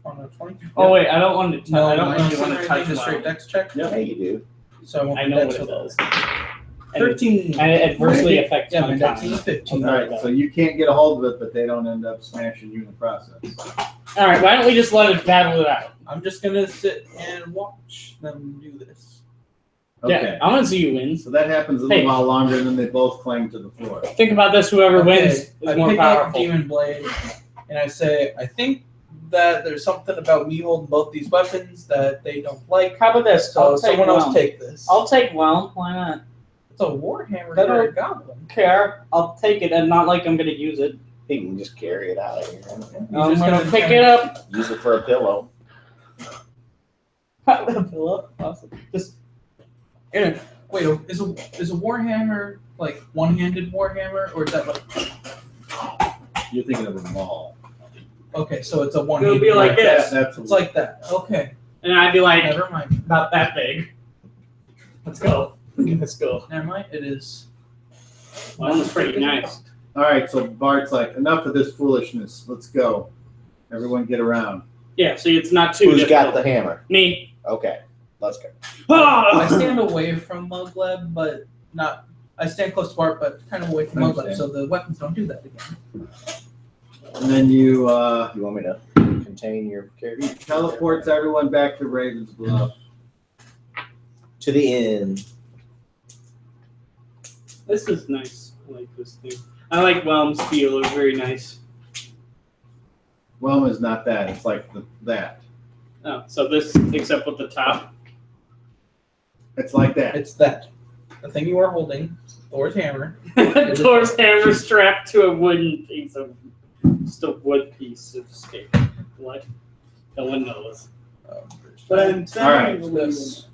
On a 20. Oh wait, I don't want to. No, I don't mine really doesn't want to have touch anything, just straight Whelm. dex check. Yeah, you do. So I won't I be know dex what it with does. that. And 13. And it adversely affects Yeah, my my dex is a con. 15. All right, so you can't get a hold of it, but they don't end up smashing you in the process. All right, why don't we just let it battle it out? I'm just gonna sit and watch them do this. Okay. Yeah, I want to see who wins. So that happens a little Hey. while longer, and then they both cling to the floor. Think about this: whoever Okay, wins is I more pick up powerful. Demon Blade and I say, I think that there's something about me holding both these weapons that they don't like. How about this? So I'll take someone else Whelm. take this. I'll take Whelm. Why not? It's a warhammer. That'll- You're a goblin. Care. I'll take it, and not like I'm gonna use it. You can just carry it out of here. I'm just gonna gonna pick kinda- it up. Use it for a pillow. Awesome. Just Yeah. Wait, is a warhammer like one-handed warhammer, or is that like? You're thinking of a maul. Okay, so it's a one-handed. be like this. That's It's like that. Okay, and I'd be like never mind. about that big. Let's go. Let's go. Never mind. It is. Whelm is pretty nice. All right, so Bart's like, enough of this foolishness. Let's go. Everyone get around. Yeah. So it's not too. Who's got difficult. the hammer? Me. Okay, let's go. I Ah! stand away from Mugleb, but not. I stand close to Bart, but kind of away from I Mugleb, understand. so the weapons don't do that again. And then you You want me to contain your character? teleports everyone back to Raven's Bluff. To the inn. This is nice. I like this thing. I like Whelm's feel. It's very nice. Whelm is not that. It's like that. Oh, so this except with the top. It's like that. It's that. The thing you are holding, Thor's hammer. Thor's hammer strapped to a wooden piece of just a wood piece of steak. What? No one knows. But I'm All right. This.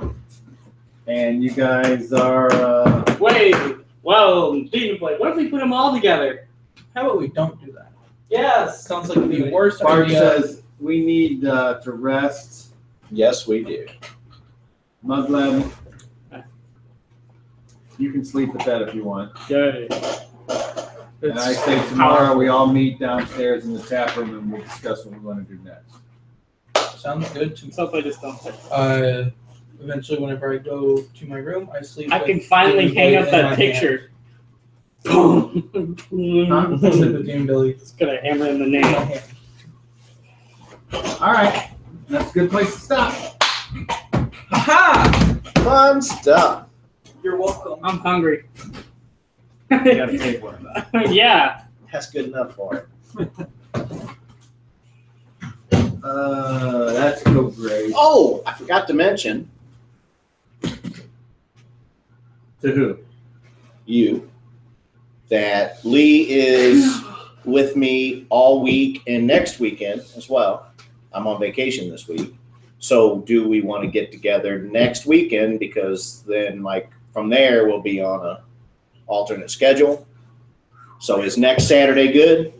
And you guys are. Wait. Well, Demon Blade. What if we put them all together? How about we don't do that? Yes. Sounds like the worst Bart idea. says we need to rest. Yes, we do. Mugleb, you can sleep at that if you want. Yay. And I say tomorrow we all meet downstairs in the tap room and we'll discuss what we want to do next. Sounds good to me. So I just don't. Eventually, whenever I go to my room, I sleep. I with can finally Demon hang Blade up in that my picture. hand. I sleep with Demon Blade It's gonna hammer in the in my nail. hand. All right, that's a good place to stop. Ha! Fun stuff. You're welcome. I'm hungry. You gotta pay for it. Yeah. That's good enough for it. That's so great. Oh, I forgot to mention To who? you that Lee is with me all week and next weekend as well. I'm on vacation this week. So do we want to get together next weekend? Because then like from there we'll be on a alternate schedule. So is next Saturday good?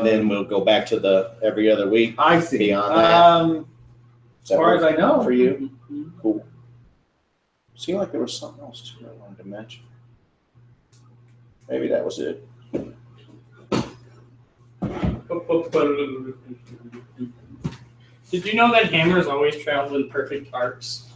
And then we'll go back to the every other week. I see. Beyond that. As far as I know. For you? Cool. Seemed like there was something else too I wanted to mention. Maybe that was it. Did you know that hammers always travel in perfect arcs?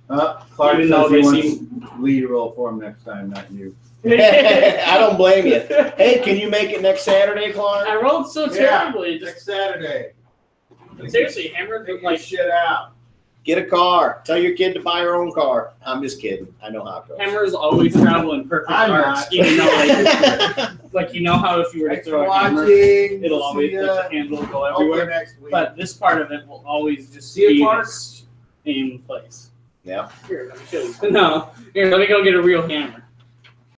Clark Even says though he they wants lead roll for him next time, not you. I don't blame you. Hey, can you make it next Saturday, Clark? I rolled so terribly. Just Next Saturday. seriously, hammers Take like shit out. Get a car. Tell your kid to buy her own car. I'm just kidding. I know how it goes. hammers always travel in perfect I'm arcs. not. Even though like you know how if you were to Thanks throw for a hammer, watching. it'll We'll always see let ya. the handle go Hopefully everywhere. next week. But this part of it will always just See you, be Clark. in place. Yeah. Here, let me show you. No, here, let me go get a real hammer.